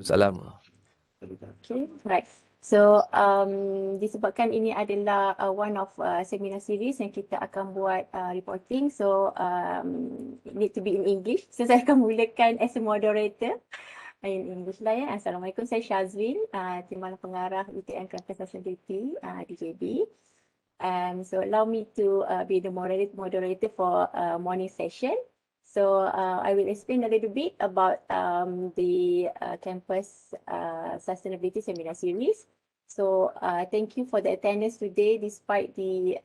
Waalaikumsalam. Okay, right. So disebabkan ini adalah one of seminar series yang kita akan buat reporting, so it need to be in English. So saya akan mulakan as a moderator in English lah ya. Assalamualaikum, saya Shazwin, Timbalan Pengarah UTM Campus Sustainability DJB. So allow me to be the moderator for morning session. So I will explain a little bit about the campus sustainability seminar series. So thank you for the attendance today despite the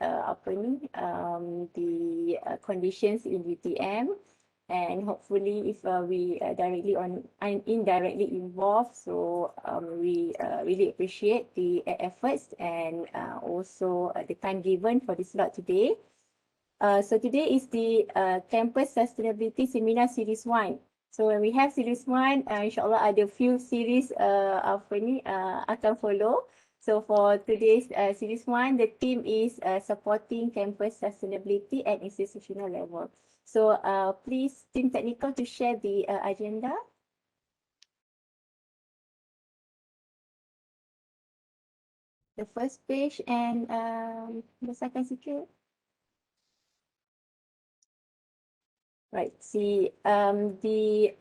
conditions in UTM. And hopefully if we directly and indirectly involved, so we really appreciate the efforts and also the time given for this slot today. So today is the Campus Sustainability Seminar Series 1. So when we have Series 1, insyaAllah ada few series akan follow. So for today's Series 1, the theme is supporting campus sustainability at institutional level. So please, Team Technical, to share the agenda. The first page and the second sikit. Right. See, the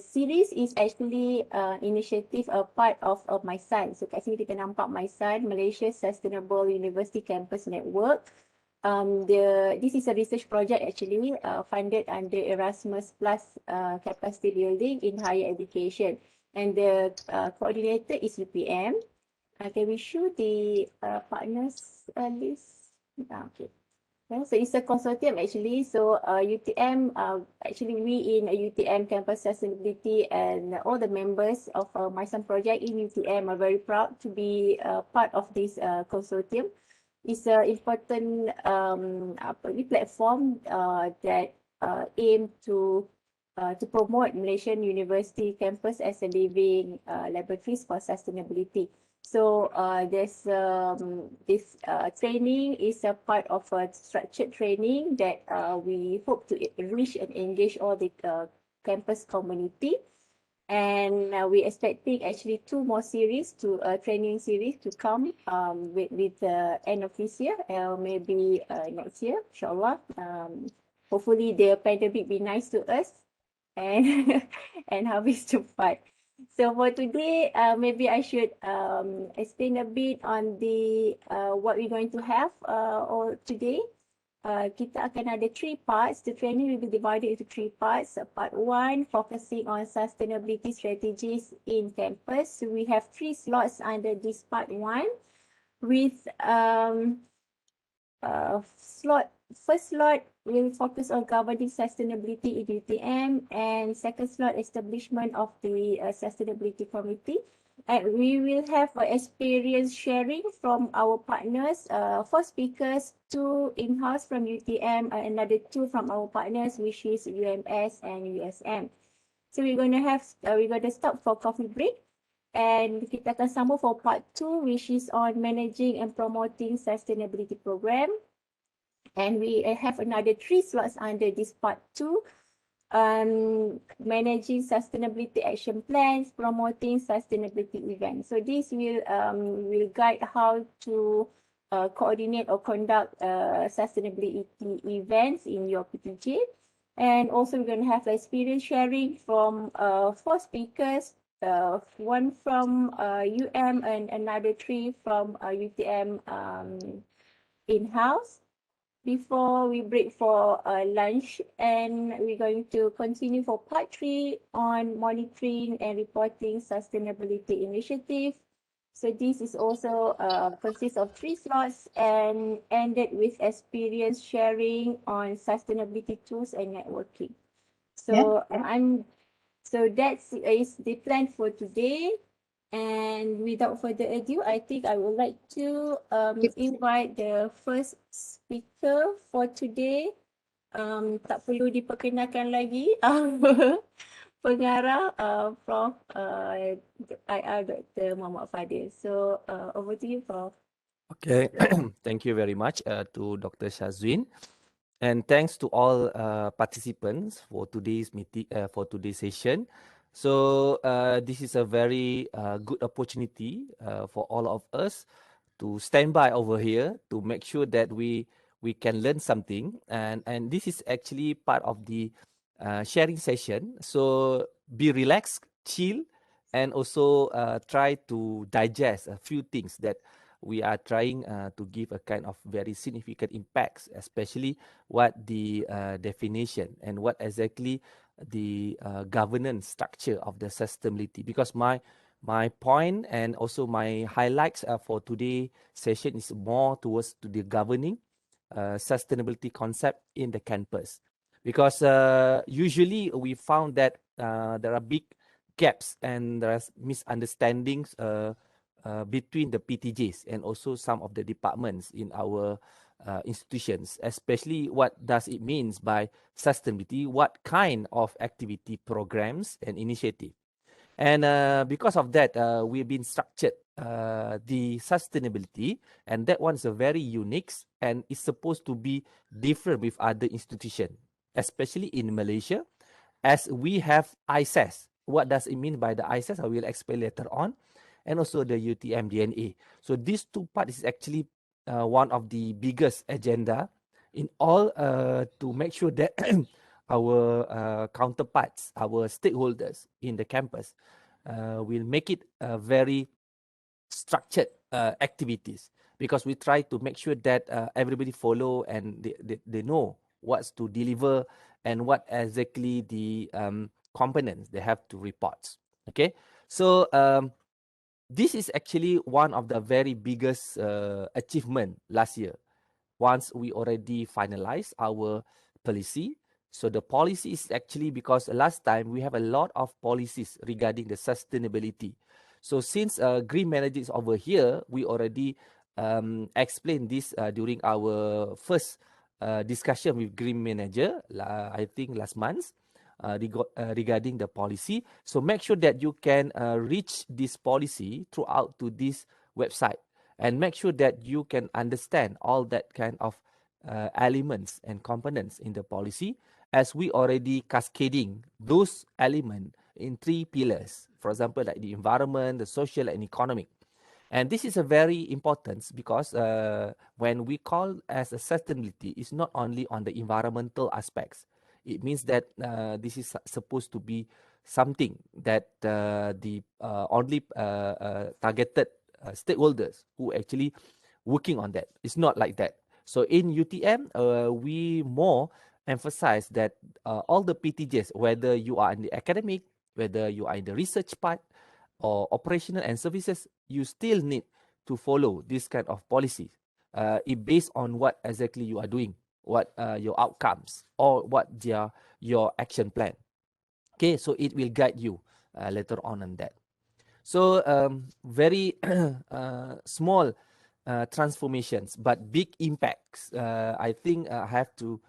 series is actually initiative a part of MySun. So kat sini kita nampak MySun, Malaysia Sustainable University Campus Network. This is a research project actually funded under Erasmus Plus capacity building in higher education, and the coordinator is UPM. Can we show the partners list? Okay. So it's a consortium actually. So UTM, actually we in UTM Campus Sustainability and all the members of MySun project in UTM are very proud to be part of this consortium. It's an important platform that aim to promote Malaysian university campus as a living laboratories for sustainability. So there's this training is a part of a structured training that we hope to reach and engage all the campus community. And we're expecting actually 2 more series to training series to come with the end of this year, maybe next year, inshallah. Hopefully the pandemic be nice to us and and harvest to fight. So for today, maybe I should explain a bit on the what we're going to have or today. Kita akan ada 3 parts. The training will be divided into 3 parts. Part 1, focusing on sustainability strategies in campus. So we have 3 slots under this part 1 with first slot will focus on governing sustainability in UTM, and second slot establishment of the sustainability committee. And we will have experience sharing from our partners, 4 speakers, 2 in-house from UTM, another 2 from our partners, which is UMS and USM. So we're going to stop for coffee break, and kita akan sambung for part 2, which is on managing and promoting sustainability program. And we have another 3 slots under this part 2. Managing sustainability action plans, promoting sustainability events. So this will guide how to coordinate or conduct sustainability events in your PTJ. And also we're going to have experience sharing from 4 speakers, 1 from UM and another 3 from UTM in-house. Before we break for lunch, and we're going to continue for part 3 on monitoring and reporting sustainability initiative. So this is also consists of 3 slots and ended with experience sharing on sustainability tools and networking. So so that is the plan for today. And without further ado, I think I would like to invite the first speaker for today. Tak perlu diperkenalkan lagi. Pengarah Prof. IR Dr. Muhammad Fadil. So over to you, Prof. Okay, thank you very much to Dr. Shazwin. And thanks to all participants for today's meeting, for today's session. So this is a very good opportunity for all of us to stand by over here to make sure that we can learn something, and this is actually part of the sharing session. So be relaxed, chill, and also try to digest a few things that we are trying to give a kind of very significant impacts, especially what the definition and what exactly the governance structure of the sustainability. Because my point and also my highlights for today session is more towards to the governing sustainability concept in the campus, because usually we found that there are big gaps and there are misunderstandings between the PTJs and also some of the departments in our institutions, especially what does it means by sustainability, what kind of activity programs and initiative. And because of that, we've been structured the sustainability, and that one's a very unique and is supposed to be different with other institutions, especially in Malaysia, as we have ISAS. What does it mean by the ISAS? I will explain later on, and also the UTM DNA. So these two parts is actually one of the biggest agenda in all to make sure that our counterparts, our stakeholders in the campus, will make it a very structured activities, because we try to make sure that everybody follow and they know what's to deliver and what exactly the components they have to report. Okay, so this is actually one of the very biggest achievement last year, once we already finalize our policy. So the policy is actually because last time we have a lot of policies regarding the sustainability. So since Green Manager is over here, we already explained this during our first discussion with Green Manager, I think last month, regarding the policy. So make sure that you can reach this policy throughout to this website, and make sure that you can understand all that kind of elements and components in the policy, as we already cascading those elements in three pillars, for example, like the environment, the social and economic. And this is a very important, because when we call as a sustainability, it's not only on the environmental aspects. It means that this is supposed to be something that the only targeted stakeholders who actually working on that. It's not like that. So in UTM, we more emphasize that all the PTJs, whether you are in the academic, whether you are in the research part, or operational and services, you still need to follow this kind of policy. It based on what exactly you are doing, what your outcomes, or what your action plan. Okay, so it will guide you later on that. So very small transformations, but big impacts. I think I have to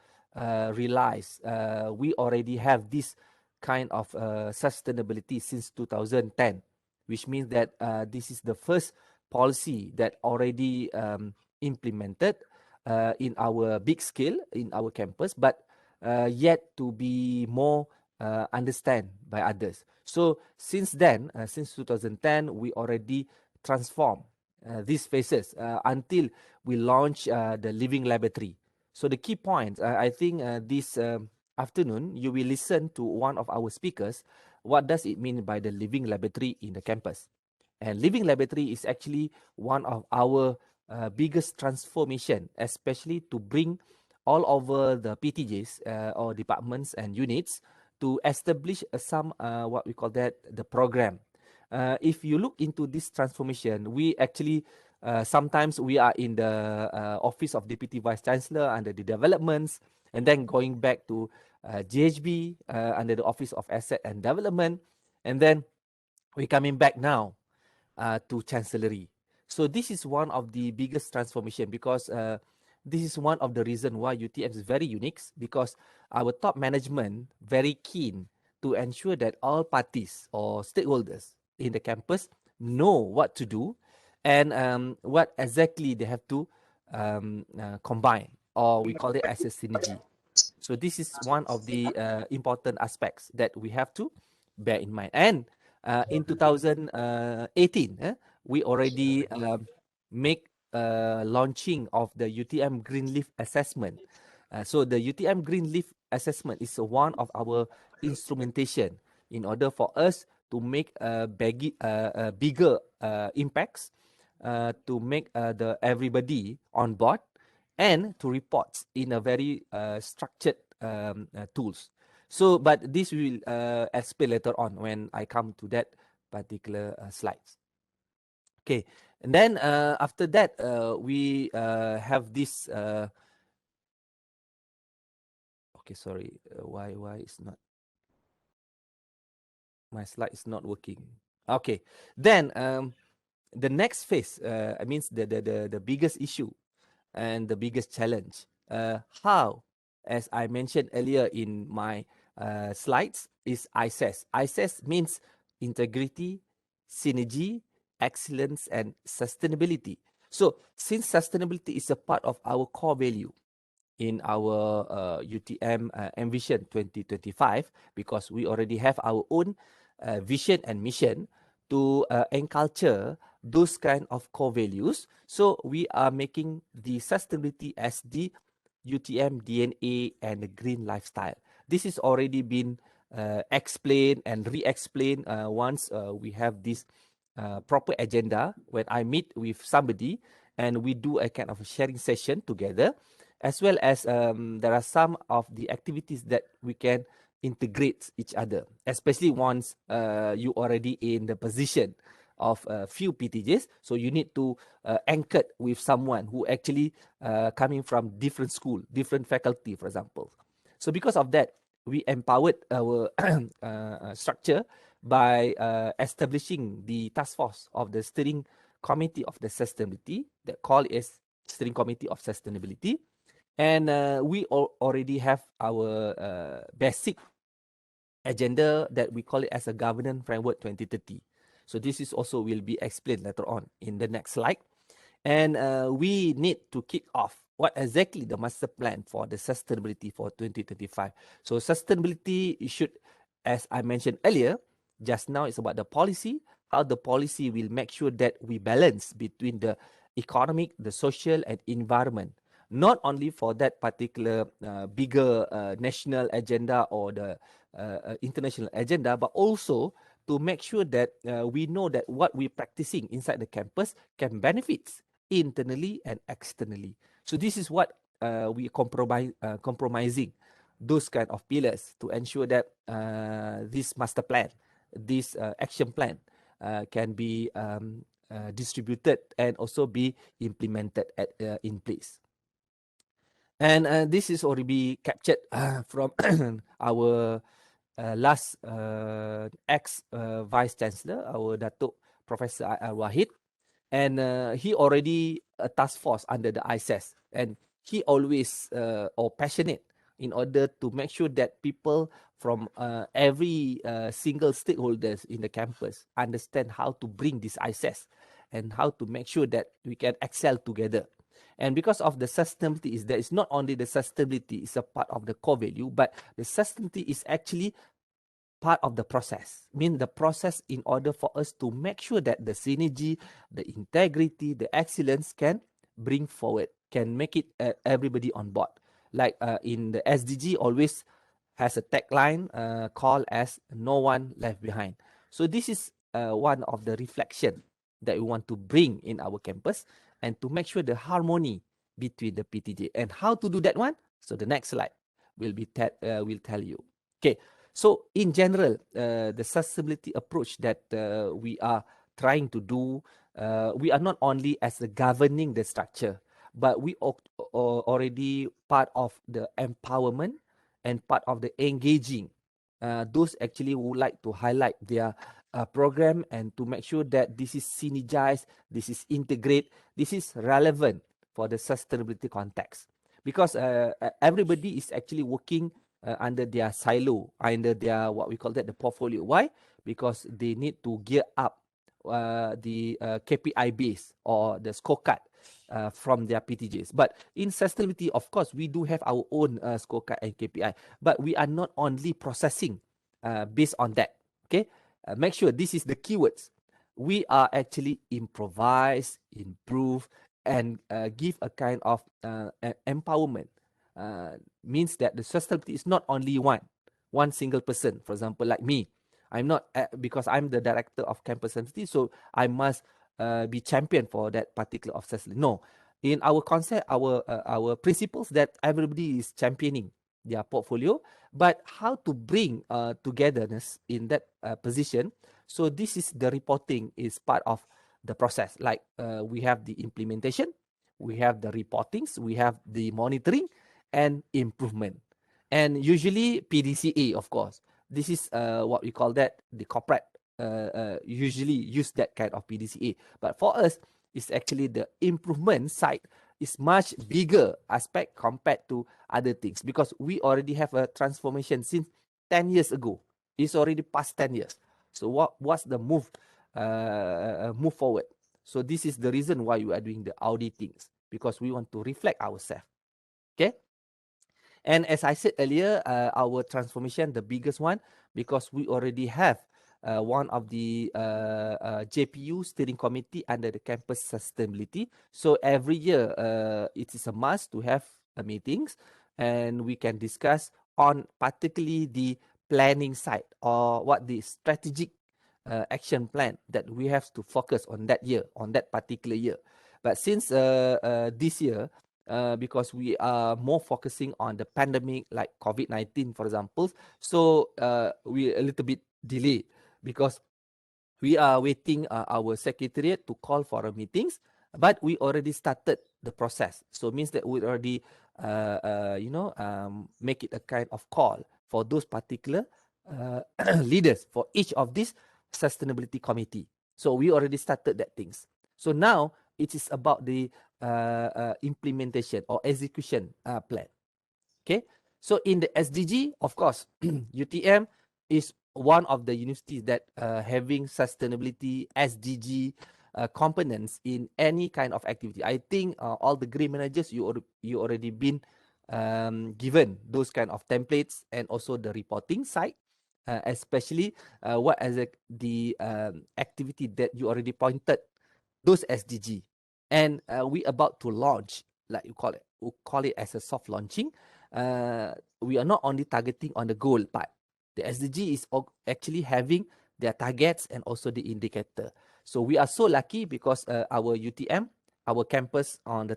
realize we already have this kind of sustainability since 2010, which means that this is the first policy that already implemented in our big scale in our campus, but yet to be more understand by others. So since then, since 2010, we already transformed these phases until we launch the living laboratory. So the key points, I think this afternoon, you will listen to one of our speakers. What does it mean by the living laboratory in the campus? And living laboratory is actually one of our biggest transformation, especially to bring all over the PTJs or departments and units to establish some what we call that the program. If you look into this transformation, we actually sometimes we are in the office of deputy vice chancellor under the developments, and then going back to GHB under the office of asset and development, and then we're coming back now to chancellery. So this is one of the biggest transformation, because this is one of the reason why UTM is very unique, because our top management very keen to ensure that all parties or stakeholders in the campus know what to do, and what exactly they have to combine, or we call it as a synergy. So this is one of the important aspects that we have to bear in mind. And in 2018, we already make launching of the UTM Greenleaf Assessment. So the UTM Greenleaf Assessment is one of our instrumentation in order for us to make bigger impacts, to make the everybody on board, and to report in a very structured tools. So, but this will explain later on when I come to that particular slides. Okay, and then after that, we have this. Okay, sorry, why it's not, my slide is not working. Okay, then the next phase, I means the biggest issue and the biggest challenge. How, as I mentioned earlier in my slides, is ISES. ISES means integrity, synergy, excellence, and sustainability. So, since sustainability is a part of our core value in our UTM Envision 2025, because we already have our own vision and mission to enculture those kind of core values. So we are making the sustainability as the UTM DNA and the green lifestyle. This is already been explained and re-explained once we have this proper agenda when I meet with somebody and we do a kind of a sharing session together, as well as there are some of the activities that we can integrate each other, especially once you already in the position of a few PTJs. So you need to anchor with someone who actually coming from different school, different faculty, for example. So because of that, we empowered our structure by establishing the task force of the steering committee of the sustainability, that call is steering committee of sustainability. And we already have our basic agenda that we call it as a governance framework 2030. So this is also will be explained later on in the next slide. And we need to kick off what exactly the master plan for the sustainability for 2025. So sustainability should, as I mentioned earlier, just now it's about the policy, how the policy will make sure that we balance between the economic, the social, and environment. Not only for that particular bigger national agenda or the international agenda, but also to make sure that we know that what we're practicing inside the campus can benefit internally and externally. So this is what we compromising those kind of pillars to ensure that this master plan, this action plan can be distributed and also be implemented in place. And this is already captured from our last ex-Vice Chancellor, our Datuk Professor Wahid. And he already a task force under the ISES. And he always or passionate in order to make sure that people from every single stakeholders in the campus understand how to bring this ISES and how to make sure that we can excel together. And because of the sustainability is that it's not only the sustainability is a part of the core value, but the sustainability is actually part of the process. Mean the process in order for us to make sure that the synergy, the integrity, the excellence can bring forward, can make it everybody on board. Like in the SDG always has a tagline called as "No one left behind." So this is one of the reflection that we want to bring in our campus and to make sure the harmony between the PTJ. And how to do that one? So the next slide will tell you. Okay. So in general, the sustainability approach that we are trying to do, we are not only as the governing the structure, but we already part of the empowerment and part of the engaging. Those actually would like to highlight their program and to make sure that this is synergized, this is integrate, this is relevant for the sustainability context. Because everybody is actually working under their silo, under their what we call that the portfolio. Why? Because they need to gear up the KPI base or the scorecard from their PTJs. But in sustainability, of course, we do have our own scorecard and KPI, but we are not only processing based on that. Okay, make sure this is the keywords. We are actually improvise, improve, and give a kind of empowerment. Means that the sustainability is not only one single person. For example, like me, I'm not because I'm the director of campus sustainability, so I must be champion for that particular of sustainability. No, in our concept, our principles that everybody is championing their portfolio, but how to bring togetherness in that position. So this is the reporting is part of the process. Like we have the implementation, we have the reportings, we have the monitoring and improvement, and usually PDCA, of course. This is what we call that the corporate usually use that kind of PDCA. But for us, it's actually the improvement side is much bigger aspect compared to other things, because we already have a transformation since 10 years ago. It's already past 10 years. So what's the move forward? So this is the reason why we are doing the auditings, because we want to reflect ourselves. Okay. And as I said earlier, our transformation, the biggest one, because we already have one of the JPU steering committee under the campus sustainability. So every year, it is a must to have meetings, and we can discuss on particularly the planning side, or what the strategic action plan that we have to focus on that year, on that particular year. But since this year, because we are more focusing on the pandemic, like COVID-19, for example. So we a little bit delayed, because we are waiting our secretariat to call for a meetings, but we already started the process. So means that we already, make it a kind of call for those particular leaders for each of these sustainability committee. So we already started that things. So now it is about the implementation or execution plan. Okay, so in the SDG, of course, UTM is one of the universities that having sustainability SDG components in any kind of activity. I think all the green managers, you already been given those kind of templates, and also the reporting side, especially what as the activity that you already pointed, those SDG. And we about to launch, like we call it as a soft launching. We are not only targeting on the goal part. The SDG is actually having their targets and also the indicator. So we are so lucky, because our UTM, our campus on the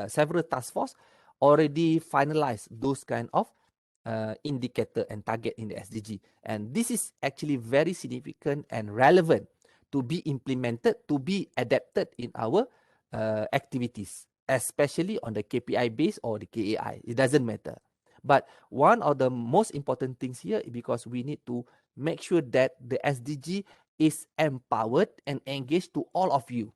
several task force already finalized those kind of indicator and target in the SDG. And this is actually very significant and relevant to be implemented, to be adapted in our activities, especially on the KPI base or the KAI. It doesn't matter. But one of the most important things here, because we need to make sure that the SDG is empowered and engaged to all of you.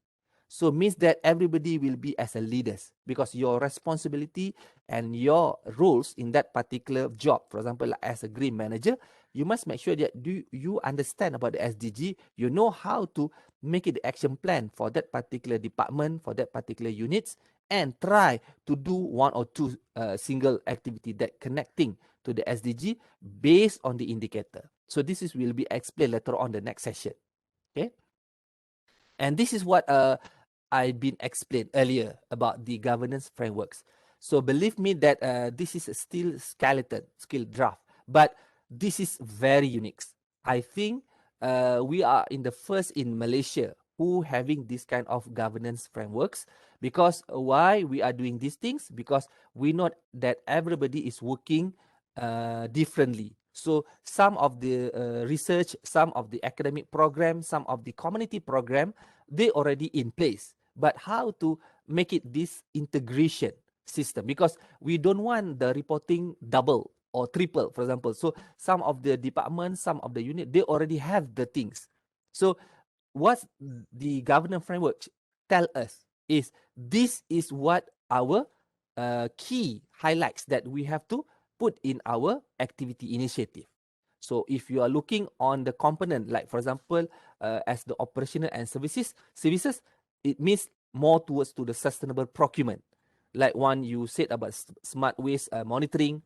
So means that everybody will be as a leaders, because your responsibility and your roles in that particular job, for example, like as a green manager, you must make sure that you understand about the SDG, you know how to make it the action plan for that particular department, for that particular units, and try to do one or two single activity that connecting to the SDG based on the indicator. So this is will be explained later on the next session. Okay. And this is what I've been explained earlier about the governance frameworks. So believe me that this is still skeleton, skill draft, but this is very unique. I think we are in the first in Malaysia who having this kind of governance frameworks. Because why we are doing these things? Because we know that everybody is working differently. So some of the research, some of the academic program, some of the community program, they already in place. But how to make it this integration system? Because we don't want the reporting double or triple, for example. So some of the departments, some of the unit, they already have the things. So what the governance framework tell us is this is what our key highlights that we have to put in our activity initiative. So if you are looking on the component, like for example, as the operational and services, it means more towards to the sustainable procurement. Like one you said about smart waste monitoring,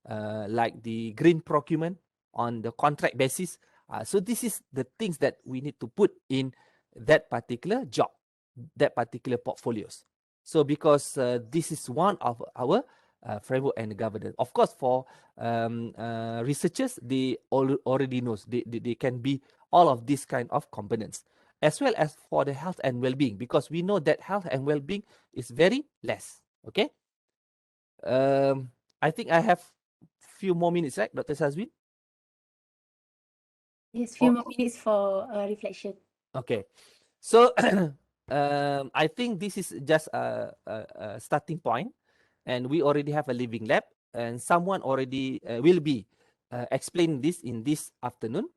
like the green procurement on the contract basis. So this is the things that we need to put in that particular job, that particular portfolios. So because this is one of our framework and governance. Of course, for researchers, they already knows they can be all of these kind of components, as well as for the health and well-being, because we know that health and well-being is very less. Okay. I think I have few more minutes, right, Dr. Sazwin? Yes, few more minutes for reflection. Okay. So I think this is just a starting point, and we already have a living lab, and someone already will be explaining this in this afternoon.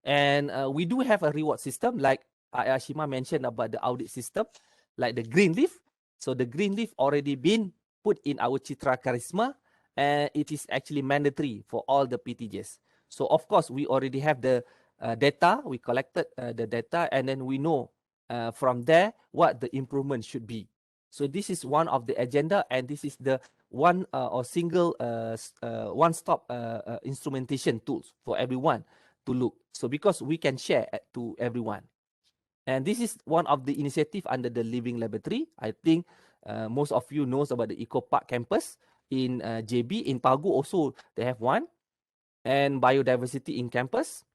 And we do have a reward system, like Ayashima mentioned about the audit system, like the green leaf. So the green leaf already been put in our Citra Charisma, and it is actually mandatory for all the PTJs. So of course, we already have the data. We collected the data, and then we know from there what the improvement should be. So this is one of the agenda, and this is the one or single one-stop instrumentation tools for everyone to look. So because we can share to everyone. And this is one of the initiative under the Living Laboratory. I think most of you knows about the Eco Park campus in JB. In Pagu also they have one. And biodiversity in campus.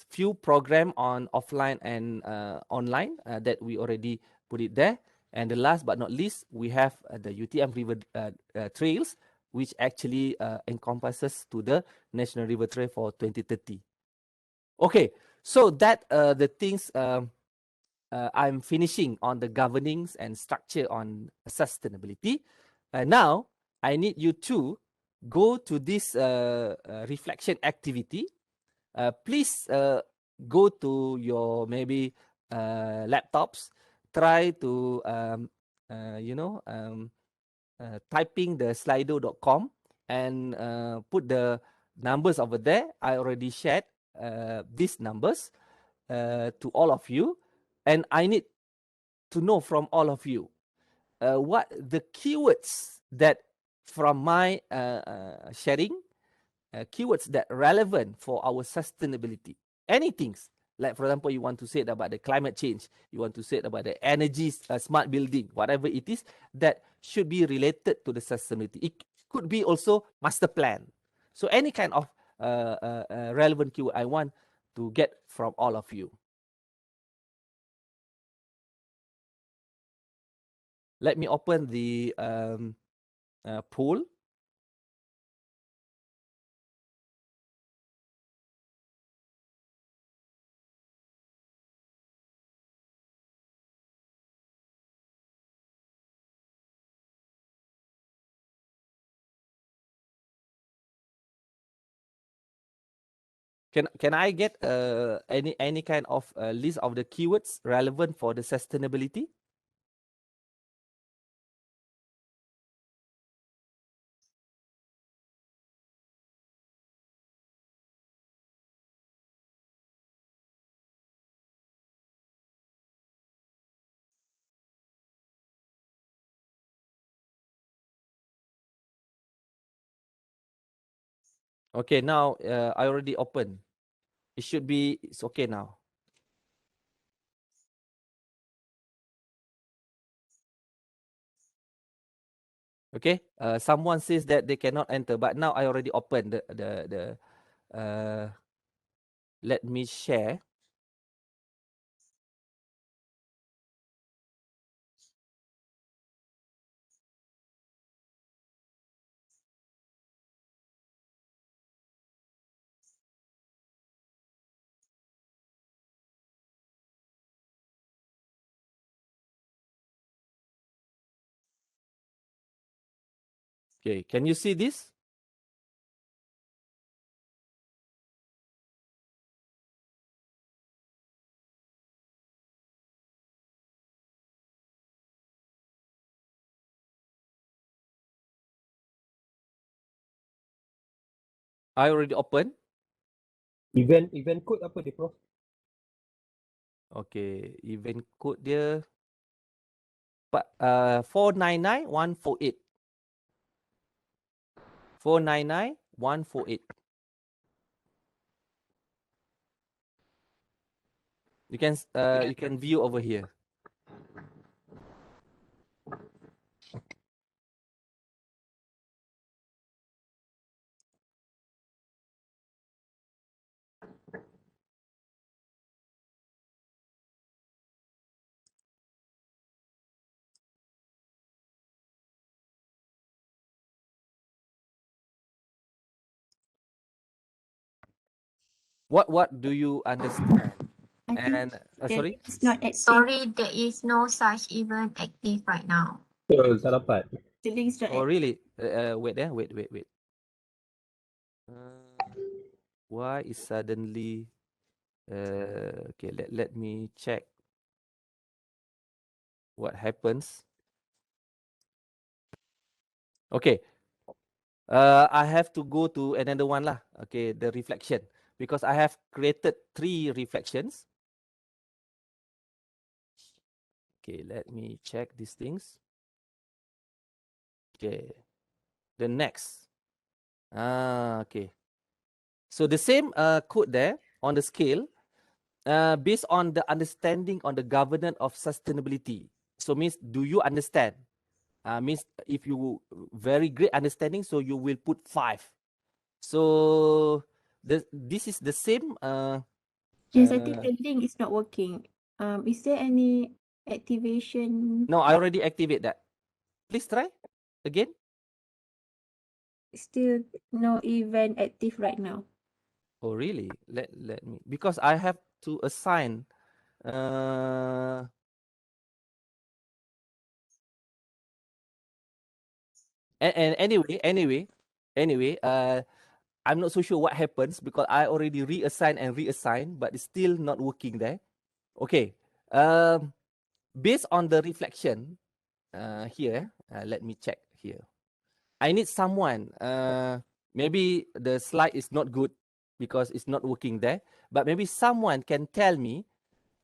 Few program on offline and online that we already put it there. And the last but not least, we have the UTM River Trails, which actually encompasses to the National River Trail for 2030. Okay, so that the things I'm finishing on the governance and structure on sustainability. Now, I need you to go to this reflection activity. Please go to your maybe laptops. Try to typing the slido.com and put the numbers over there. I already shared these numbers to all of you, and I need to know from all of you what the keywords that from my sharing, keywords that relevant for our sustainability. Anything, like for example, you want to say about the climate change, you want to say about the energy smart building, whatever it is that should be related to the sustainability. It could be also master plan. So any kind of relevant keyword I want to get from all of you. Let me open the poll. Can I get any kind of list of the keywords relevant for the sustainability? Okay, now I already opened. It should be, it's okay now. Okay, someone says that they cannot enter, but now I already opened the let me share. Okay, can you see this? I already opened. Event code apa dia, Prof? Okay, event code dia 499148. 499148. You can view over here. What do you understand? I think And sorry. it's not active. Sorry, there is no such event active right now. Betul, salah dapat. The link's not Oh active. really? Wait there. Wait. Why is suddenly? Okay. Let me check. What happens? Okay. I have to go to another one lah. Okay, the reflection, because I have created 3 reflections. Okay, let me check these things. Okay, the next. Okay. So the same code there on the scale, based on the understanding on the governance of sustainability. So means, do you understand? Means if you very great understanding, so you will put 5. So this is the same. Yes, I think the link is not working. Is there any activation? No, I already activate that. Please try again. Still no event active right now. Oh really? Let me, because I have to assign. And anyway, I'm not so sure what happens because I already reassign, but it's still not working there. Okay. Based on the reflection here, let me check here. I need someone. Maybe the slide is not good because it's not working there. But maybe someone can tell me.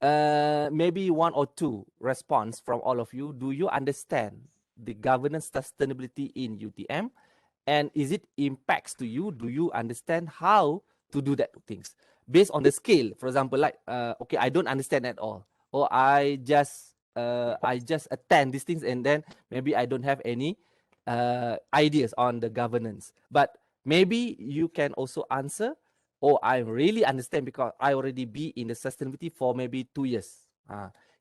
Maybe 1 or 2 response from all of you. Do you understand the governance sustainability in UTM? And is it impacts to you? Do you understand how to do that things based on the scale? For example, like okay, I don't understand at all, or I just attend these things, and then maybe I don't have any ideas on the governance. But maybe you can also answer, oh, I really understand because I already be in the sustainability for maybe 2 years.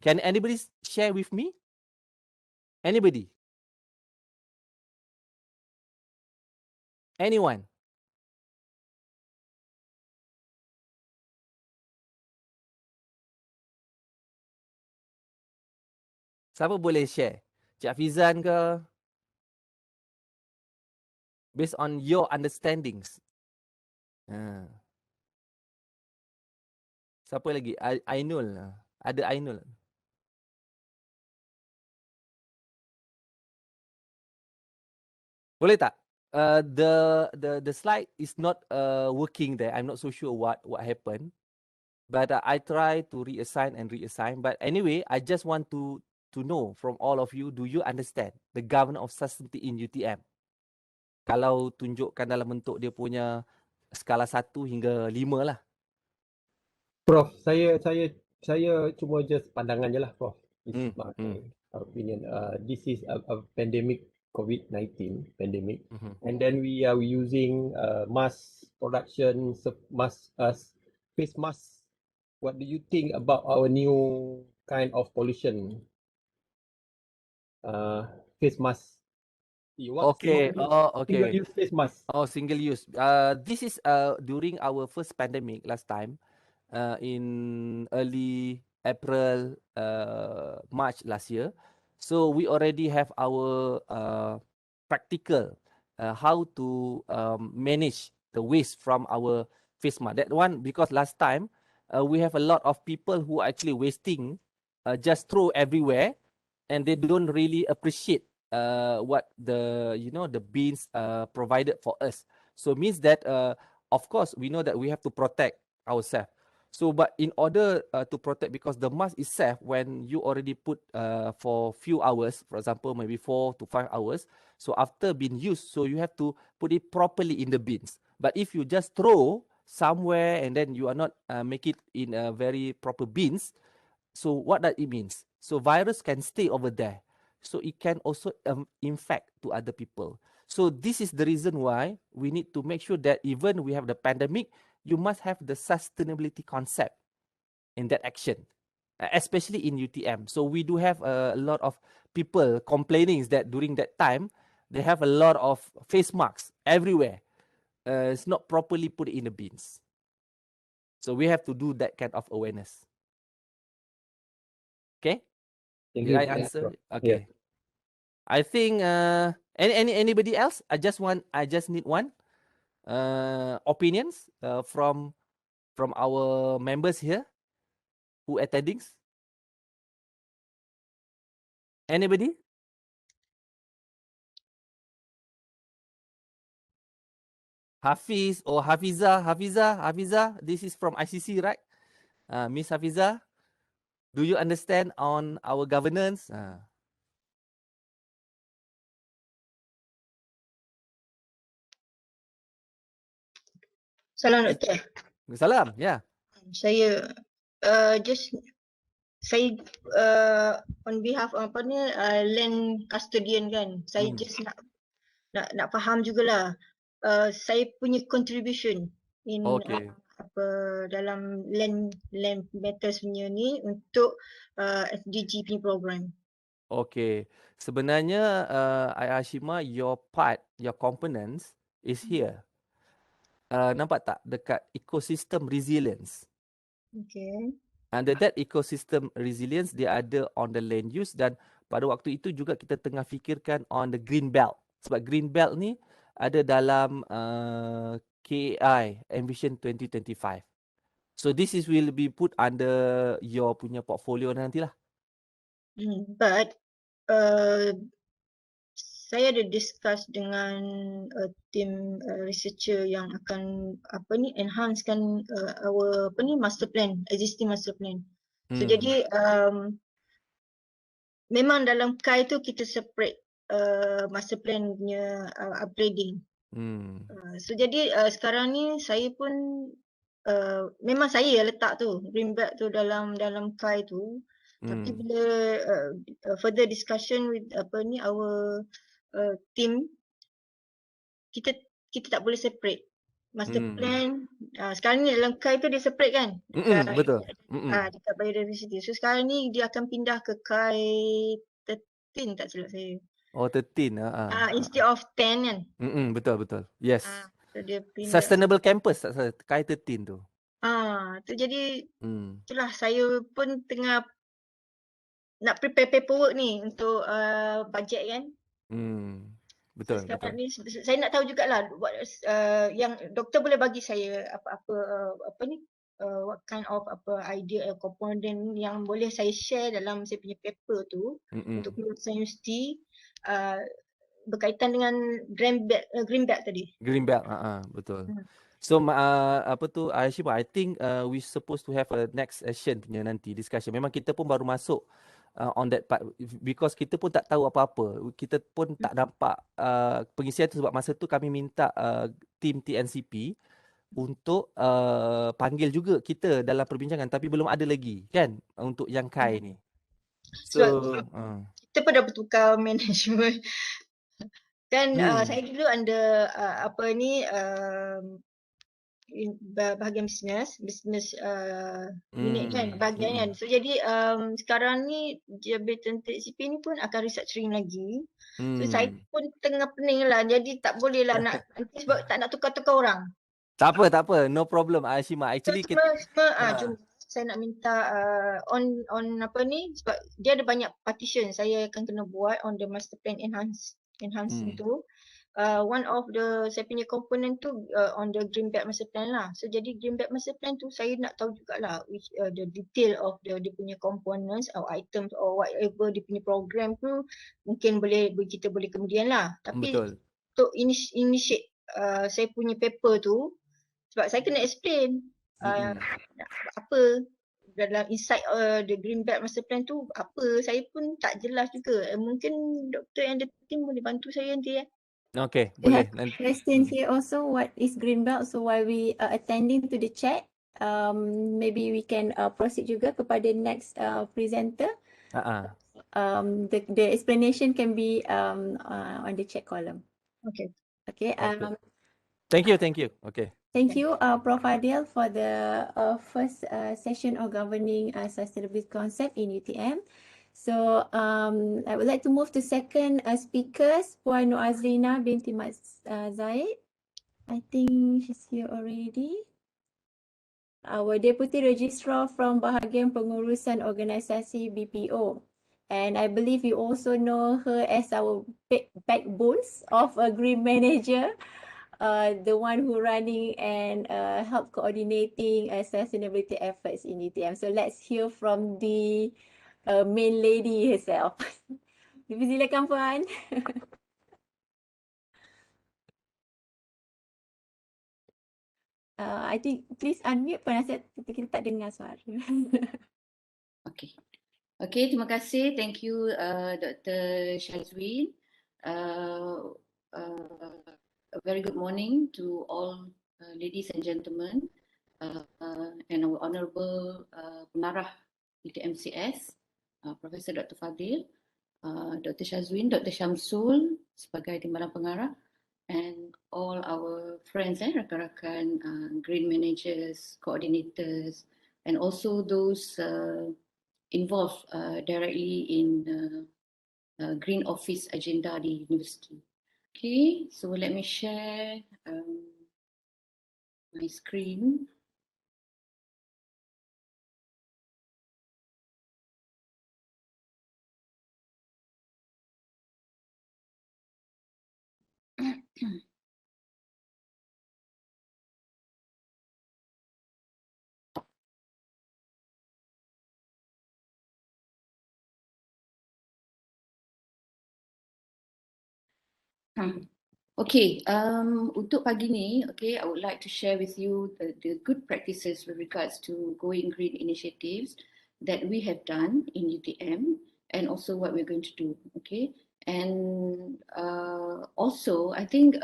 Can anybody share with me? Anybody? Anyone? Siapa boleh share? Cik Hafizan ke? Based on your understandings. Siapa lagi? Ainul. Ada Ainul. Boleh tak? The slide is not working there. I'm not so sure what happened. But I try to reassign. But anyway, I just want to know from all of you, do you understand the governance of sustainability in UTM? Kalau tunjukkan dalam bentuk dia punya skala 1 hingga 5 lah. Prof, saya cuma just pandangan je lah, Prof. This is my opinion. This is a pandemic, COVID-19 pandemic, and then we are using mass production, face mask. What do you think about our new kind of pollution? Face mask. Okay. Single use face mask. Oh, single use. This is during our first pandemic last time, in early April, March last year. So we already have our practical how to manage the waste from our face mask. That one, because last time we have a lot of people who are actually wasting, just throw everywhere, and they don't really appreciate what the beans provided for us. So it means that of course we know that we have to protect ourselves. So but in order to protect, because the mask is safe when you already put for few hours, for example maybe 4 to 5 hours, so after being used, so you have to put it properly in the bins. But if you just throw, somewhere and then you are not make it in a very proper bins. So what that it means? So virus can stay over there. So it can also infect to other people. So this is the reason why we need to make sure that even we have the pandemic, you must have the sustainability concept in that action, especially in UTM. So we do have a lot of people complaining that during that time, they have a lot of face masks everywhere. It's not properly put in the bins. So we have to do that kind of awareness. Okay? Thank Did you. I Yeah, answer? Prof. Okay. Yeah. I think anybody else? I just need one opinions from our members here who attending. Anybody? Hafiz or Hafiza. This is from ICC, right? Miss Hafiza, do you understand on our governance? Salam Doktor. Salam, yeah. Saya saya on behalf apa ni land custodian kan. Saya just nak faham jugalah saya punya contribution in Okay. dalam land matters punya ni untuk SDG punya program. Okay. Sebenarnya Hashima, your part, your components is here. Nampak tak dekat ecosystem resilience? Okay. Under that ecosystem resilience, dia ada on the land use dan pada waktu itu juga kita tengah fikirkan on the green belt. Sebab green belt ni ada dalam KAI Ambition 2025. So this is will be put under your punya portfolio nantilah. But saya ada discuss dengan tim researcher yang akan enhancekan our master plan, existing master plan. So jadi memang dalam KAI tu kita separate master plan punya upgrading. So jadi sekarang ni saya pun memang saya letak tu green belt tu dalam KAI tu. Tapi bila further discussion with our team, kita tak boleh separate master plan. Sekarang ni dalam KAI tu dia separate kan? Betul. Dekat biodiversity. So sekarang ni dia akan pindah ke KAI 13 tak silap saya. Oh 13. Instead of 10 kan? Betul. Yes. So dia pindah. Sustainable campus KAI 13 tu. Tu jadi itulah saya pun tengah nak prepare paperwork ni untuk bajet kan. Betul. Sekarang ni saya nak tahu jugalah yang doktor boleh bagi saya what kind of idea component yang boleh saya share dalam saya punya paper tu untuk lulusan universiti berkaitan dengan green belt tadi. Green belt, betul. So Hashim, I think we supposed to have a next session punya nanti discussion. Memang kita pun baru masuk on that part because kita pun tak tahu apa-apa. Kita pun tak nampak pengisian tu sebab masa tu kami minta tim TNCP untuk panggil juga kita dalam perbincangan tapi belum ada lagi kan untuk yang KAI ni. So kita pun dah bertukar management. Kan saya dulu under bahagian business unit kan bahagian kan. So jadi sekarang ni jabatan TCP ni pun akan restructuring lagi. So saya pun tengah pening lah. Jadi tak boleh lah nak nanti sebab tak nak tukar-tukar orang. Tak apa. No problem Ashima. Actually so, cuma saya nak minta on sebab dia ada banyak partition saya akan kena buat on the master plan enhancing tu. One of the saya punya component tu on the green belt master plan lah. So jadi green belt master plan tu saya nak tahu jugalah which the detail of dia punya components or items or whatever dia punya program tu mungkin kita boleh kemudian lah. Tapi untuk initiate saya punya paper tu sebab saya kena explain apa dalam inside the green belt master plan tu apa saya pun tak jelas juga. Mungkin doktor and the team boleh bantu saya nanti Okay, We boleh. have Nanti. question here also, what is green belt? So while we are attending to the chat, maybe we can proceed juga kepada next presenter. The explanation can be on the chat column. Okay. Okay. Thank you. Okay. Thank you, Prof. Adil, for the first session of governing sustainability concept in UTM. So I would like to move to second speakers, Puan Noazrina binti Mat Zaid. I think she's here already. Our Deputy Registrar from Bahagian Pengurusan Organisasi BPO. And I believe you also know her as our backbones of a green manager. The one who running and help coordinating sustainability efforts in UTM. So let's hear from the main lady herself. Silakan Puan. I think please unmute penasihat, kita tak dengar suara. Okay. Okay, terima kasih. Thank you, Dr. Shazwin. A very good morning to all ladies and gentlemen and our Honourable Pengarah UTMCS, Professor Dr. Fadil, Dr. Shazwin, Dr. Shamsul sebagai Timbalan Pengarah, and all our friends, rakan-rakan green managers, coordinators, and also those involved directly in green office agenda di university. Okay, so let me share my screen. Okay, untuk pagi ni, okay, I would like to share with you the good practices with regards to going green initiatives that we have done in UTM and also what we're going to do, okay? And also, I think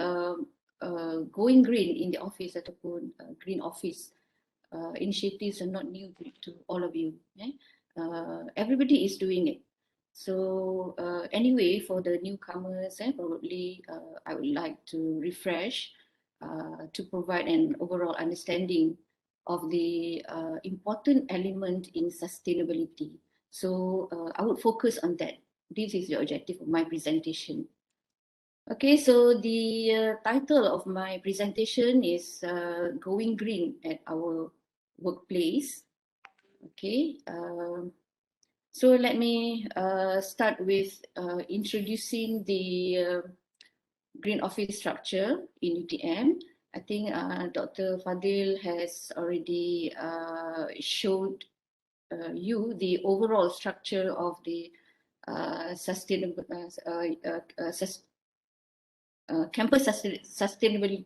going green in the office ataupun green office initiatives are not new to all of you. Everybody is doing it. So anyway, for the newcomers, probably I would like to refresh to provide an overall understanding of the important element in sustainability. So I would focus on that. This is the objective of my presentation. Okay, so the title of my presentation is Going Green at Our Workplace. Okay. So let me start with introducing the green office structure in UTM. I think Dr. Fadil has already showed you the overall structure of the campus sustainability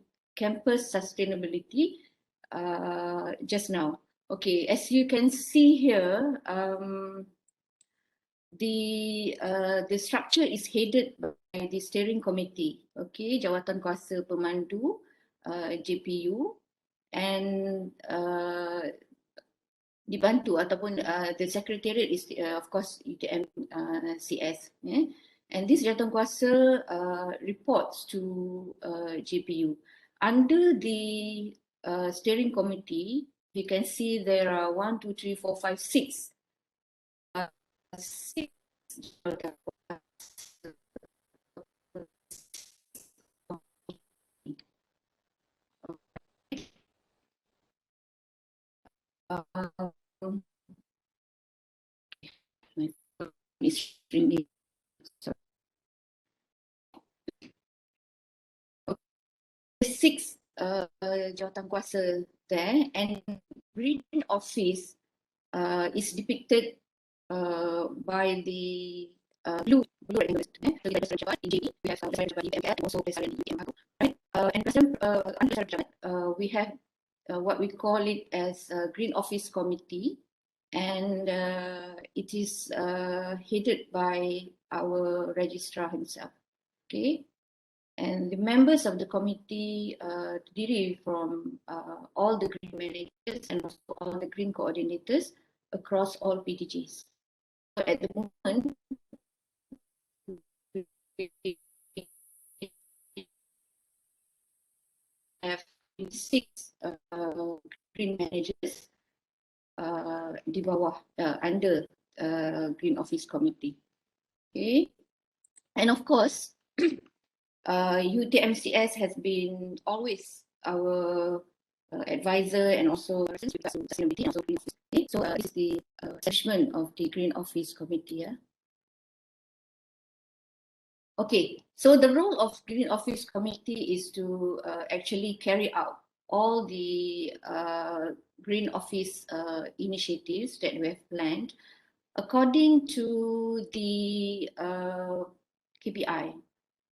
just now. Okay, as you can see here, the structure is headed by the steering committee, okay, Jawatan Kuasa Pemandu, JPU, and dibantu ataupun the secretariat is of course UTMCS, and this Jawatan Kuasa reports to JPU. Under the steering committee, you can see there are 1, 2, 3, 4, 5, 6 my phone is ringing. Sorry. 6 jawatan kuasa there, and green office is depicted by the blue rectangle. So the President in JP, we have the President in UTM, also President in UTM, right? And President under President, we have what we call it as Green Office Committee, and it is headed by our registrar himself. Okay. And the members of the committee terdiri from all the green managers and also all the green coordinators across all PDGs. So at the moment, we have 6 green managers di bawah under Green Office Committee. Okay, and of course, UTMCS has been always our advisor and also since we got sustainability and also Green Office. Okay, so this is the establishment of the Green Office Committee. Yeah. Okay, so the role of Green Office Committee is to actually carry out all the Green Office initiatives that we have planned according to the KPI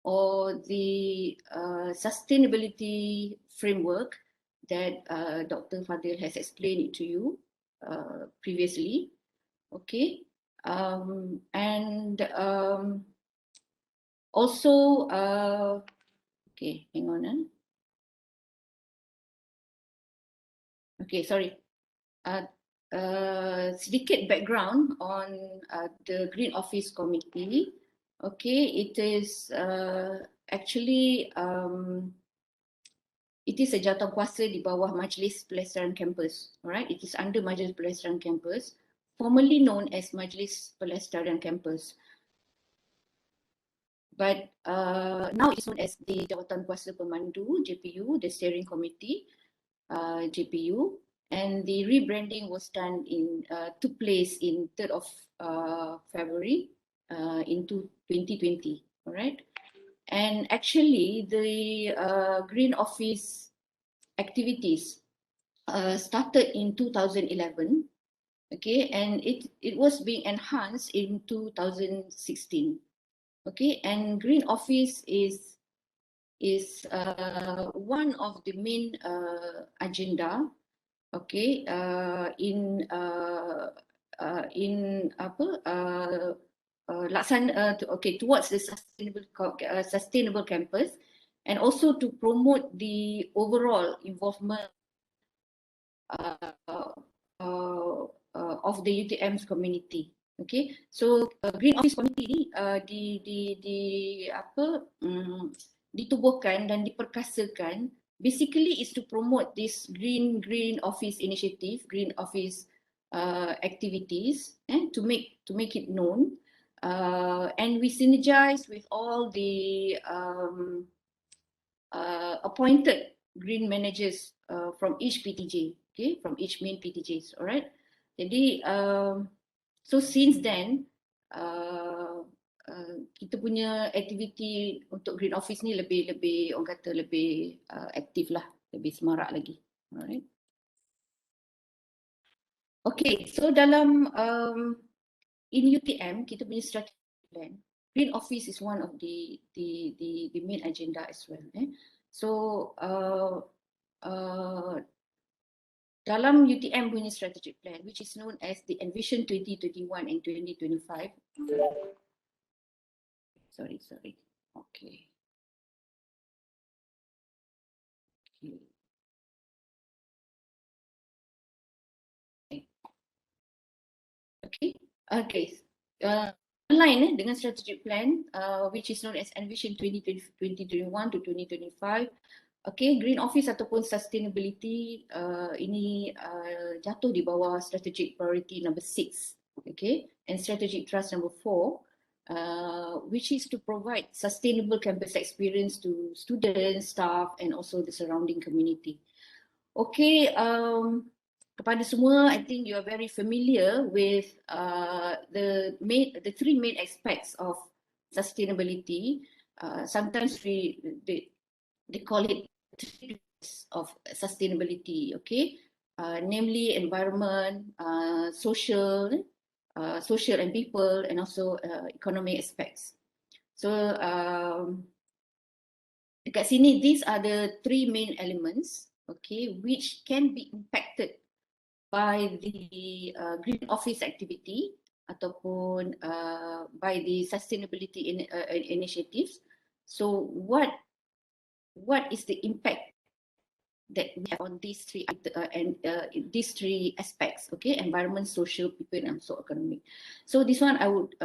or the sustainability framework that Dr. Fadil has explained it to you previously. Okay, and also, okay, hang on. Okay, sorry. Sedikit background on the Green Office Committee. Okay, it is actually it is a jawatankuasa di bawah Majlis Pelestarian Kampus. Alright, it is under Majlis Pelestarian Kampus, formerly known as Majlis Pelestarian Kampus. But now it's known as the Jawatankuasa Pemandu (JPU), the Steering Committee (JPU), and the rebranding was done took place in 3rd of February into 2020. All right, and actually the Green Office activities started in 2011. Okay, and it was being enhanced in 2016. Okay, and Green Office is one of the main agenda. Okay, in apa towards the sustainable campus, and also to promote the overall involvement of the UTM's community. Okay, so Green Office Committee ditubuhkan dan diperkasakan basically is to promote this green office initiative, green office activities, to make it known, and we synergize with all the appointed green managers from each PTJ, okay, from each main PTJs. Alright, jadi so since then kita punya aktiviti untuk Green Office ni lebih orang kata lebih aktif lah, lebih semarak lagi. Alright. Okay, so dalam in UTM kita punya strategy plan, Green Office is one of the main agenda as well. So dalam UTM punya strategic plan, which is known as the Envision 2021 and 2025. Sorry. Okay. Okay. Online dengan strategic plan, which is known as Envision 2021 to 2025. Okay, Green Office ataupun sustainability ini jatuh di bawah strategic priority number 6, okay, and strategic trust number 4, which is to provide sustainable campus experience to students, staff, and also the surrounding community. Okay, kepada semua, I think you are very familiar with the 3 main aspects of sustainability. Sometimes they call it of sustainability, okay, namely environment, social and people, and also economic aspects. So dekat sini, these are the 3 main elements, okay, which can be impacted by the Green Office activity ataupun by the sustainability initiatives. So what what is the impact that we have on these three these three aspects, okay? Environment, social, people, and also economic. So this one I would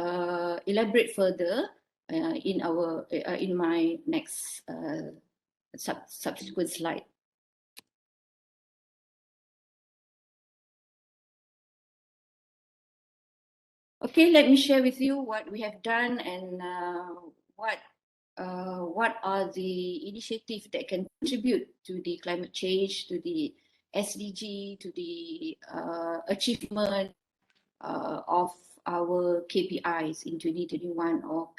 elaborate further in my next subsequent slide. Okay, let me share with you what we have done and what are the initiatives that can contribute to the climate change, to the SDG, to the achievement of our KPIs in 2021 or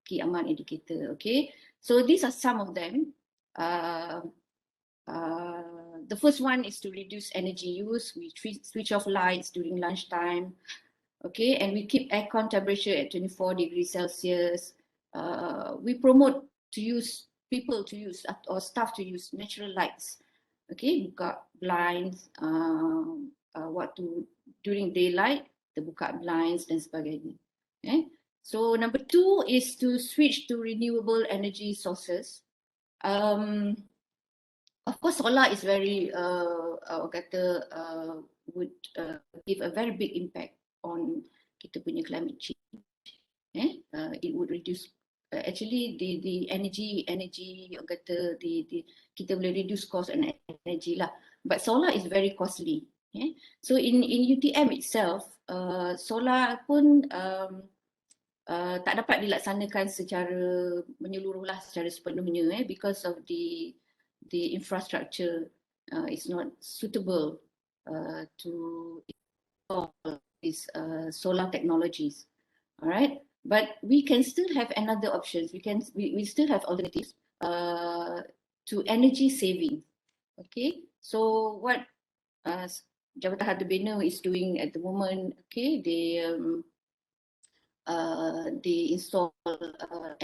Key Aman Indicator. Okay, so these are some of them. The first one is to reduce energy use. We switch off lights during lunchtime. Okay, and we keep aircon temperature at 24 degrees Celsius. We promote people to use or staff to use natural lights. Okay, buka blinds, during daylight, the buka blinds dan sebagainya. Okay, so number 2 is to switch to renewable energy sources. Of course, solar is very would give a very big impact on kita punya climate change. It would reduce actually the energy kita boleh reduce cost and energy lah. But solar is very costly. So in UTM itself, solar pun tak dapat dilaksanakan secara menyeluruh lah, secara sepenuhnya because of the infrastructure is not suitable to install these solar technologies. All right, but we can still have another options. We still have alternatives to energy saving. Okay, so what Jabatan Harta Bina is doing at the moment, okay, they install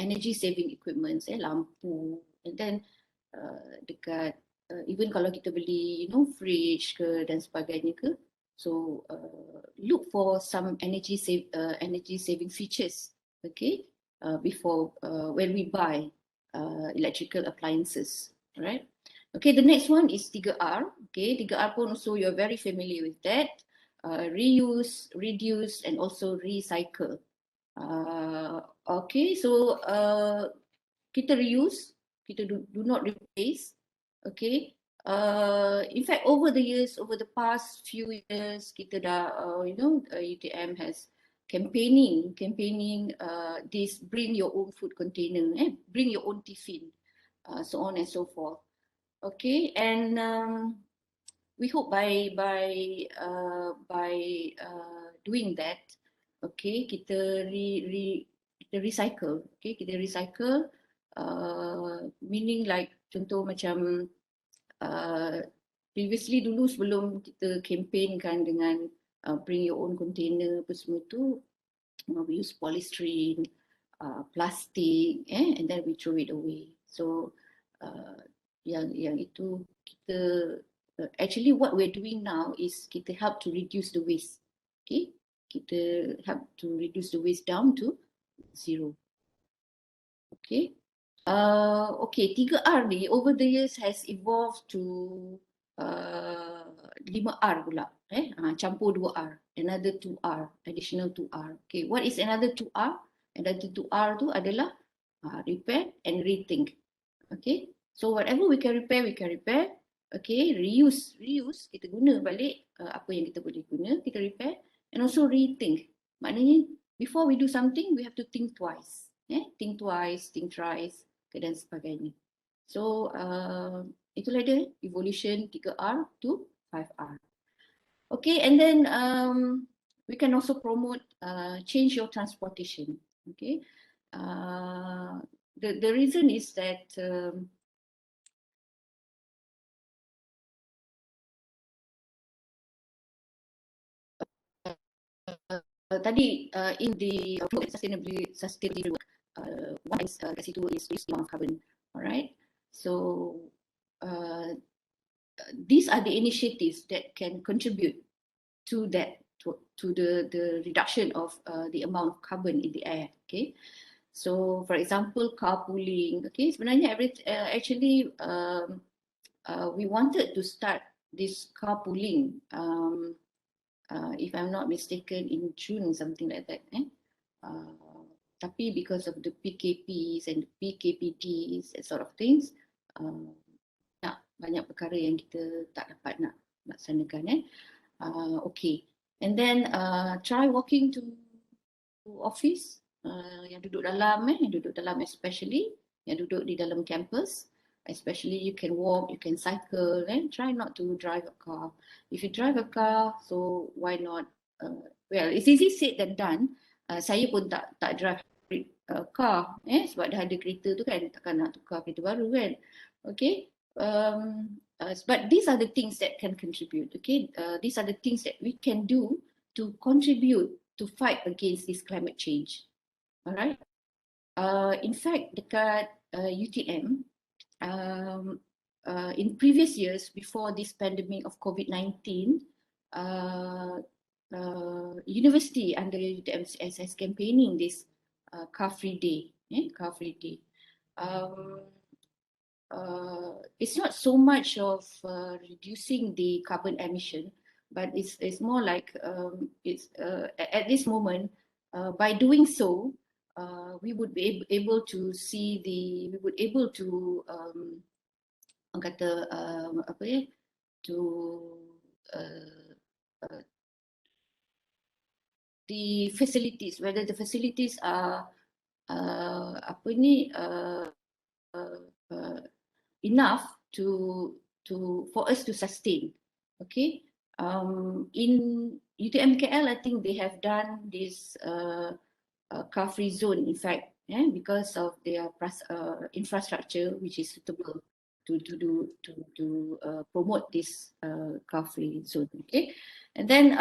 energy saving equipments, lampu, and then dekat even kalau kita beli fridge ke dan sebagainya ke, so look for some energy saving features, okay, before when we buy electrical appliances, right? Okay, the next one is 3R. Okay, 3R pun also you're very familiar with that. Reuse, reduce, and also recycle. Okay, so kita reuse, kita do not replace. Okay, in fact, over the past few years, kita dah UTM has campaigning this bring your own food container, bring your own tiffin, so on and so forth. Okay, and we hope by doing that, okay, kita recycle, okay, kita recycle, meaning like contoh macam previously dulu sebelum kita campaign kan dengan bring your own container apa semua tu, we use polystyrene, plastic, and then we throw it away. So yang itu kita actually what we're doing now is kita help to reduce the waste. Okay, kita help to reduce the waste down to 0. Okay. Okay, 3R ni over the years has evolved to 5R pula. Campur 2R, another 2R, additional 2R. Okay, what is another 2R? Another 2R tu adalah repair and rethink. Okay, so whatever we can repair, Okay, reuse, kita guna balik apa yang kita boleh guna, kita repair, and also rethink. Maknanya before we do something, we have to think twice. Think twice, think thrice, dan sebagainya. So itulah dia evolution 3R to 5R. Okay, and then we can also promote change your transportation. Okay, the reason is that tadi in the sustainability work, one is kat situ is amount of carbon. Alright, so these are the initiatives that can contribute to that, to the reduction of the amount of carbon in the air. Okay, So for example, carpooling. Okay, sebenarnya actually we wanted to start this carpooling. If I'm not mistaken, in June, something like that. Tapi because of the PKPs and the PKPDs and sort of things, banyak perkara yang kita tak dapat nak laksanakan. Okay, and then try walking to office. Yang duduk dalam especially, yang duduk di dalam campus. Especially you can walk, you can cycle, and try not to drive a car. If you drive a car, so why not? Well, it's easy said than done. Saya pun tak drive car, sebab dah ada kereta tu kan, takkan nak tukar kereta baru kan. Okay, but these are the things that can contribute. Okay, these are the things that we can do to contribute to fight against this climate change. Alright. In fact, dekat UTM. In previous years, before this pandemic of COVID-19, university under UTMCS has campaigning this car-free day. Car-free day. It's not so much of reducing the carbon emission, but it's more like at this moment, by doing so, we would be able to see the facilities, whether the facilities are enough for us to sustain. Okay, in UTMKL, I think they have done this car-free zone, in fact, because of their infrastructure, which is suitable to promote this car-free zone. Okay, and then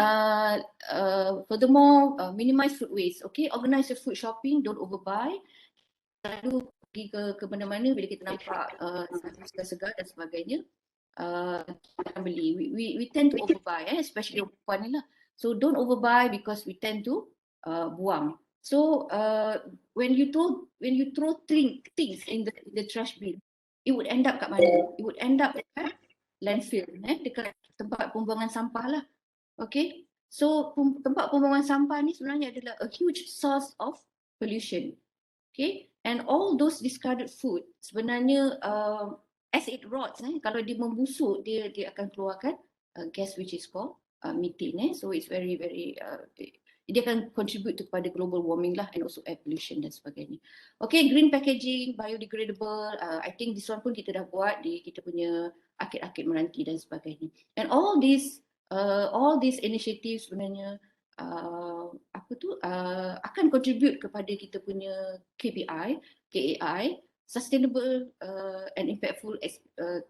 furthermore, minimize food waste. Okay, organize your food shopping, don't overbuy. Lalu pergi ke mana-mana bila kita nampak segar-segar dan sebagainya, kita beli. We tend to overbuy, especially perempuan ni lah. So don't overbuy because we tend to buang. So when you throw things in the trash bin, it would end up kat mana? It would end up at landfill, dekat tempat pembuangan sampah lah. Okay, so tempat pembuangan sampah ni sebenarnya adalah a huge source of pollution. Okay, and all those discarded food sebenarnya as it rots, kalau dia membusuk, dia akan keluarkan gas which is called methane. So it's very dia akan contribute kepada global warming lah, and also air pollution dan sebagainya. Okay, green packaging, biodegradable. I think this one pun kita dah buat di kita punya akid-akid meranti dan sebagainya. And all these initiatives sebenarnya akan contribute kepada kita punya KPI, KAI, sustainable and impactful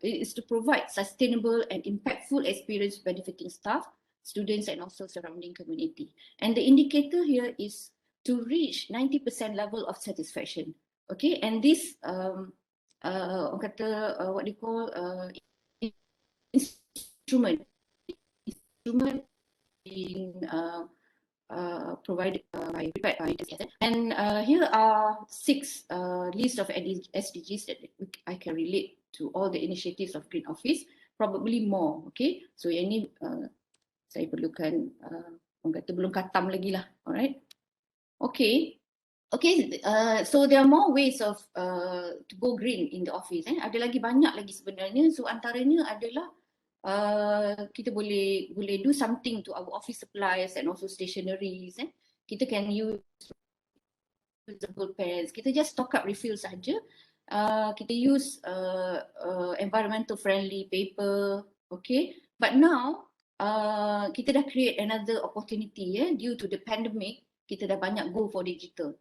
is to provide sustainable and impactful experience benefiting staff, students, and also surrounding community. And the indicator here is to reach 90% level of satisfaction. Okay, and this what they call instrument being provided by UTMCS. And here are 6 list of SDGs that I can relate to all the initiatives of Green Office, probably more. Okay, so yang ni saya perlukan orang kata belum khatam lagi lah. Alright. Okay, so there are more ways of to go green in the office. Ada lagi banyak lagi sebenarnya. So antaranya adalah kita boleh do something to our office supplies and also stationeries. Kita can use reusable pens. Kita just stock up refill saja. Kita use environmental friendly paper. Okay, but now kita dah create another opportunity due to the pandemic. Kita dah banyak go for digital.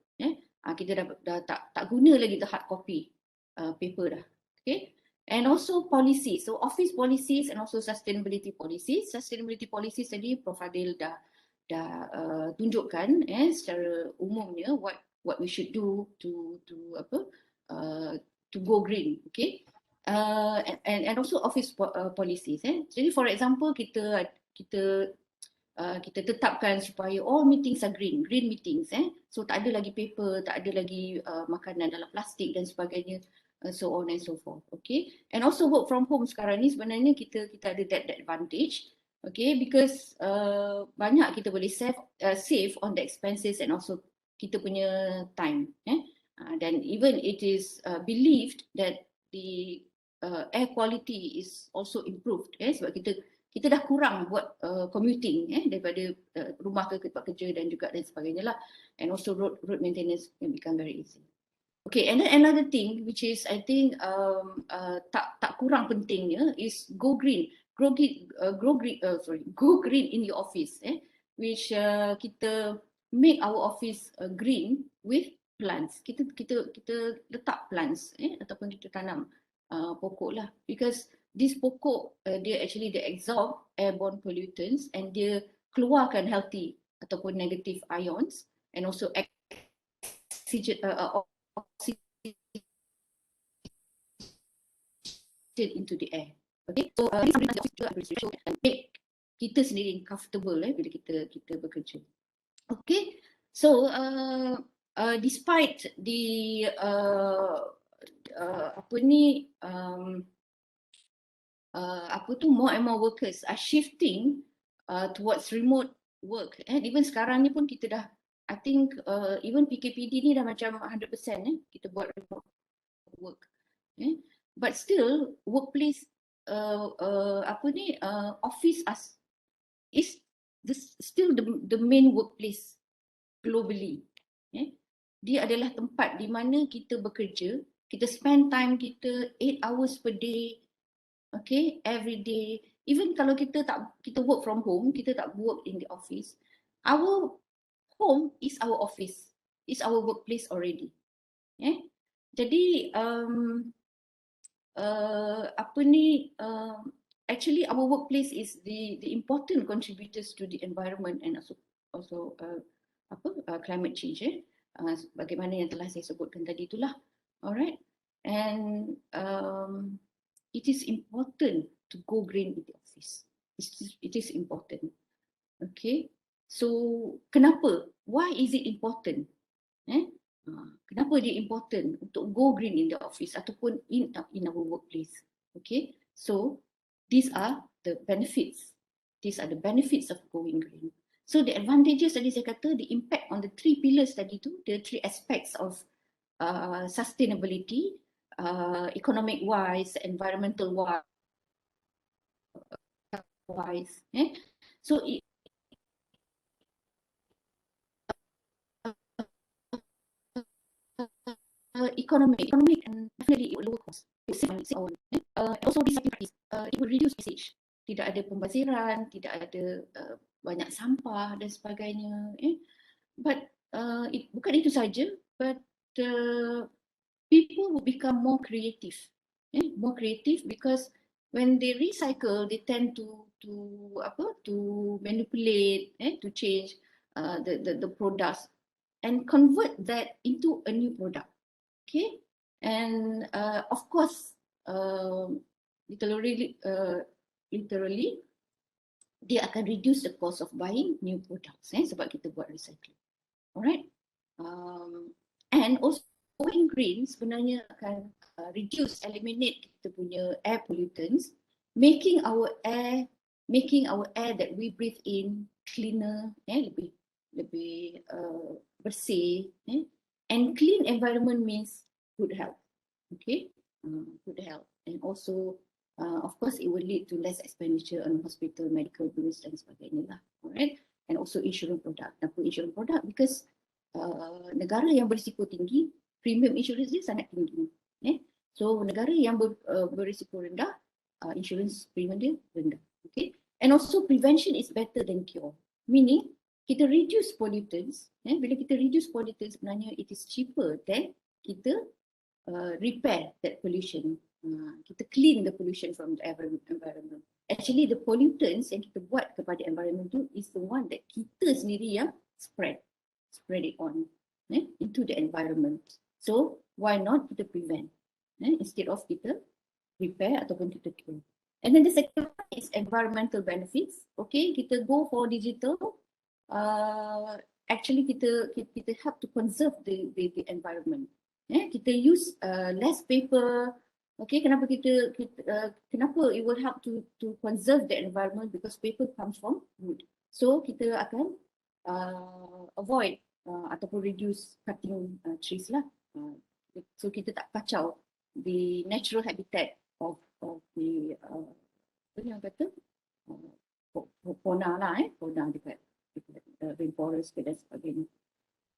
Kita dah tak guna lagi the hard copy paper dah. Okay, and also policy. So office policies and also sustainability policies. Sustainability policies tadi Prof Adil dah tunjukkan secara umumnya what we should do to go green. Okay, and also office policies. Jadi for example kita kita tetapkan supaya all meetings are green meetings. So tak ada lagi paper, tak ada lagi makanan dalam plastik dan sebagainya, so on and so forth. Okay, and also work from home sekarang ni sebenarnya kita ada that advantage. Okay, because banyak kita boleh save on the expenses and also kita punya time. Dan even it is believed that the air quality is also improved. Sebab kita dah kurang buat commuting daripada rumah ke tempat kerja dan juga dan sebagainya lah, and also road maintenance can become very easy. Okay, and then another thing which is I think tak kurang pentingnya is go green in your office, which kita make our office green with plants. Kita letak plants ataupun kita tanam pokok lah, because this pokok dia absorb airborne pollutants and dia keluarkan healthy ataupun negative ions and also oxygen into the air. Okay, so and make kita sendiri comfortable bila kita bekerja. Okay, so despite the more and more workers are shifting towards remote work. Even sekarang ni pun kita dah, I think even PKPD ni dah macam 100% kita buat remote work. But still workplace office is still the main workplace globally. Dia adalah tempat di mana kita bekerja, kita spend time kita 8 hours per day. Okay, every day. Even kalau kita work from home, kita tak work in the office, our home is our office, is our workplace already. Jadi actually our workplace is the important contributors to the environment and also climate change. Bagaimana yang telah saya sebutkan tadi itulah. Alright, and it is important to go green in the office. It is important. Okay, so kenapa? Why is it important? Kenapa dia important untuk go green in the office ataupun in our workplace? Okay, so these are the benefits. These are the benefits of going green. So the advantages tadi saya kata, the impact on the 3 pillars tadi tu, the 3 aspects of sustainability, economic wise, environmental wise. So economic and definitely lower cost. Also recycling practice, it will reduce wastage. Tidak ada pembaziran, tidak ada banyak sampah dan sebagainya. But bukan itu saja, but people will become more creative. More creative because when they recycle, they tend to manipulate, to change the products and convert that into a new product. Okay, and of course, literally, dia akan reduce the cost of buying new products. Sebab kita buat recycling. Alright, and also going green sebenarnya akan eliminate kita punya air pollutants, making our air that we breathe in cleaner, lebih bersih, and clean environment means good health. Okay, good health, and also of course it will lead to less expenditure on hospital medical bills dan sebagainya lah. Alright, and also insurance product. Kenapa insurance product? Because negara yang berisiko tinggi, premium insurance dia sangat tinggi. So negara yang berisiko rendah, insurance premium dia rendah. Okay, and also prevention is better than cure, meaning kita reduce pollutants. Bila kita reduce pollutants, sebenarnya it is cheaper than kita repair that pollution. Kita clean the pollution from the environment. Actually the pollutants yang kita buat kepada environment tu is the one that kita sendiri yang spread it on into the environment. So why not kita prevent instead of kita repair ataupun kita cure. And then the second one its environmental benefits, okay, kita go for digital, actually kita help to conserve the environment. Kita use less paper. Okay, kenapa kenapa it will help to conserve the environment, because paper comes from wood. So kita akan avoid ataupun reduce cutting trees lah. So kita tak kacau the natural habitat of the apa yang kata fauna lah, fauna dekat rainforest dan sebagainya.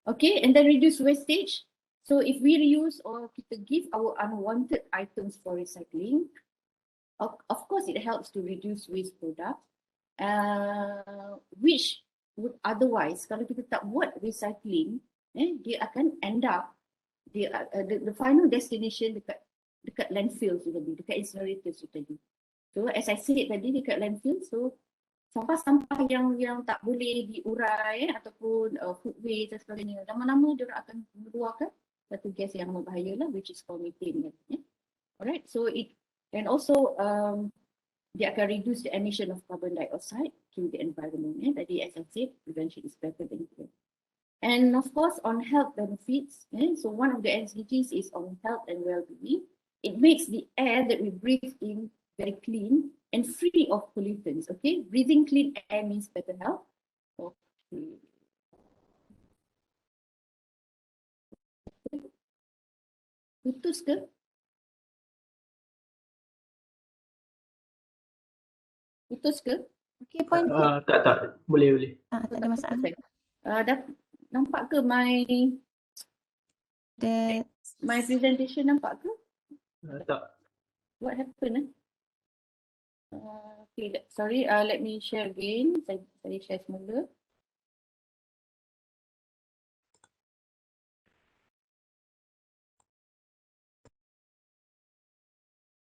Okay, and then reduce wastage. So if we reuse or kita give our unwanted items for recycling, of course it helps to reduce waste product, which would otherwise, kalau kita tak buat recycling, dia akan end up the final destination dekat landfill tu tadi, dekat incinerators tu tadi. So as I said tadi, dekat landfill, so sampah-sampah yang tak boleh diurai ataupun food waste dan sebagainya, lama-lama dia akan mengeluarkan satu gas yang berbahaya lah, which is called methane. Alright, so and also dia akan reduce the emission of carbon dioxide to the environment. Tadi as I said, prevention is better than cure. And of course on health benefits, so one of the SDGs is on health and well-being. It makes the air that we breathe in very clean and free of pollutants. Okay, breathing clean air means better health. Okay. Putus ke? Putus ke? Okay, point. Tak. Boleh. Tak ada masalah. Nampak ke my presentation, nampak ke? Tak. What happened? Okay, sorry, let me share again. Saya share semula.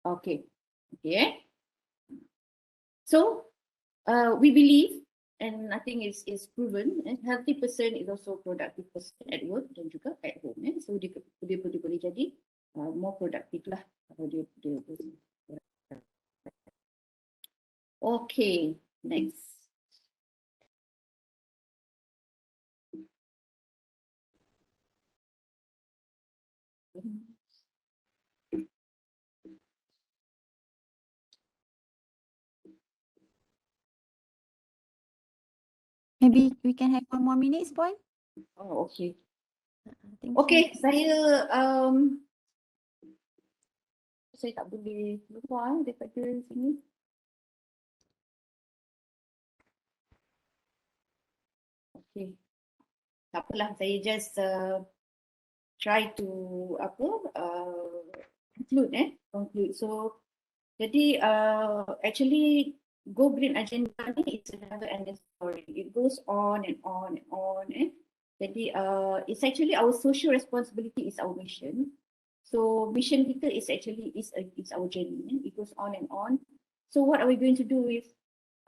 Okay. So we believe, and I think it's proven, a healthy person is also a productive person at work dan juga at home. So dia boleh jadi more productive lah kalau dia. Okay, next. Maybe we can have 1 more minute, Puan. Oh, okay. Thank Okay, you. saya tak boleh keluar daripada sini. Okay. Tak apalah, saya just try to conclude. So jadi actually Go Green agenda ni is a never-ending story. It goes on and on and on. Jadi it's actually our social responsibility is our mission. So mission kita is actually is our journey. It goes on and on. So what are we going to do with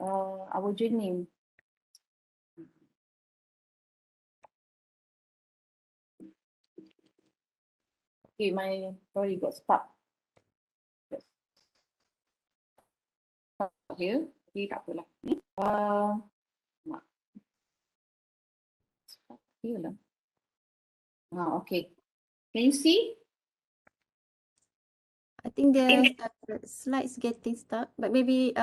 our journey? Okay, my story got stuck. Here, okay, tak apalah. Here lah. Okay. Can you see? I think the slides getting stuck, but maybe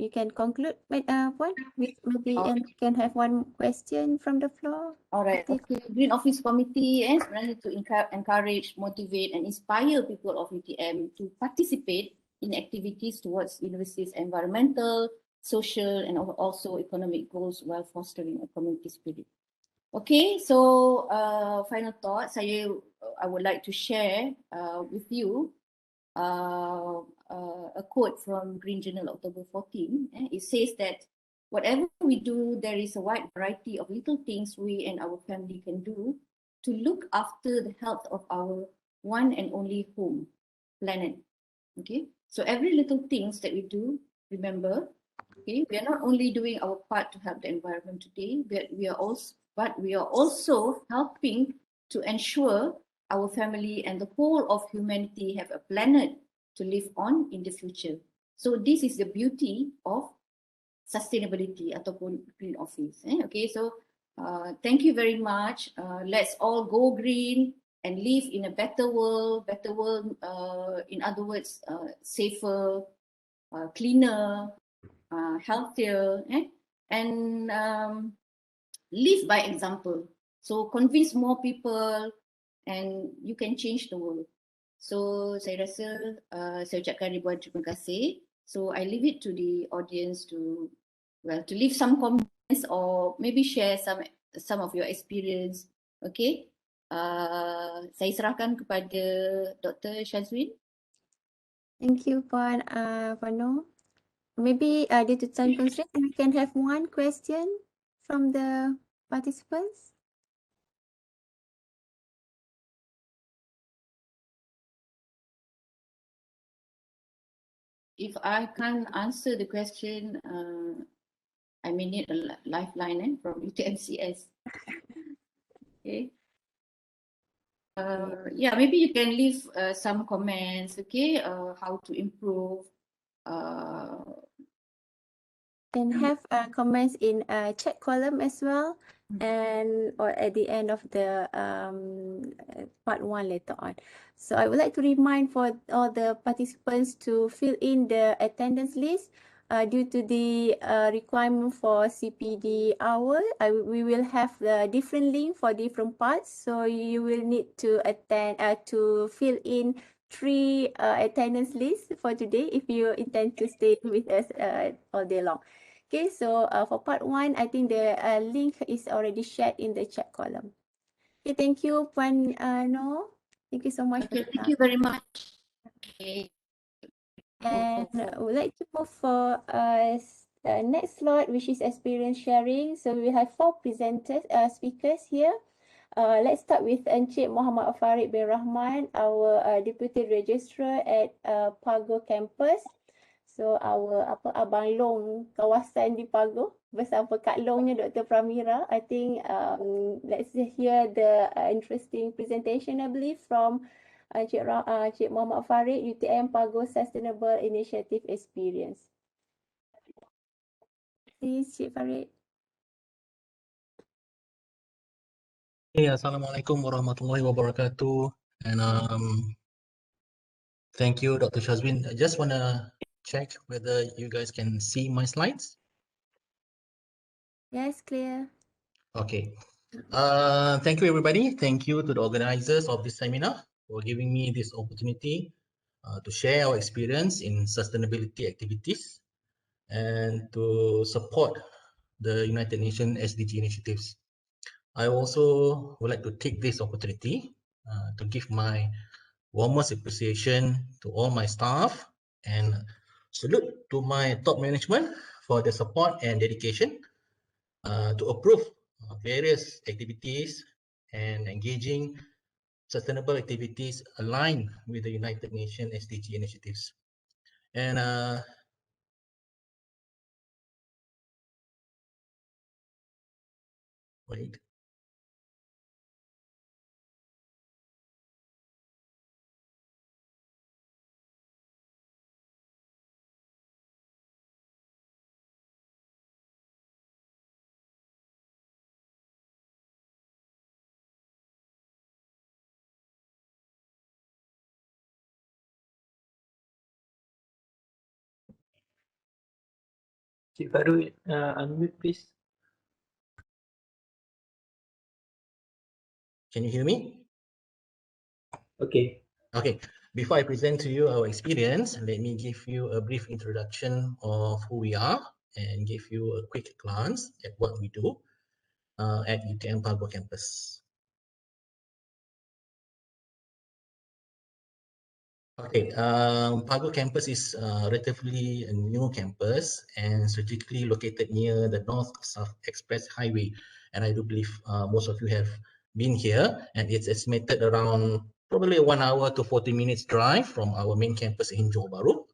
you can conclude, Puan, maybe and we can have one question from the floor. Alright, okay. Green Office Committee sebenarnya to encourage, motivate and inspire people of UTM to participate in activities towards university's environmental, social and also economic goals while fostering a community spirit. Okay, so final thoughts, I would like to share with you a quote from Green Journal October 14. It says that whatever we do, there is a wide variety of little things we and our family can do to look after the health of our one and only home, planet. Okay, so every little things that we do, remember, okay, we are not only doing our part to help the environment today, but we are also helping to ensure our family and the whole of humanity have a planet to live on in the future. So this is the beauty of sustainability ataupun green office. Okay, so thank you very much. Let's all go green and live in a better world. Better world, in other words, safer, cleaner, healthier, and live by example. So convince more people, and you can change the world. So saya rasa saya ucapkan ribuan terima kasih. So I leave it to the audience to leave some comments or maybe share some of your experience. Okay. Saya serahkan kepada Dr. Shazwin. Thank you, Puan Noor. Maybe due to time constraint, we can have one question from the participants. If I can't answer the question, I may need a lifeline from UTMCS. Okay. Yeah, maybe you can leave some comments, okay, how to improve. Can have comments in chat column as well, and or at the end of the part 1 later on. So I would like to remind for all the participants to fill in the attendance list. Due to the requirement for CPD hour, we will have the different link for different parts. So you will need to attend to fill in 3 attendance lists for today if you intend to stay with us all day long. Okay, so for part 1, I think the link is already shared in the chat column. Okay, thank you, Puan Noor. Thank you so much. Okay, thank you very much. Okay. And I would like to move for next slot, which is experience sharing. So we have 4 presenters, speakers here. Let's start with Encik Muhammad Farid bin Rahman, our Deputy Registrar at Pago Campus. So our Abang Long kawasan di Pago bersama Kak Longnya Dr. Pramira. I think let's hear the interesting presentation, I believe, from Encik Muhammad Farid, UTM Pago Sustainable Initiative Experience. Please, Encik Farid. Assalamualaikum warahmatullahi wabarakatuh. And thank you, Dr. Shazwin. I just want to check whether you guys can see my slides. Yes, clear. Okay. Thank you, everybody. Thank you to the organizers of this seminar for giving me this opportunity to share our experience in sustainability activities and to support the United Nations SDG initiatives. I also would like to take this opportunity to give my warmest appreciation to all my staff and salute to my top management for the support and dedication to approve various activities and engaging sustainable activities aligned with the United Nations SDG initiatives. And wait. Cik Faru, unmute please. Can you hear me? Okay. Okay. Before I present to you our experience, let me give you a brief introduction of who we are and give you a quick glance at what we do at UTM Pago campus. Okay, Pago campus is relatively a new campus and strategically located near the North-South Express Highway. And I do believe most of you have been here, and it's estimated around probably a 1 hour to 40 minutes drive from our main campus in Johor Bahru,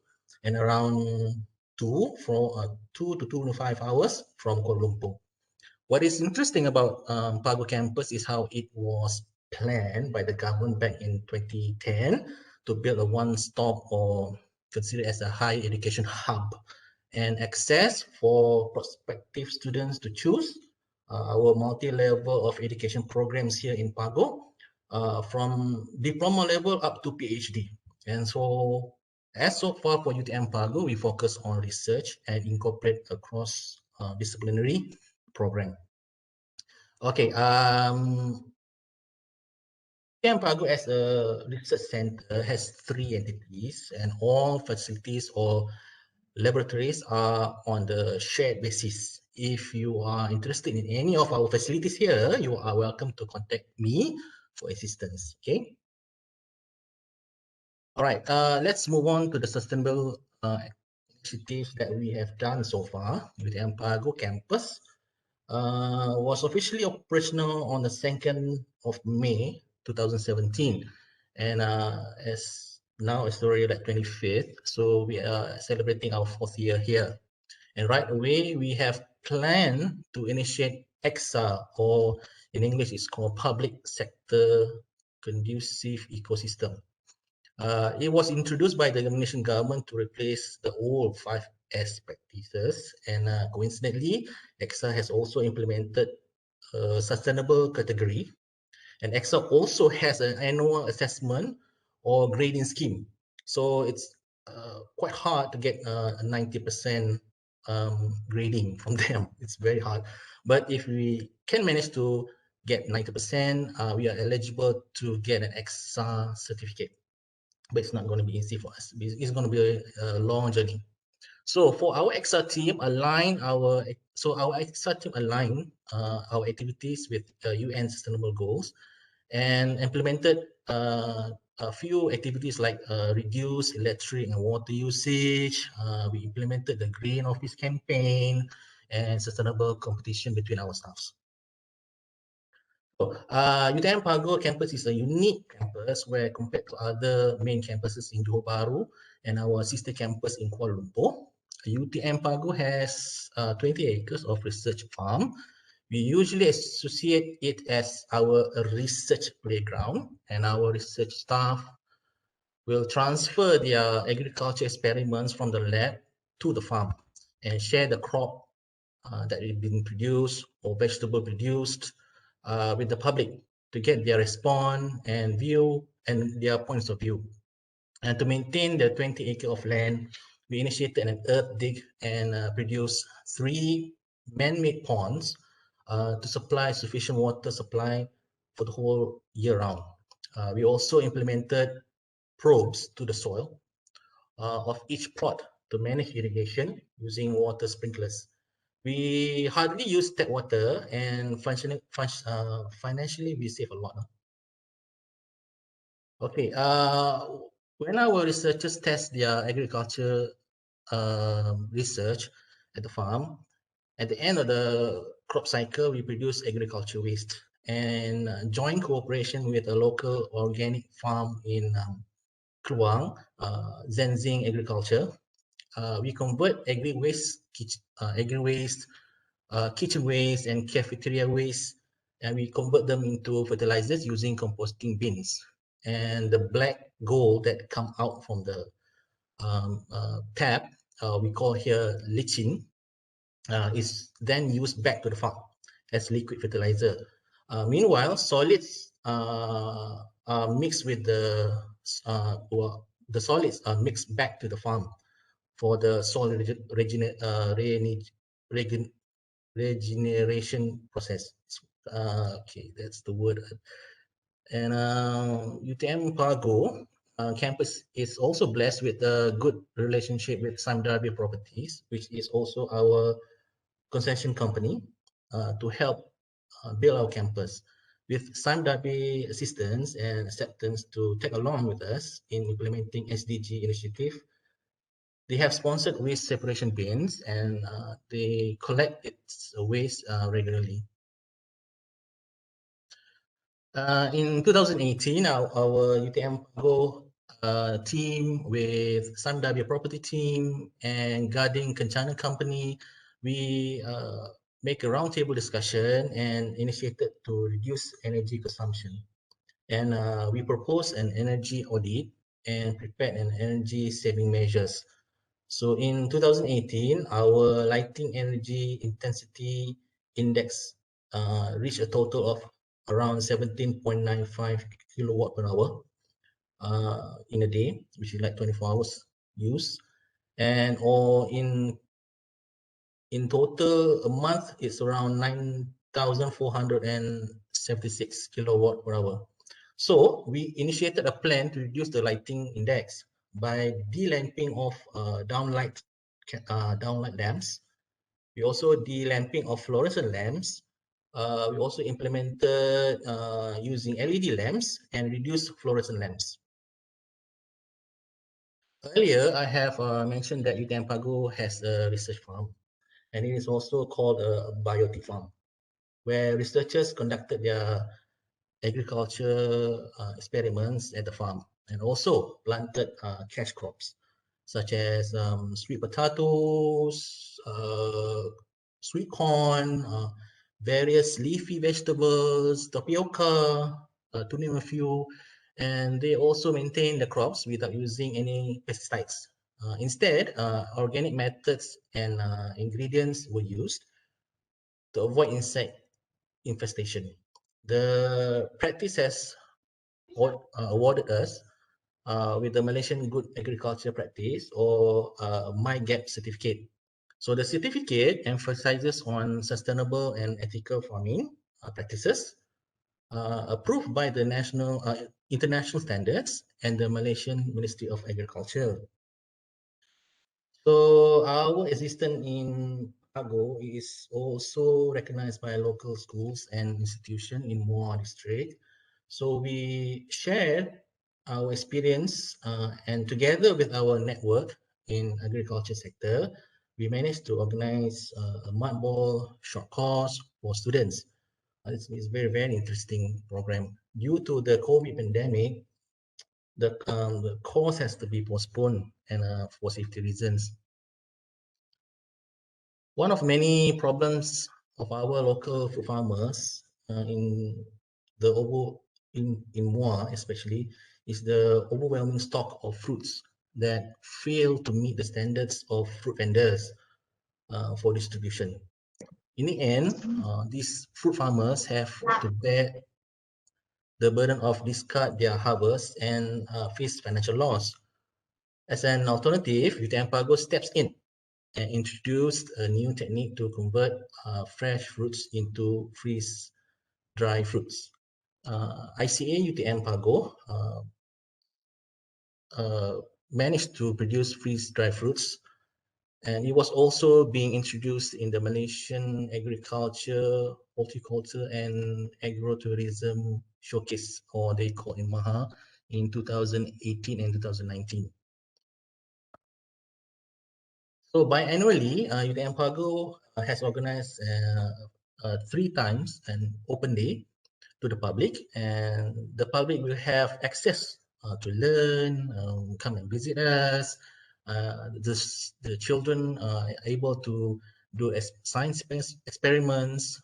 and around 2 to 2.5 hours from Kuala Lumpur. What is interesting about Pago campus is how it was planned by the government back in 2010 to build a one-stop or considered as a higher education hub, and access for prospective students to choose our multi-level of education programs here in Pago, from diploma level up to PhD. And so, as so far for UTM Pago, we focus on research and incorporate across disciplinary program. Okay, UTM Pago as a research center has 3 entities, and all facilities or laboratories are on the shared basis. If you are interested in any of our facilities here, you are welcome to contact me for assistance. Okay. All right. Let's move on to the sustainable initiatives that we have done so far with the Pago campus. Was officially operational on the 2nd of May 2017, and as now it's already like 25th, so we are celebrating our 4th year here. And right away, we have planned to initiate EXA, or in English, it's called Public Sector Conducive Ecosystem. It was introduced by the Indonesian government to replace the old 5S practices. And coincidentally, EXA has also implemented a sustainable category. And EXA also has an annual assessment or grading scheme. So it's quite hard to get a 90% grading from them. It's very hard. But if we can manage to get 90%, we are eligible to get an EXA certificate. But it's not going to be easy for us. It's going to be a long journey. So for our EXA team, our EXA team align our activities with UN Sustainable Goals, and implemented a few activities like reduce electric and water usage. We implemented the Green Office campaign and sustainable competition between our staffs. So, UTM Pago campus is a unique campus where, compared to other main campuses in Johor Bahru and our sister campus in Kuala Lumpur, UTM Pago has 20 acres of research farm. We usually associate it as our research playground, and our research staff will transfer their agriculture experiments from the lab to the farm and share the crop that is being produced or vegetable produced with the public to get their response and view and their points of view. And to maintain the 20 acre of land, we initiated an earth dig and produced 3 man-made ponds to supply sufficient water supply for the whole year round. We also implemented probes to the soil of each plot to manage irrigation using water sprinklers. We hardly use tap water, and financially we save a lot. Okay, when our researchers test their agriculture research at the farm, at the end of the crop cycle, we produce agriculture waste, and joint cooperation with a local organic farm in Kluang, Zenzing Agriculture. We convert agri-waste, kitchen waste and cafeteria waste, and we convert them into fertilizers using composting bins. And the black gold that come out from the tap, we call here lichin, is then used back to the farm as liquid fertilizer. Meanwhile, solids are mixed with the solids are mixed back to the farm for the soil regeneration process. Okay, that's the word. And UTM Pago campus is also blessed with a good relationship with Samdarbi Properties, which is also our concession company, to help build our campus. With Samdarbi assistance and acceptance to tag along with us in implementing SDG initiative, they have sponsored waste separation bins, and they collect its waste regularly. In 2018, our UTM Pago team with Samdarbi Property team and Guarding Kencana Company, we make a roundtable discussion and initiated to reduce energy consumption. And we proposed an energy audit and prepared and energy saving measures. So in 2018, our lighting energy intensity index reached a total of around 17.95 kilowatt per hour in a day, which is like 24 hours use. And or in total a month, it's around 9,476 kilowatt per hour. So we initiated a plan to reduce the lighting index by delamping of downlight lamps. We also delamping of fluorescent lamps. We also implemented using LED lamps and reduced fluorescent lamps. Earlier, I have mentioned that UTM Pago has a research farm, and it is also called a biotic farm, where researchers conducted their agriculture experiments at the farm and also planted cash crops such as sweet potatoes, sweet corn, various leafy vegetables, tapioca, to name a few. And they also maintain the crops without using any pesticides. Instead, organic methods and ingredients were used to avoid insect infestation. The practice has awarded us with the Malaysian Good Agriculture Practice or MyGAP certificate. So the certificate emphasizes on sustainable and ethical farming practices approved by the international standards and the Malaysian Ministry of Agriculture. So our existence in Pago is also recognized by local schools and institutions in Muar district. So we share our experience and together with our network in agriculture sector, we managed to organize a mud ball short course for students. It's very, very interesting program. Due to the COVID pandemic, the course has to be postponed and for safety reasons. One of many problems of our local food farmers in the in Muar especially is the overwhelming stock of fruits that fail to meet the standards of fruit vendors for distribution. In the end, these fruit farmers have to bear the burden of discard their harvest and face financial loss. As an alternative, UTM Pago steps in and introduced a new technique to convert fresh fruits into freeze-dry fruits. ICA UTM Pago managed to produce freeze-dry fruits, and it was also being introduced in the Malaysian Agriculture, Horticulture and Agrotourism Showcase, or they call it MAHA, in 2018 and 2019. So biannually, UTM Pago has organized 3 times an open day to the public, and the public will have access to learn, come and visit us. The children are able to do science experiments.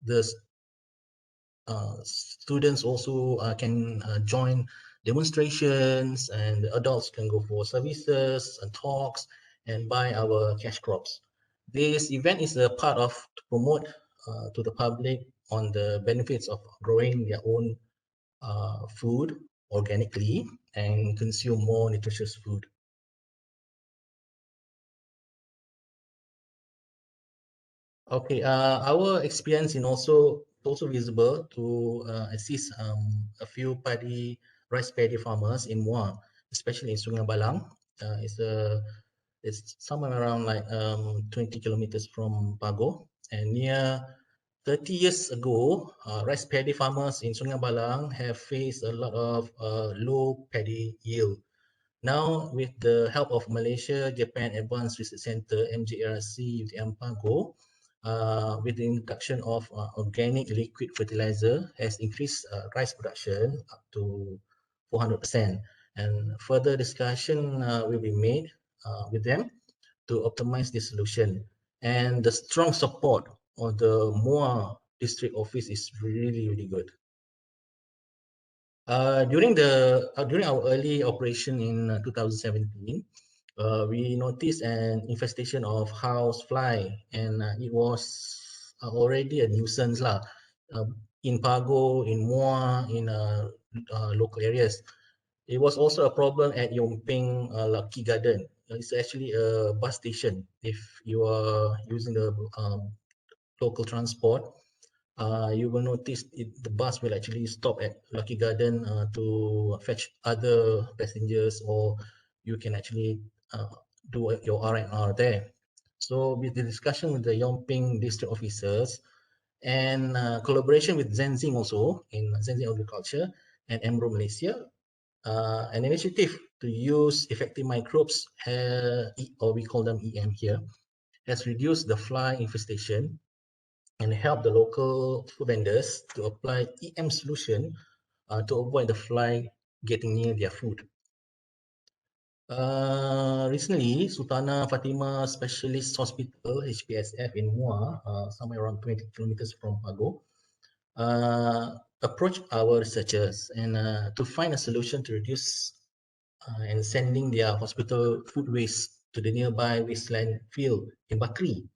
The students also can join demonstrations, and the adults can go for services and talks and buy our cash crops. This event is a part of to promote to the public on the benefits of growing their own food organically and consume more nutritious food. Okay, our experience in also visible to assist a few rice paddy farmers in Muar, especially in Sungai Balang. It's somewhere around like 20 kilometers from Pago, and near 30 years ago, rice paddy farmers in Sungai Balang have faced a lot of low paddy yield. Now, with the help of Malaysia Japan Advanced Research Center (MJRC) UTM Pago, with the introduction of organic liquid fertilizer, has increased rice production up to 400%. And further discussion will be made with them to optimize this solution. And the strong support of the Muar district office is really, really good. During our early operation in 2017, we noticed an infestation of house fly, and it was already a nuisance lah. In Pago, in Muar, in local areas. It was also a problem at Yongping Lucky Garden. It's actually a bus station. If you are using the local transport, you will notice the bus will actually stop at Lucky Garden to fetch other passengers, or you can actually do your R&R there. So with the discussion with the Yongping district officers and collaboration with Zenzing also in Zenzing Agriculture and Emro Malaysia, an initiative to use effective microbes, or we call them EM here, has reduced the fly infestation and helped the local food vendors to apply EM solution to avoid the fly getting near their food. Recently, Sultana Fatima Specialist Hospital, HPSF in Muar, somewhere around 20 kilometers from Pago, approached our researchers and to find a solution to reduce and sending their hospital food waste to the nearby wasteland field in Bakri.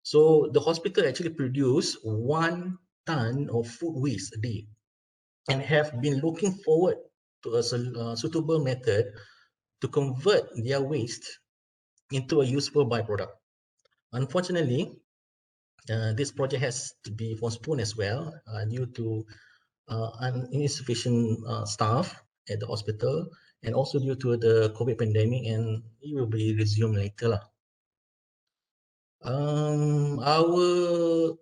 So the hospital actually produce 1 ton of food waste a day and have been looking forward to a suitable method to convert their waste into a useful byproduct. Unfortunately, this project has to be postponed as well due to insufficient staff at the hospital, and also due to the COVID pandemic, and it will be resumed later lah. Our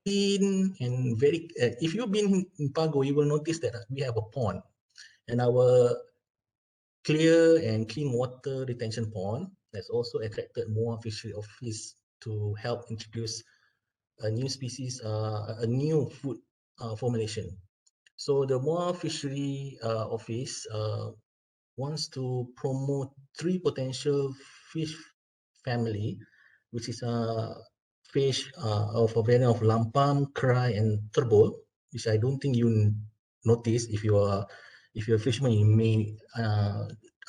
clean and very, if you've been in Pago, you will notice that we have a pond, and our clear and clean water retention pond has also attracted more fishery office to help introduce a new species, a new food formulation. So the Muar Fishery Office wants to promote 3 potential fish family, which is a fish of a variant of lampam, krai, and terbol, which I don't think you notice. If you're a fisherman, you may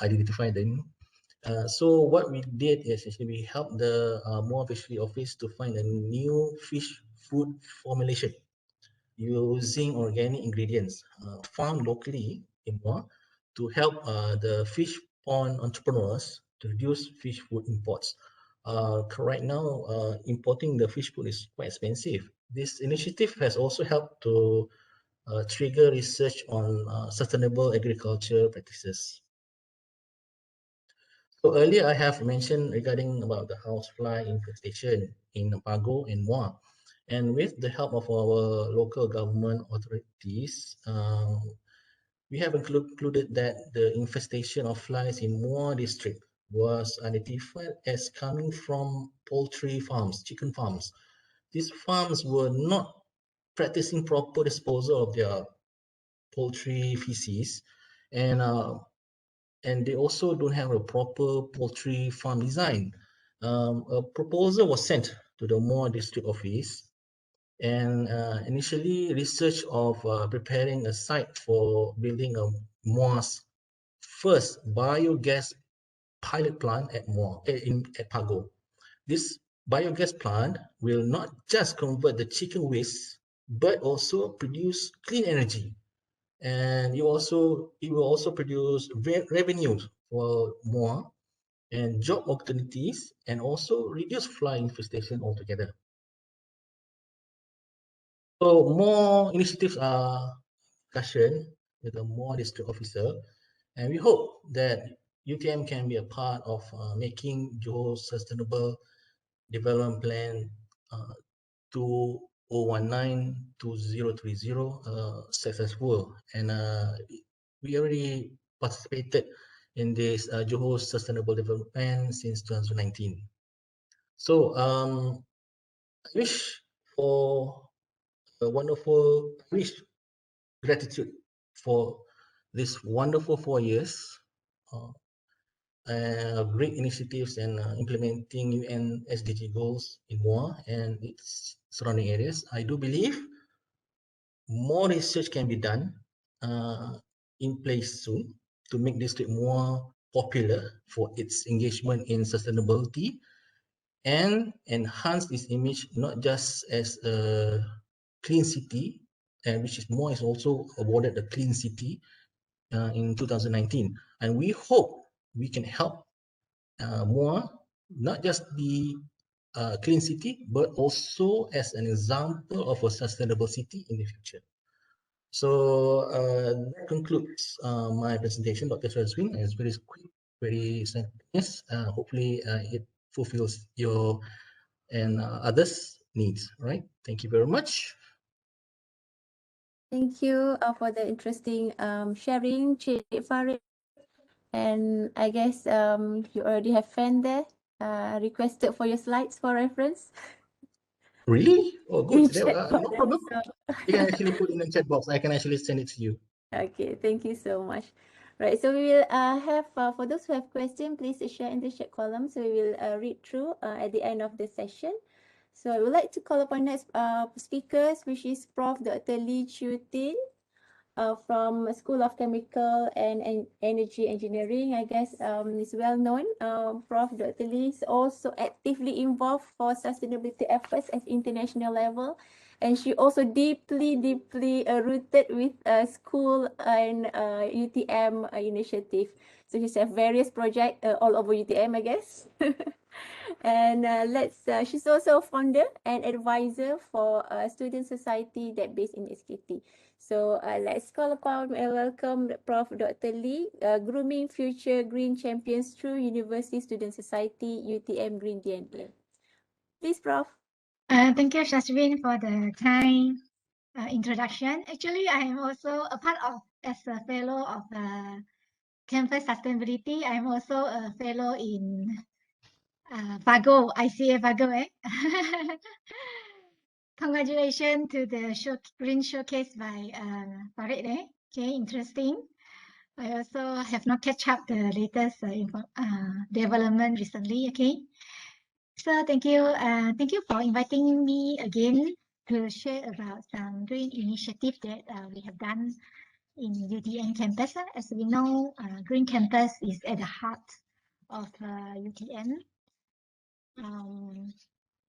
identify them. So what we did is actually we helped the Muar Fishery Office to find a new fish food formulation using organic ingredients found locally in Muar to help the fish pond entrepreneurs to reduce fish food imports. Right now, importing the fish food is quite expensive. This initiative has also helped to trigger research on sustainable agriculture practices. So earlier I have mentioned regarding about the housefly infestation in Pago and Muar. And with the help of our local government authorities, we have concluded that the infestation of flies in Muar district was identified as coming from poultry farms, chicken farms. These farms were not practicing proper disposal of their poultry feces, and they also don't have a proper poultry farm design. A proposal was sent to the Muar district office, and initially research of preparing a site for building a Muar's first biogas pilot plant at at Pago. This biogas plant will not just convert the chicken waste, but also produce clean energy, and it will also produce revenues for Muar and job opportunities, and also reduce fly infestation altogether. So more initiatives are discussion with the Muar district officer, and we hope that UTM can be a part of making Johor's sustainable development plan 2019-2030 successful. And we already participated in this Johor Sustainable Development Plan since 2019. So I wish for gratitude for this wonderful 4 years, great initiatives and implementing UN SDG goals in Muar and its surrounding areas. I do believe more research can be done in place soon to make district more popular for its engagement in sustainability and enhance its image not just as a clean city, and which is also awarded the clean city in 2019. And we hope we can help more, not just the clean city, but also as an example of a sustainable city in the future. So that concludes my presentation, Dr. Swanswin. It's very quick, very spontaneous. Hopefully it fulfills your and others' needs, right? Thank you very much. Thank you for the interesting sharing, Cik Farid. And I guess you already have fan there requested for your slides for reference. Really? Oh, good. In So chat box. no problem. So, You can actually put in the chat box. I can actually send it to you. okay, thank you so much. Right, so we will have, for those who have questions, please share in the chat column. So we will read through at the end of the session. So I would like to call upon next speakers, which is Prof. Dr. Lee Chiu Tin. From School of Chemical and Energy Engineering. I guess is well known. Prof. Dr. Lee is also actively involved for sustainability efforts at international level. And she also deeply rooted with school and UTM initiative. So she's have various projects all over UTM, I guess. And she's also a founder and advisor for Student Society that based in SKT. So let's call upon and welcome Prof. Dr. Lee, Grooming Future Green Champions through University Student Society, UTM Green DNA. Please, Prof. Thank you, Shashwin, for the kind introduction. Actually, I am also a part of, as a fellow of campus sustainability. I'm also a fellow in Fago, ICA Fago. Congratulations to the green showcase by Farid. Okay, interesting. I also have not catch up the latest development recently. Okay, so thank you for inviting me again to share about some green initiative that we have done in UTM campus. As we know, Green Campus is at the heart of UTM.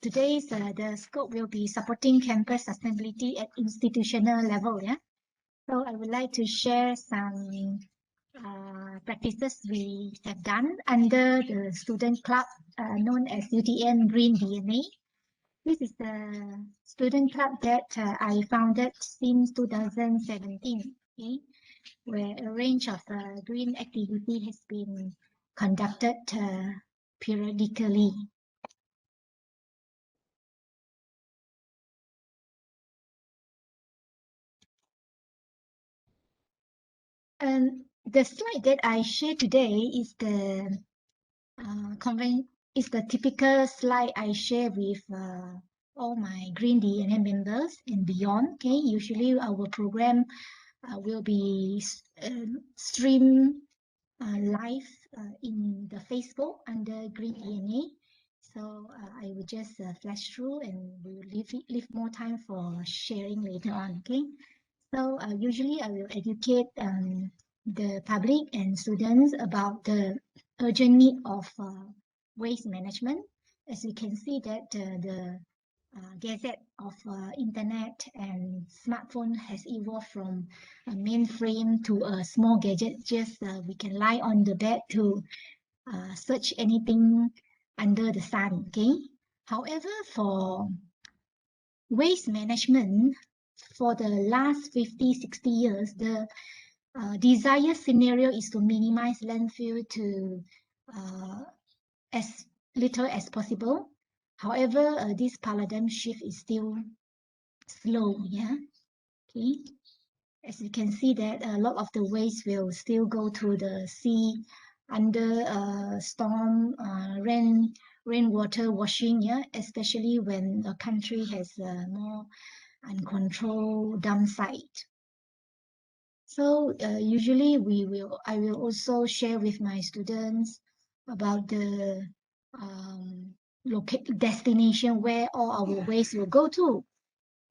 Today's the scope will be supporting campus sustainability at institutional level. Yeah, so I would like to share some practices we have done under the student club known as UTM Green DNA. This is the student club that I founded since 2017, okay, where a range of green activity has been conducted periodically. And the slide that I share today is the typical slide I share with all my Green DNA members and beyond. Okay, usually our program will be streamed live in the Facebook under Green DNA. So I will just flash through and we will leave more time for sharing later on. Okay. So usually I will educate the public and students about the urgent need of waste management. As you can see that the gadget of internet and smartphone has evolved from a mainframe to a small gadget. Just we can lie on the bed to search anything under the sun. Okay. However, for waste management, for the last 50-60 years, the desired scenario is to minimize landfill to as little as possible. However, this paradigm shift is still slow. Yeah. Okay. As you can see that a lot of the waste will still go to the sea under storm, rainwater washing. Yeah, especially when a country has more uncontrolled dump site. So usually I will also share with my students about the destination where all our waste will go to,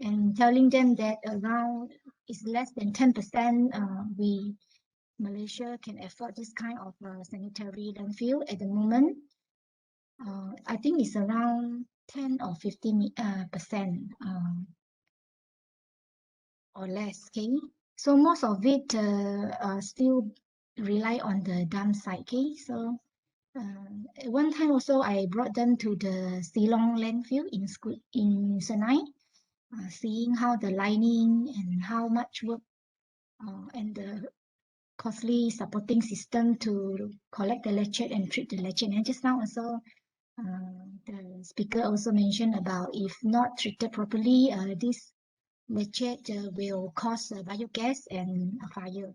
and telling them that around is less than 10%, Malaysia can afford this kind of sanitary landfill at the moment. I think it's around 10 or 15% or less. Okay, so most of it still rely on the dump site. Okay, so at one time also I brought them to the Silong landfill in school in Senai, seeing how the lining and how much work and the costly supporting system to collect the leachate and treat the leachate. And just now also the speaker also mentioned about if not treated properly, this leachate will cause biogas and a fire.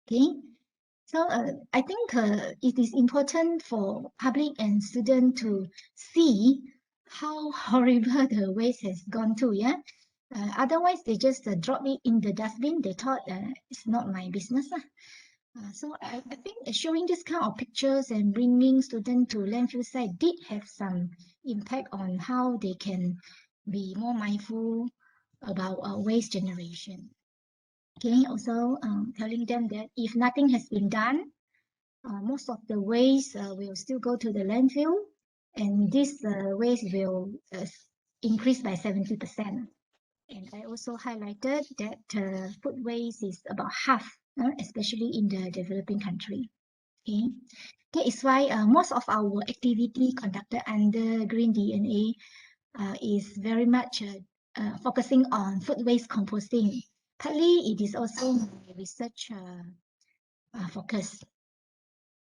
Okay, so I think it is important for public and student to see how horrible the waste has gone to. Yeah, otherwise they just drop it in the dustbin. They thought it's not my business. So I think showing this kind of pictures and bringing students to landfill site did have some impact on how they can be more mindful about waste generation. Okay, also telling them that if nothing has been done, most of the waste will still go to the landfill, and this waste will increase by 70%. And I also highlighted that food waste is about half, especially in the developing country. Okay, that is why most of our activity conducted under Green DNA is very much focusing on food waste composting. Partly, it is also my research focus.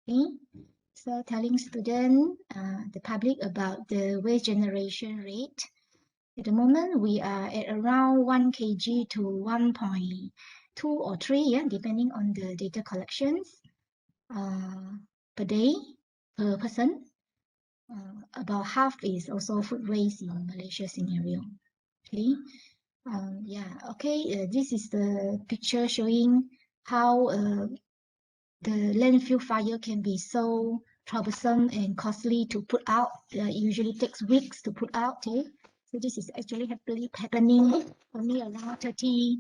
Okay, so telling students, the public about the waste generation rate. At the moment, we are at around 1 kg to 1.2 or 3, yeah, depending on the data collections per day per person. About half is also food waste in Malaysia scenario. Okay, yeah, okay. This is the picture showing how the landfill fire can be so troublesome and costly to put out. It usually takes weeks to put out. Okay? So this is actually happening only around 30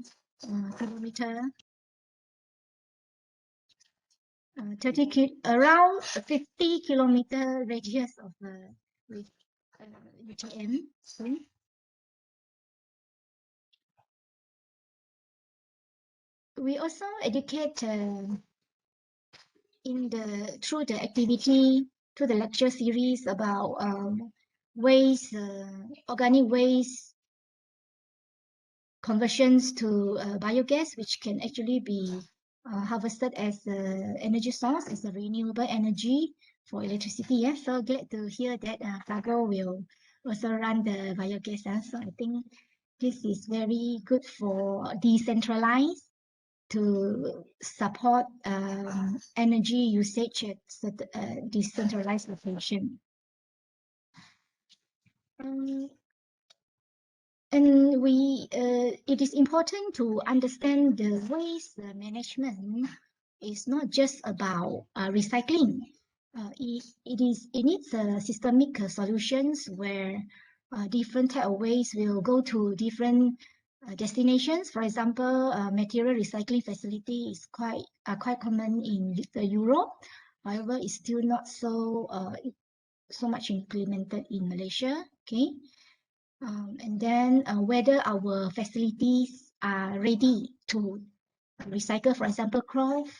kilometer. Around 50 kilometer radius of UTM. Okay? We also educate through the activity, through the lecture series about waste, organic waste conversions to biogas, which can actually be harvested as energy source, as a renewable energy for electricity. Yeah, so glad to hear that Fago will also run the biogas. So I think this is very good for decentralized to support energy usage at decentralized location. And it is important to understand the waste management is not just about recycling. It needs systemic solutions where different type of waste will go to different destinations. For example, material recycling facility is quite common in Europe. However, it's still not so much implemented in Malaysia. Okay. And then whether our facilities are ready to recycle, for example, cloth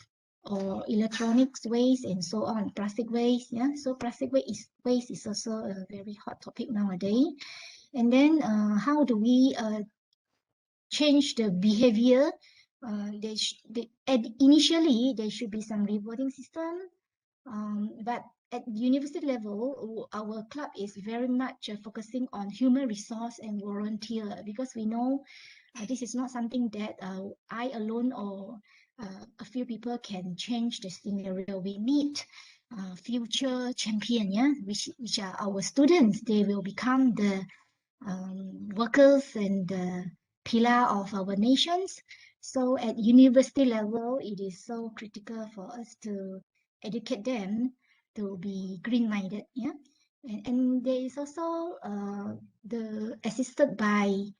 or electronics waste and so on, plastic waste. Yeah, so plastic waste is also a very hot topic nowadays. And then how do we change the behavior? Initially, there should be some rewarding system, but at university level, our club is very much focusing on human resource and volunteer, because we know this is not something that I alone or a few people can change the scenario. We need future champion, yeah, which are our students. They will become the workers and the pillar of our nations. So at university level, it is so critical for us to educate them to be green-minded. Yeah, and there is also the assisted by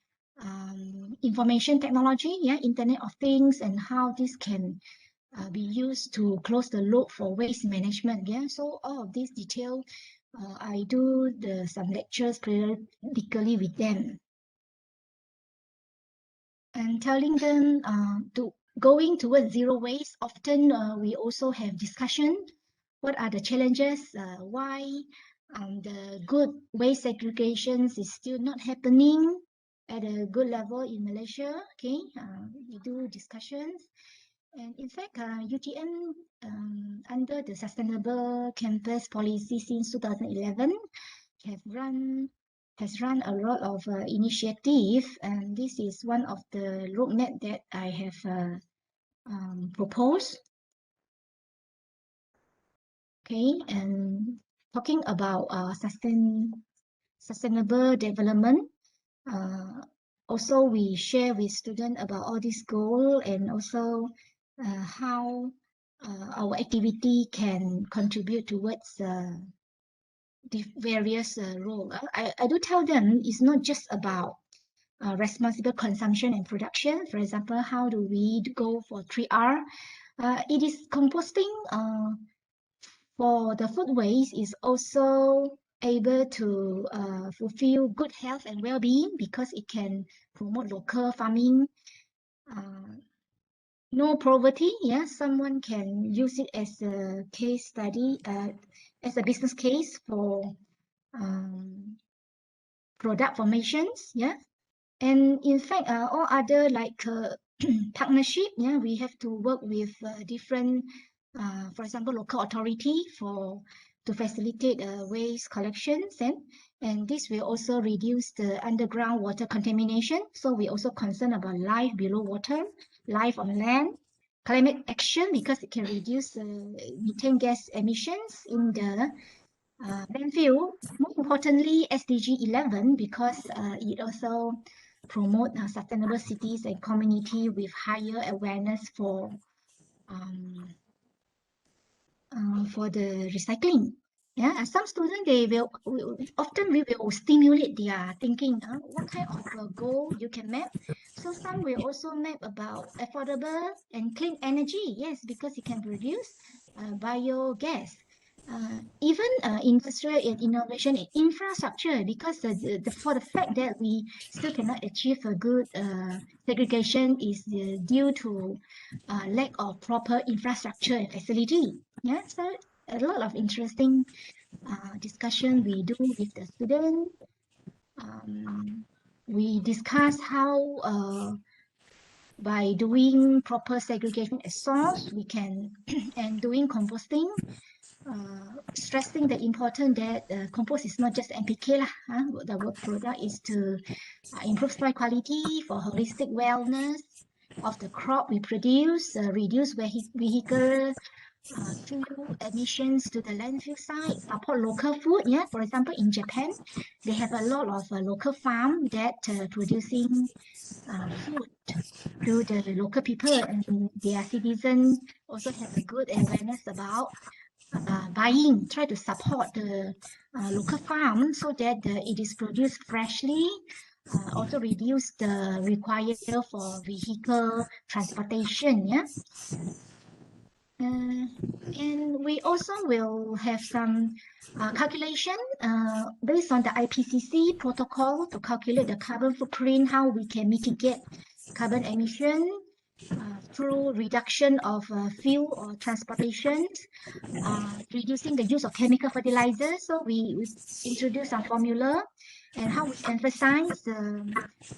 information technology, Internet of Things, and how this can be used to close the loop for waste management. So all of these detail, I do some lectures periodically with them, and telling them to going towards zero waste. Often we also have discussion. What are the challenges? Why the good waste segregations is still not happening at a good level in Malaysia? Okay, we do discussions. And in fact, UTM, under the Sustainable Campus Policy since 2011, has run a lot of initiative, and this is one of the roadmap that I have proposed. Okay, and talking about sustainable development. Also, we share with students about all this goal, and also how our activity can contribute towards the various role. I do tell them it's not just about responsible consumption and production. For example, how do we go for 3R? It is composting for the food waste is also able to fulfill good health and well-being, because it can promote local farming, no poverty. Someone can use it as a case study, as a business case for product formations. And in fact, all other like partnership, we have to work with different, for example, local authority to facilitate waste collections, and this will also reduce the underground water contamination. So we also concerned about life below water, life on land, climate action, because it can reduce methane gas emissions in the landfill. More importantly, SDG 11, because it also promote sustainable cities and community with higher awareness for the recycling. Some students, we will stimulate their thinking. What kind of goal you can map? So some will also map about affordable and clean energy. Yes, because it can produce biogas. Even industrial and innovation in infrastructure, because for the fact that we still cannot achieve a good segregation is due to lack of proper infrastructure and facility. So a lot of interesting discussion we do with the student. We discuss how by doing proper segregation at source, we can and doing composting, stressing the important that compost is not just NPK lah. The work product is to improve soil quality for holistic wellness of the crop we produce, reduce vehicle fuel emissions to the landfill site, support local food. For example, in Japan, they have a lot of local farm that producing food to the local people, and their citizens also have a good awareness about buying, try to support the local farm so that it is produced freshly, also reduce the require for vehicle transportation. And we also will have some calculation based on the IPCC protocol to calculate the carbon footprint, how we can mitigate carbon emission through reduction of fuel or transportations, reducing the use of chemical fertilizers. So we introduce some formula, and how we emphasize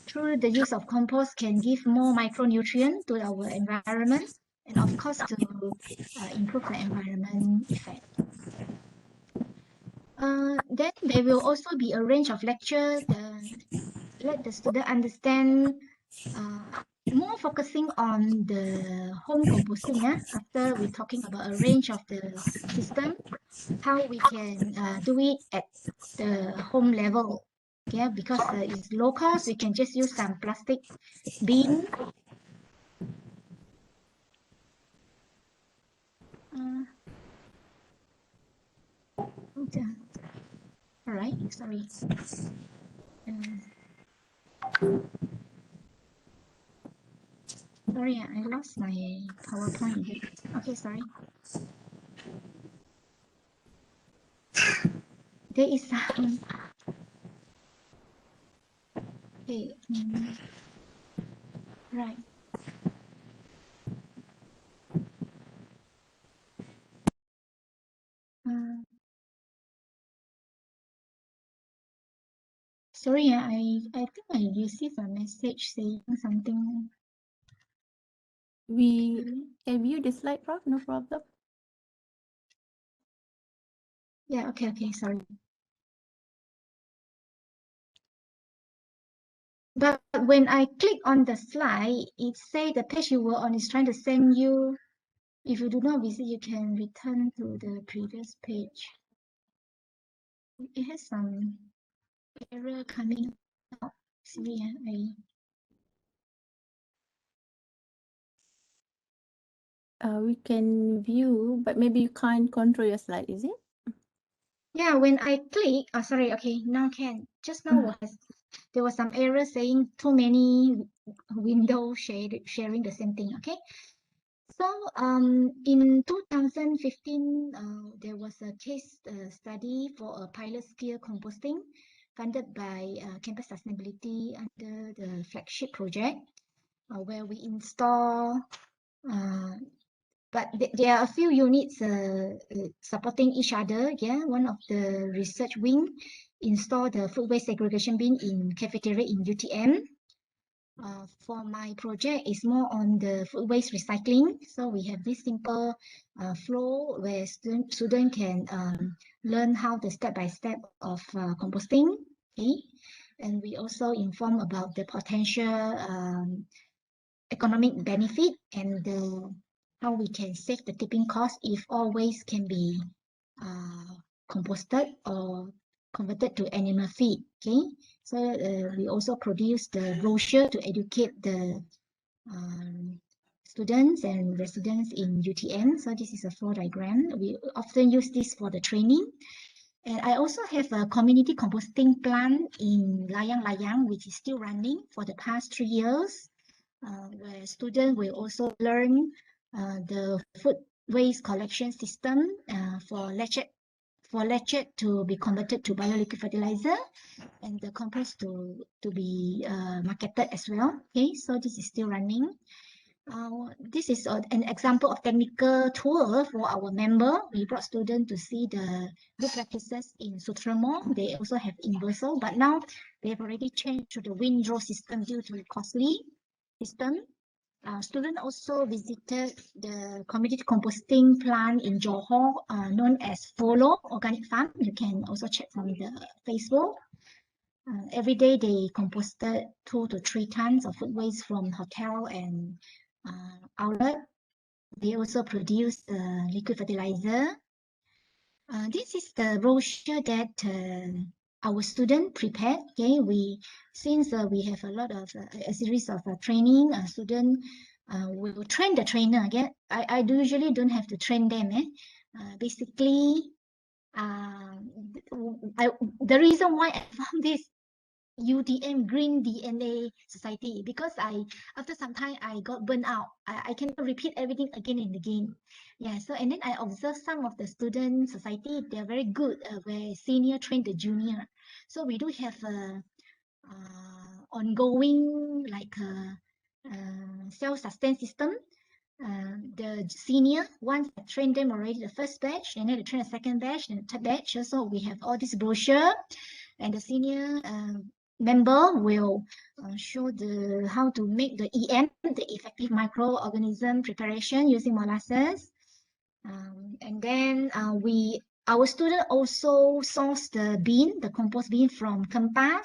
through the use of compost can give more micronutrient to our environment, and of course to improve the environment effect. Then there will also be a range of lectures let the student understand, more focusing on the home composting. After we're talking about a range of the system, how we can do it at the home level. Because it's low cost, we can just use some plastic bin. All right, sorry. Sorry, I lost my PowerPoint again. Okay, sorry. There is okay, right. Sorry, I think I received a message saying something. We can view the slide, Prof. No problem. Yeah, okay, sorry. But when I click on the slide, it say the page you were on is trying to send you. If you do not visit, you can return to the previous page. It has some error coming out. Sorry, We can view, but maybe you can't control your slide, is it? yeah, when I click, oh sorry, okay, now can. Just now there was some error saying too many windows sharing the same thing, okay? So in 2015, there was a case study for a pilot scale composting funded by Campus Sustainability under the flagship project where we install but there are a few units supporting each other. Yeah, one of the research wing installed the food waste segregation bin in cafeteria in UTM. For my project, it's more on the food waste recycling. So we have this simple flow where student can learn how the step-by-step of composting. Okay, and we also inform about the potential economic benefit and how we can save the tipping cost if all waste can be composted or converted to animal feed. Okay, so we also produce the brochure to educate the students and residents in UTM. So this is a flow diagram. We often use this for the training. And I also have a community composting plant in Layang, which is still running for the past 3 years. Where students will also learn the food waste collection system for lecture to be converted to bioliquid fertilizer and the compost to be marketed as well. Okay, so this is still running. This is an example of technical tour for our member. We brought students to see the good practices in Sutramo. They also have Inversal, but now they've already changed to the windrow system due to costly system. Students also visited the community composting plant in Johor, known as Follow Organic Farm. You can also check from the Facebook. Every day they composted 2 to 3 tons of food waste from hotel and outlet. They also produced liquid fertilizer. This is the brochure that our student prepared. Okay, since we have a lot of a series of training, student will train the trainer. Again, I usually don't have to train them. Basically, the reason why I found this UTM Green DNA Society because after some time I got burnt out. I cannot repeat everything again and again. Yeah, so and then I observed some of the student society, they're very good where senior train the junior. So we do have a ongoing like self-sustain system. The senior, once I trained them already, the first batch, and then they train the second batch, and the third batch. So we have all this brochure, and the senior member will show how to make the EM, the effective microorganism preparation using molasses. And then our student also source the bin, the compost bin from Kempas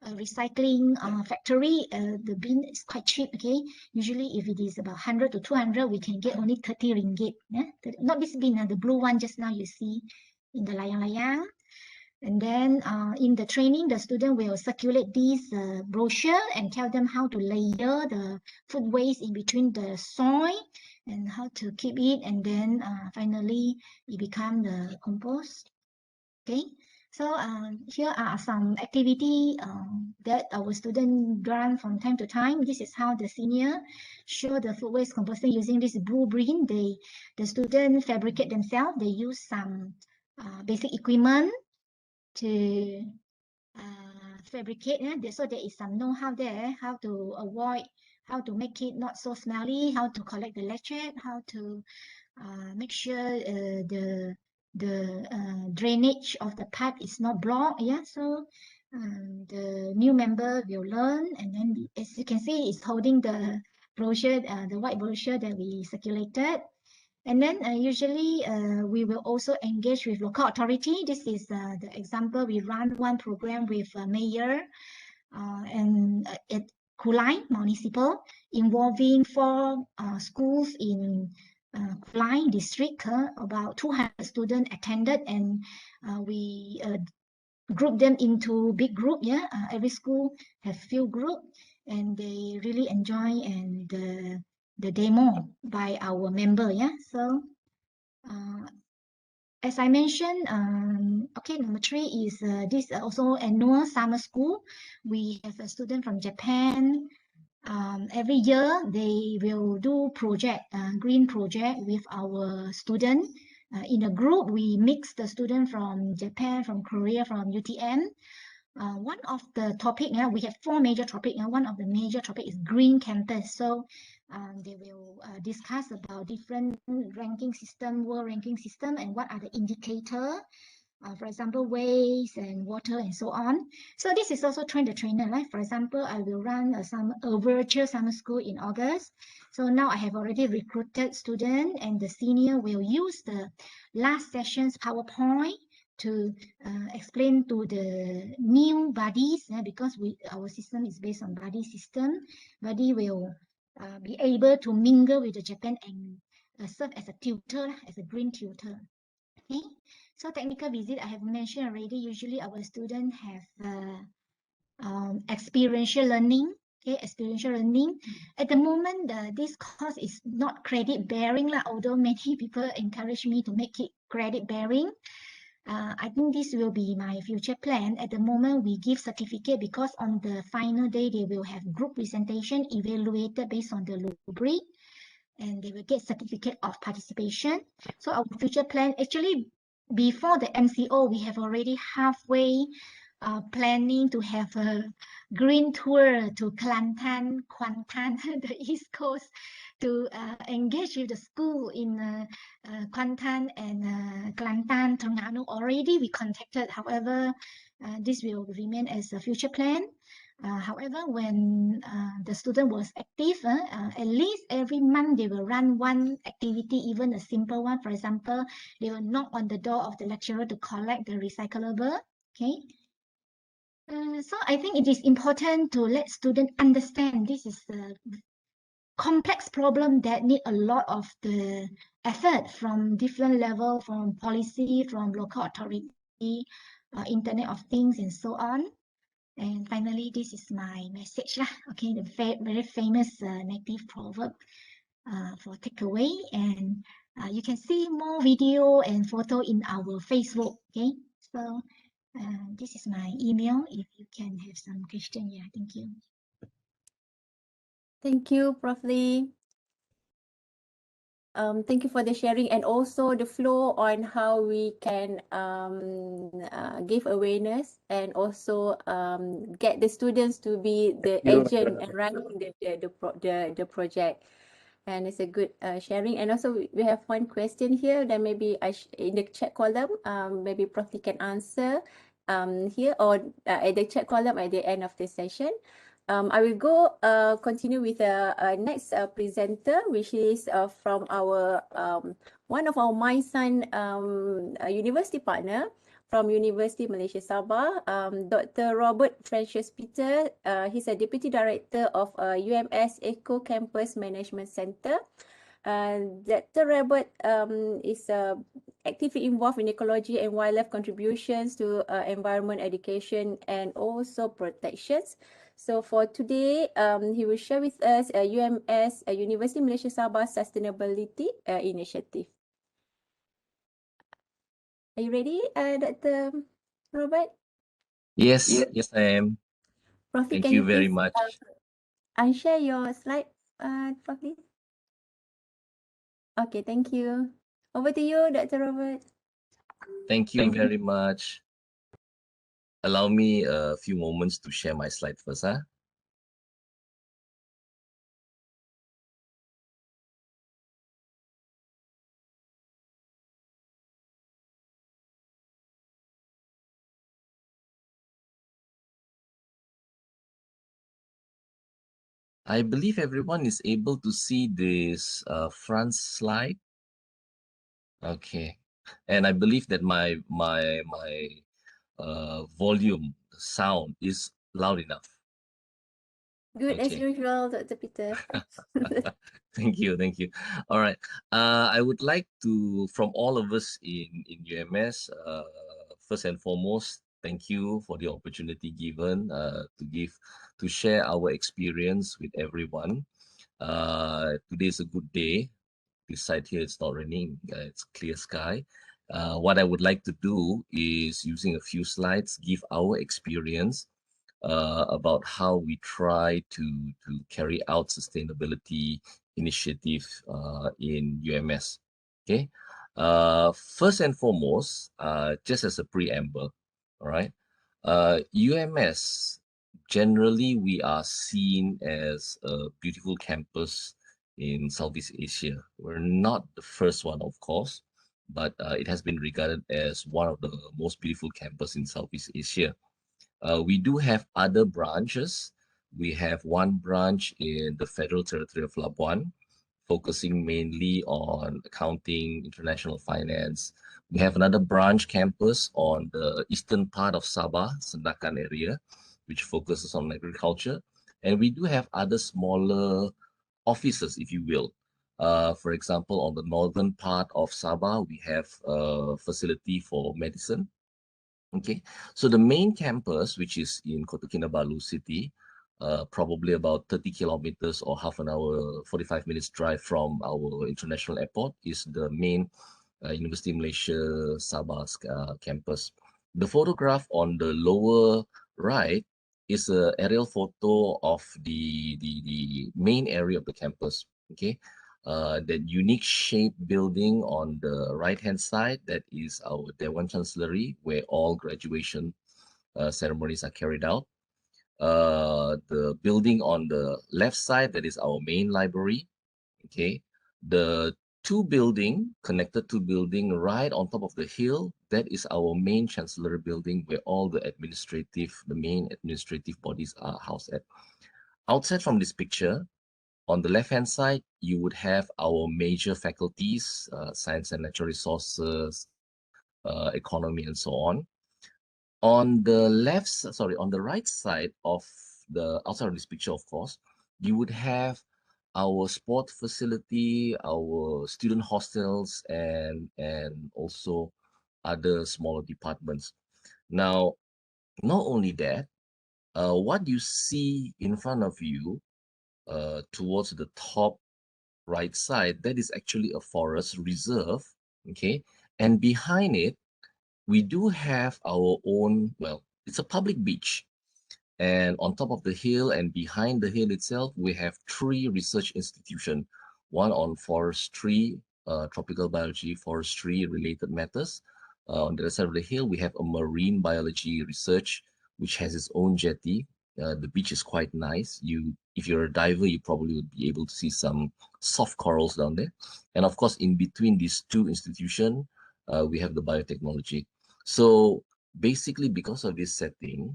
recycling factory. The bin is quite cheap. Okay, usually if it is about 100 to 200, we can get only 30 ringgit. Yeah? Not this bin, the blue one just now you see in the layang-layang. And then in the training, the student will circulate this brochure and tell them how to layer the food waste in between the soil and how to keep it. And then finally, it becomes the compost. Okay. So here are some activity that our student run from time to time. This is how the senior show the food waste composting using this blueprint. The student fabricate themselves. They use some basic equipment to fabricate. So there is some know-how there, how to avoid, how to make it not so smelly, how to collect the leachate, how to make sure the drainage of the pipe is not blocked. Yeah, so the new member will learn, and then as you can see, it's holding the brochure, the white brochure that we circulated. And then usually we will also engage with local authority. This is the example. We run one program with mayor and at Kulai Municipal, involving 4 schools in Kulai district. About 200 students attended, and we group them into big group. Yeah, every school have few group, and they really enjoy and the demo by our member. Yeah, so as I mentioned, okay, number 3 is this also annual summer school. We have a student from Japan. Every year they will do project, green project with our student. In a group, we mix the student from Japan, from Korea, from UTM. One of the topic, we have 4 major topic. One of the major topic is green campus. So they will discuss about different ranking system, world ranking system, and what are the indicator. For example, waste and water and so on. So this is also train the trainer, right? For example, I will run a virtual summer school in August. So now I have already recruited student, and the senior will use the last session's PowerPoint to explain to the new buddies, because our system is based on buddy system. Buddy will be able to mingle with the Japan and serve as a tutor, as a green tutor. Okay, so technical visit I have mentioned already. Usually our students have experiential learning. Okay, experiential learning. At the moment, this course is not credit bearing, although many people encourage me to make it credit bearing. I think this will be my future plan. At the moment, we give certificate because on the final day, they will have group presentation evaluated based on the rubric, and they will get certificate of participation. So our future plan, actually, before the MCO, we have already halfway planning to have a green tour to Kelantan, Kuantan, the East Coast, to engage with the school in Kuantan and Kelantan, Terengganu. Already we contacted. However, this will remain as a future plan. However, when the student was active, at least every month they will run one activity, even a simple one. For example, they will knock on the door of the lecturer to collect the recyclable. Okay. So I think it is important to let students understand this is a complex problem that need a lot of the effort from different level, from policy, from local authority, Internet of Things, and so on. And finally, this is my message lah. Okay, the very famous native proverb for takeaway, and you can see more video and photo in our Facebook. Okay, so this is my email. If you can have some question, yeah, thank you. Thank you, Prof. Lee. Thank you for the sharing and also the flow on how we can give awareness and also get the students to be the agent and running the project. And it's a good sharing. And also we have one question here that maybe in the chat column, maybe Prof. Lee can answer here or at the chat column at the end of the session. I will go continue with the next presenter, which is from our one of our MySun university partner from University Malaysia Sabah, Dr. Robert Francis Peter. He's a Deputy Director of UMS Eco Campus Management Center. Dr. Robert is actively involved in ecology and wildlife contributions to environment education and also protections. So for today, he will share with us UMS University Malaysia Sabah Sustainability Initiative. Are you ready, Dr. Robert? Yes, yes, I am. Profi, Thank can you you very please much. unshare your slide, Profi? Okay, thank you. Over to you, Dr. Robert. Thank you very much. Allow me a few moments to share my slide first, huh? I believe everyone is able to see this front slide. Okay, and I believe that my volume sound is loud enough. Good as Okay. usual, Dr. Peter. Thank you, thank you. All right. I would like to, from all of us in UMS, first and foremost, thank you for the opportunity given to share our experience with everyone. Today is a good day. This side here it's not raining. It's clear sky. What I would like to do is using a few slides, give our experience about how we try to carry out sustainability initiative in UMS. Okay. First and foremost, just as a preamble, all right. UMS generally we are seen as a beautiful campus in Southeast Asia. We're not the first one, of course, but it has been regarded as one of the most beautiful campus in Southeast Asia. We do have other branches. We have one branch in the Federal Territory of Labuan, focusing mainly on accounting, international finance. We have another branch campus on the eastern part of Sabah, Sandakan area, which focuses on agriculture. And we do have other smaller offices, if you will. For example, on the northern part of Sabah, we have a facility for medicine. Okay, so the main campus, which is in Kota Kinabalu city, probably about 30 kilometers or half an hour, 45 minutes drive from our international airport, is the main University of Malaysia Sabah campus. The photograph on the lower right is an aerial photo of the main area of the campus. Okay, that unique shape building on the right hand side, that is our Dewan Chancellery, where all graduation ceremonies are carried out. The building on the left side, that is our main library. Okay, the connected two building right on top of the hill, that is our main Chancellery building, where all the main administrative bodies are housed at. Outside from this picture, on the left-hand side, you would have our major faculties, science and natural resources, economy, and so on. On the right side of outside of this picture, of course, you would have our sport facility, our student hostels, and also other smaller departments. Now, not only that, what you see in front of you towards the top right side, that is actually a forest reserve. Okay, and behind it, we do have our own, well, it's a public beach. And on top of the hill and behind the hill itself, we have three research institutions, one on forestry, tropical biology, forestry related matters. On the other side of the hill, we have a marine biology research, which has its own jetty. The beach is quite nice. If you're a diver, you probably would be able to see some soft corals down there. And of course, in between these two institutions, we have the biotechnology. So basically, because of this setting,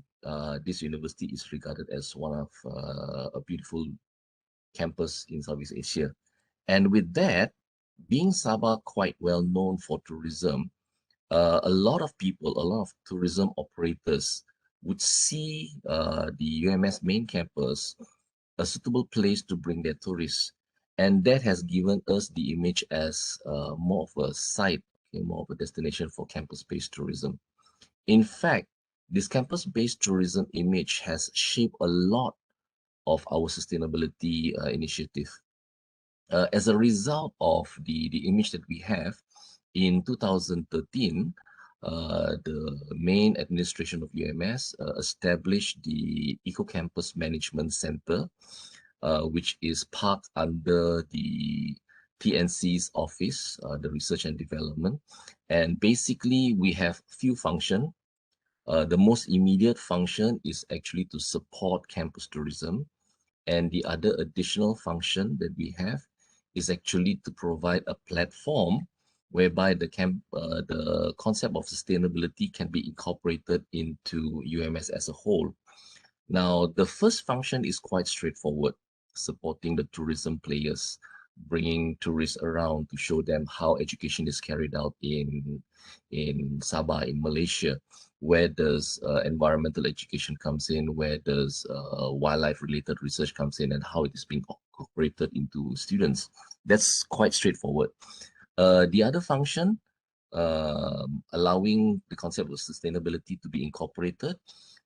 this university is regarded as one of a beautiful campus in Southeast Asia. And with that, being Sabah quite well known for tourism, a lot of people, a lot of tourism operators would see the UMS main campus a suitable place to bring their tourists. And that has given us the image as more of a site, okay, more of a destination for campus-based tourism. In fact, this campus-based tourism image has shaped a lot of our sustainability initiative. As a result of the image that we have, in 2013, the main administration of UMS established the Eco-Campus Management Center, which is parked under the TNC's office, the Research and Development. And basically, we have few functions. The most immediate function is actually to support campus tourism. And the other additional function that we have is actually to provide a platform whereby the concept of sustainability can be incorporated into UMS as a whole. Now, the first function is quite straightforward, supporting the tourism players, bringing tourists around to show them how education is carried out in Sabah, in Malaysia. Where does environmental education comes in? Where does wildlife-related research comes in, and how it is being incorporated into students? That's quite straightforward. The other function, allowing the concept of sustainability to be incorporated,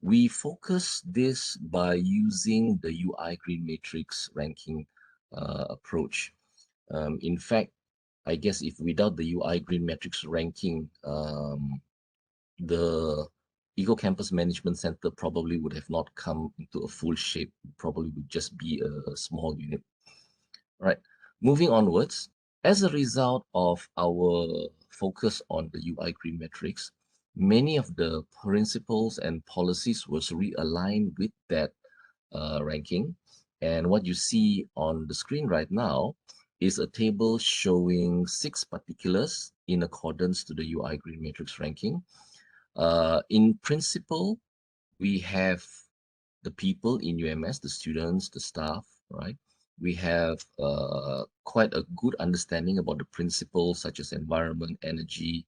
we focus this by using the UI Green Matrix ranking approach. In fact, I guess if without the UI Green Matrix ranking, the Eco-Campus Management Center probably would have not come into a full shape, probably would just be a small unit. Right. Moving onwards, as a result of our focus on the UI Green Matrix, many of the principles and policies was realigned with that ranking. And what you see on the screen right now is a table showing 6 particulars in accordance to the UI Green Matrix ranking. In principle, we have the people in UMS, the students, the staff, right? We have quite a good understanding about the principles such as environment, energy,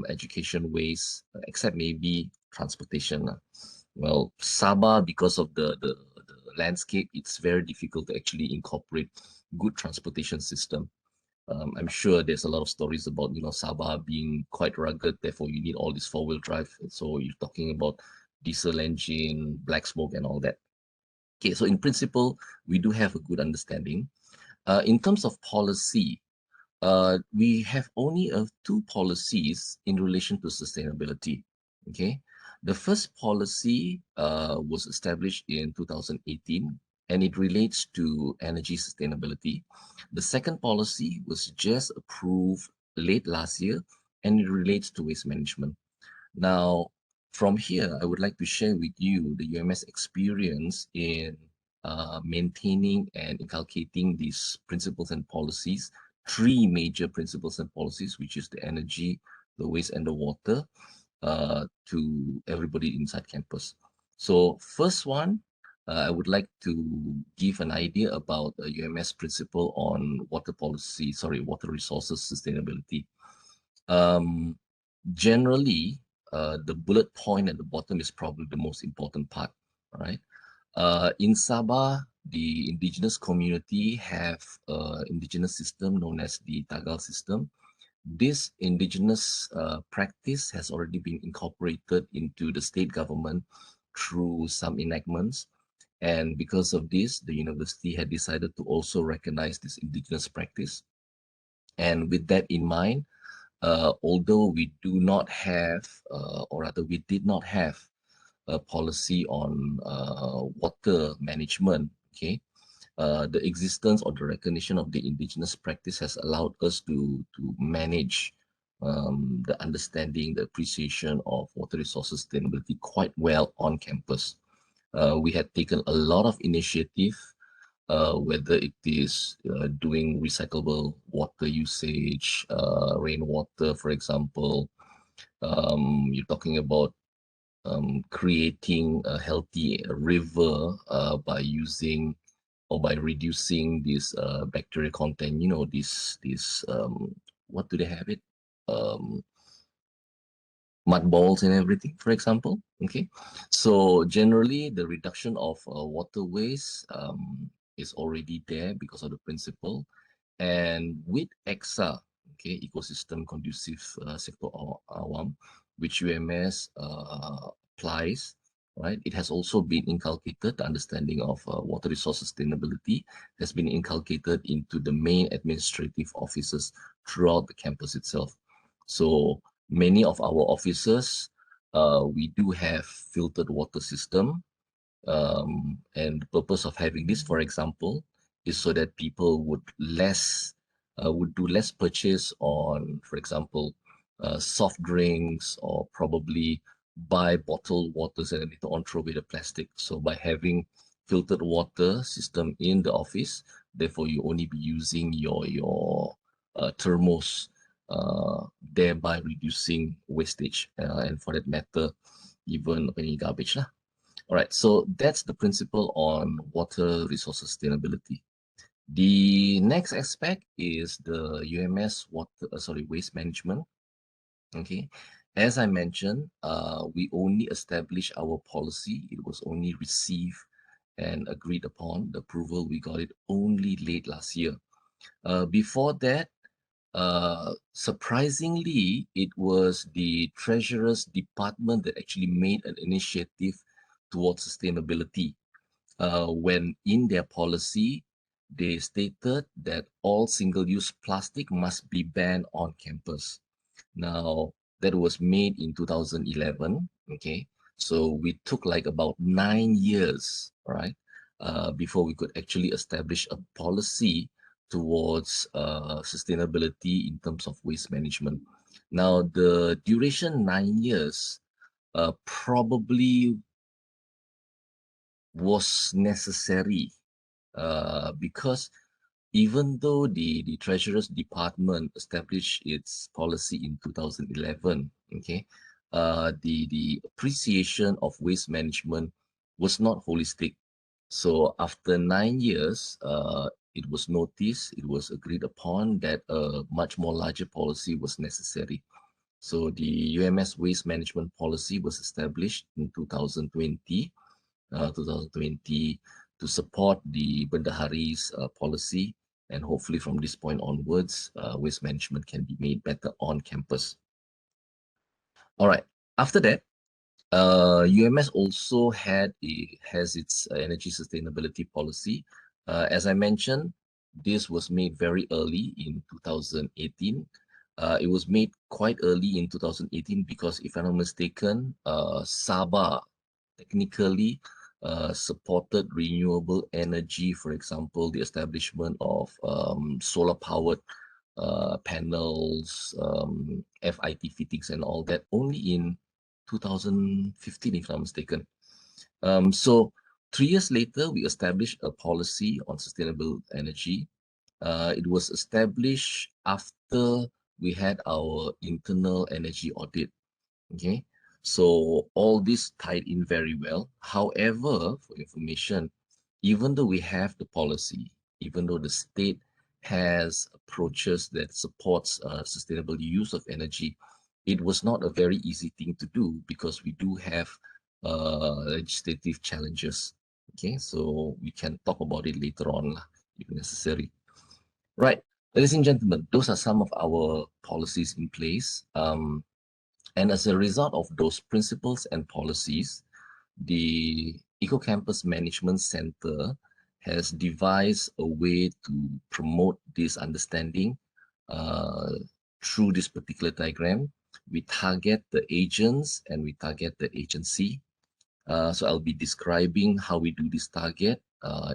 education, waste, except maybe transportation. Well, Sabah, because of the landscape, it's very difficult to actually incorporate good transportation system. I'm sure there's a lot of stories about, Sabah being quite rugged, therefore you need all this four-wheel drive. So you're talking about diesel engine, black smoke and all that. Okay, so in principle, we do have a good understanding. In terms of policy, we have only 2 policies in relation to sustainability. Okay, the first policy was established in 2018, and it relates to energy sustainability. The second policy was just approved late last year, and it relates to waste management. Now, from here, I would like to share with you the UMS experience in maintaining and inculcating these principles and policies, 3 major principles and policies, which is the energy, the waste, and the water, to everybody inside campus. So first one, I would like to give an idea about the UMS principle on water resources sustainability. Generally, the bullet point at the bottom is probably the most important part, right? In Sabah, the indigenous community have an indigenous system known as the Tagal system. This indigenous practice has already been incorporated into the state government through some enactments. And because of this, the university had decided to also recognize this indigenous practice. And with that in mind, although we do not have, or rather we did not have a policy on water management, okay, the existence or the recognition of the indigenous practice has allowed us to manage the understanding, the appreciation of water resources sustainability quite well on campus. We had taken a lot of initiative, whether it is doing recyclable water usage, rainwater, for example. You're talking about creating a healthy river by using or by reducing this bacterial content, this what do they have it? Mud balls and everything, for example. Okay, so generally the reduction of waterways is already there because of the principle, and with EXA, okay, ecosystem conducive sector awam, which UMS applies, right? It has also been inculcated. The understanding of water resource sustainability has been inculcated into the main administrative offices throughout the campus itself. So many of our offices, we do have filtered water system. And the purpose of having this, for example, is so that people would do less purchase on, for example, soft drinks, or probably buy bottled waters and later on throw away the plastic. So by having filtered water system in the office, therefore you only be using your thermos, thereby reducing wastage, and for that matter, even any garbage lah. All right, so that's the principle on water resource sustainability. The next aspect is the UMS waste management. Okay, as I mentioned, we only established our policy. It was only received and agreed upon. The approval, we got it only late last year. Before that, surprisingly, it was the Treasurer's Department that actually made an initiative towards sustainability. When in their policy, they stated that all single-use plastic must be banned on campus. Now, that was made in 2011, okay? So we took like about 9 years, right, before we could actually establish a policy towards sustainability in terms of waste management. Now, the duration 9 years probably was necessary, because even though the Treasurer's Department established its policy in 2011, okay, the appreciation of waste management was not holistic. So after 9 years, it was noticed, it was agreed upon that a much more larger policy was necessary. So the UMS waste management policy was established in 2020 to support the Bendahari's policy, and hopefully from this point onwards, waste management can be made better on campus. All right, after that, UMS also has its energy sustainability policy. As I mentioned, this was made very early in 2018. It was made quite early in 2018 because, if I'm not mistaken, Sabah technically supported renewable energy, for example, the establishment of solar-powered panels, FIT fittings and all that, only in 2015, if I'm not mistaken. So 3 years later, we established a policy on sustainable energy. It was established after we had our internal energy audit. Okay, so all this tied in very well. However, for information, even though we have the policy, even though the state has approaches that supports sustainable use of energy, it was not a very easy thing to do because we do have legislative challenges. Okay, so we can talk about it later on if necessary. Right, ladies and gentlemen, those are some of our policies in place. And as a result of those principles and policies, the EcoCampus Management Center has devised a way to promote this understanding through this particular diagram. We target the agents and we target the agency. So I'll be describing how we do this target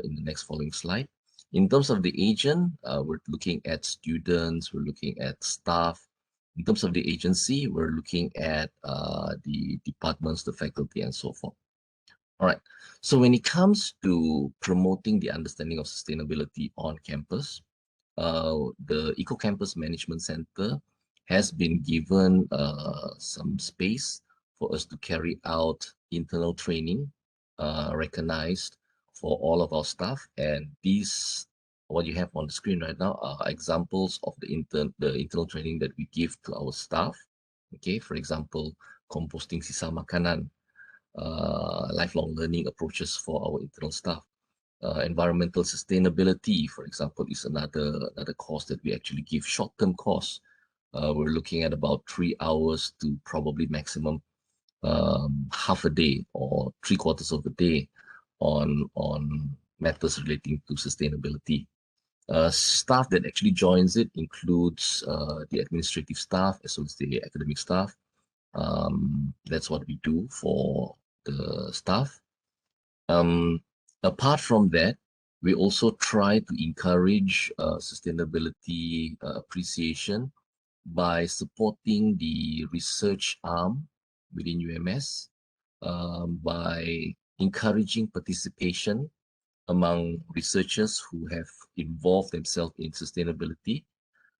in the next following slide. In terms of the agent, we're looking at students, we're looking at staff. In terms of the agency, we're looking at the departments, the faculty, and so forth. All right. So when it comes to promoting the understanding of sustainability on campus, the EcoCampus Management Center has been given some space for us to carry out internal training, recognized for all of our staff. And these, what you have on the screen right now, are examples of the internal training that we give to our staff. Okay, for example, composting sisa makanan, lifelong learning approaches for our internal staff. Environmental sustainability, for example, is another course that we actually give, short-term course. We're looking at about 3 hours to probably maximum half a day or 3/4 of a day on matters relating to sustainability. Staff that actually joins it includes the administrative staff as well as the academic staff. That's what we do for the staff. Apart from that, we also try to encourage sustainability appreciation by supporting the research arm within UMS, by encouraging participation among researchers who have involved themselves in sustainability.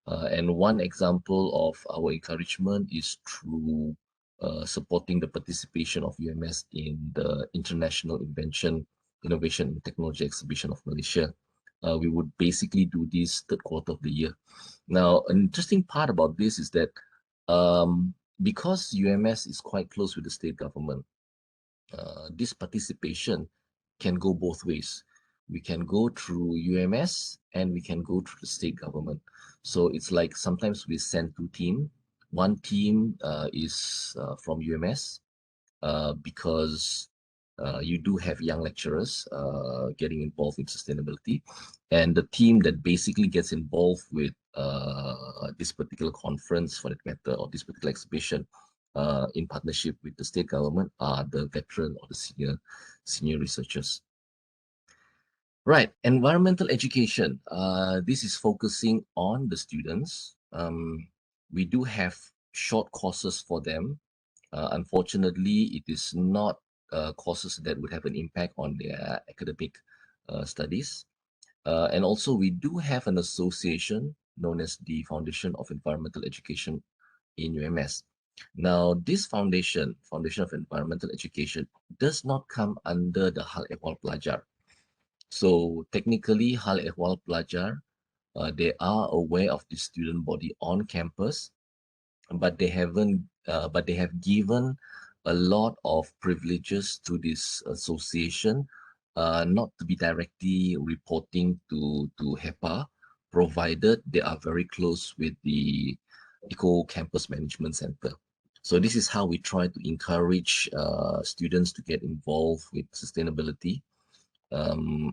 And one example of our encouragement is through supporting the participation of UMS in the International Innovation and Technology Exhibition of Malaysia. We would basically do this third quarter of the year. Now, an interesting part about this is that because UMS is quite close with the state government, this participation can go both ways. We can go through UMS and we can go through the state government. So it's like sometimes we send two teams. One team is from UMS because you do have young lecturers getting involved in sustainability. And the team that basically gets involved with this particular conference, for that matter, or this particular exhibition, in partnership with the state government, are the veteran or the senior researchers. Right, environmental education. This is focusing on the students. We do have short courses for them. Unfortunately, it is not courses that would have an impact on their academic studies. And also, we do have an association known as the Foundation of Environmental Education in UMS. Now, this Foundation of Environmental Education, does not come under the Hal Ehwal Pelajar. So technically, Hal Ehwal Pelajar, they are aware of the student body on campus, but they haven't. But they have given a lot of privileges to this association, not to be directly reporting to HEPA, provided they are very close with the Eco Campus Management Center. So this is how we try to encourage students to get involved with sustainability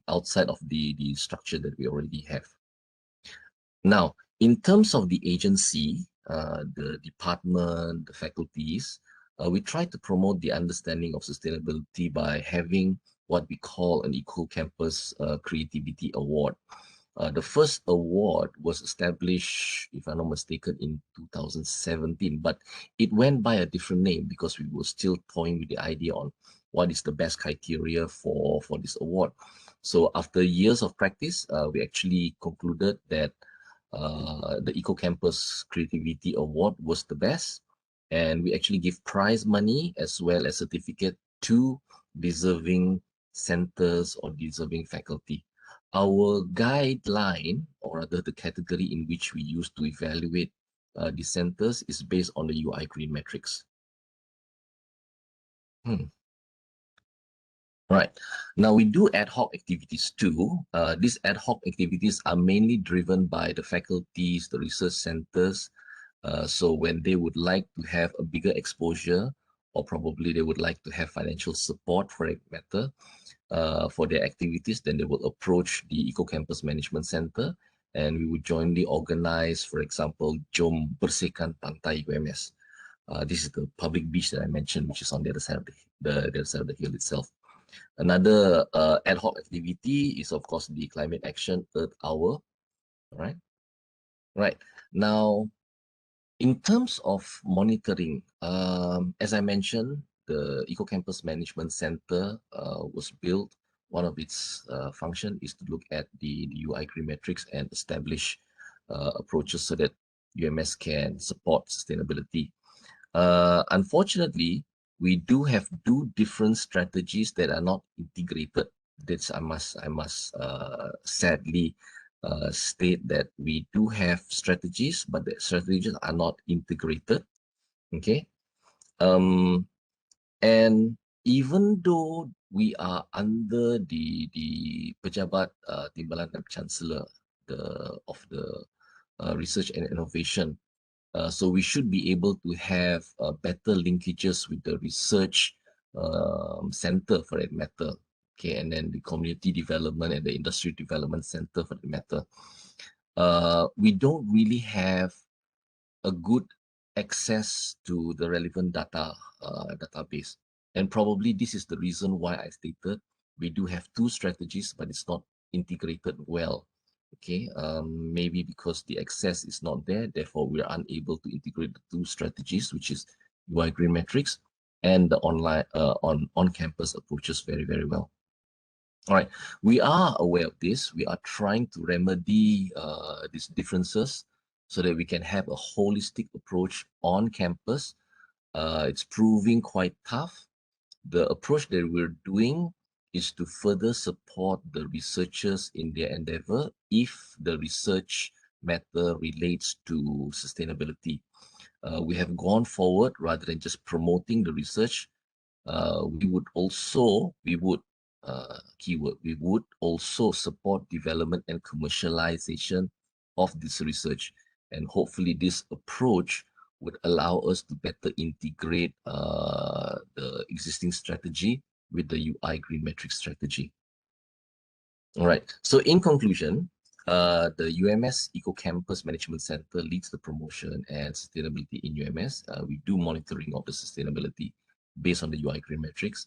outside of the structure that we already have. Now, in terms of the agency, the department, the faculties, we try to promote the understanding of sustainability by having what we call an Eco Campus Creativity Award. The first award was established, if I'm not mistaken, in 2017, but it went by a different name because we were still toying with the idea on what is the best criteria for this award. So after years of practice, we actually concluded that the Eco Campus Creativity Award was the best, and we actually give prize money as well as certificate to deserving centers or deserving faculty. Our guideline, or rather the category in which we use to evaluate the centers, is based on the UI green metrics. Right. Now we do ad hoc activities too. These ad hoc activities are mainly driven by the faculties, the research centers. So when they would like to have a bigger exposure, or probably they would like to have financial support for that matter, for their activities, then they will approach the Eco Campus Management Center, and we would jointly organize, for example, Jom Bersihkan Pantai UMS. This is the public beach that I mentioned, which is on the other side of the other side of the hill itself. Another ad hoc activity is, of course, the Climate Action Earth Hour. All right. Right. Now, in terms of monitoring, as I mentioned, the Eco Campus Management Center was built. One of its function is to look at the UI green metrics and establish approaches so that UMS can support sustainability. Unfortunately, we do have two different strategies that are not integrated. That's I must sadly state that we do have strategies, but the strategies are not integrated. Okay, and even though we are under the Pejabat Timbalan Chancellor of the Research and Innovation. So we should be able to have better linkages with the research center for that matter, okay, and then the community development and the industry development center for that matter. we don't really have a good access to the relevant database. And probably this is the reason why I stated we do have two strategies, but it's not integrated well. Okay, maybe because the access is not there, therefore we are unable to integrate the two strategies, which is UI Green Metrics and the online on-campus approaches very well. All right, we are aware of this. We are trying to remedy these differences so that we can have a holistic approach on campus. It's proving quite tough. The approach that we're doing is to further support the researchers in their endeavor if the research matter relates to sustainability. We have gone forward rather than just promoting the research. We would also support development and commercialization of this research. And hopefully this approach would allow us to better integrate the existing strategy with the UI Green Metrics strategy. All right, so in conclusion, the UMS Eco Campus Management Center leads the promotion and sustainability in UMS. We do monitoring of the sustainability based on the UI Green Metrics.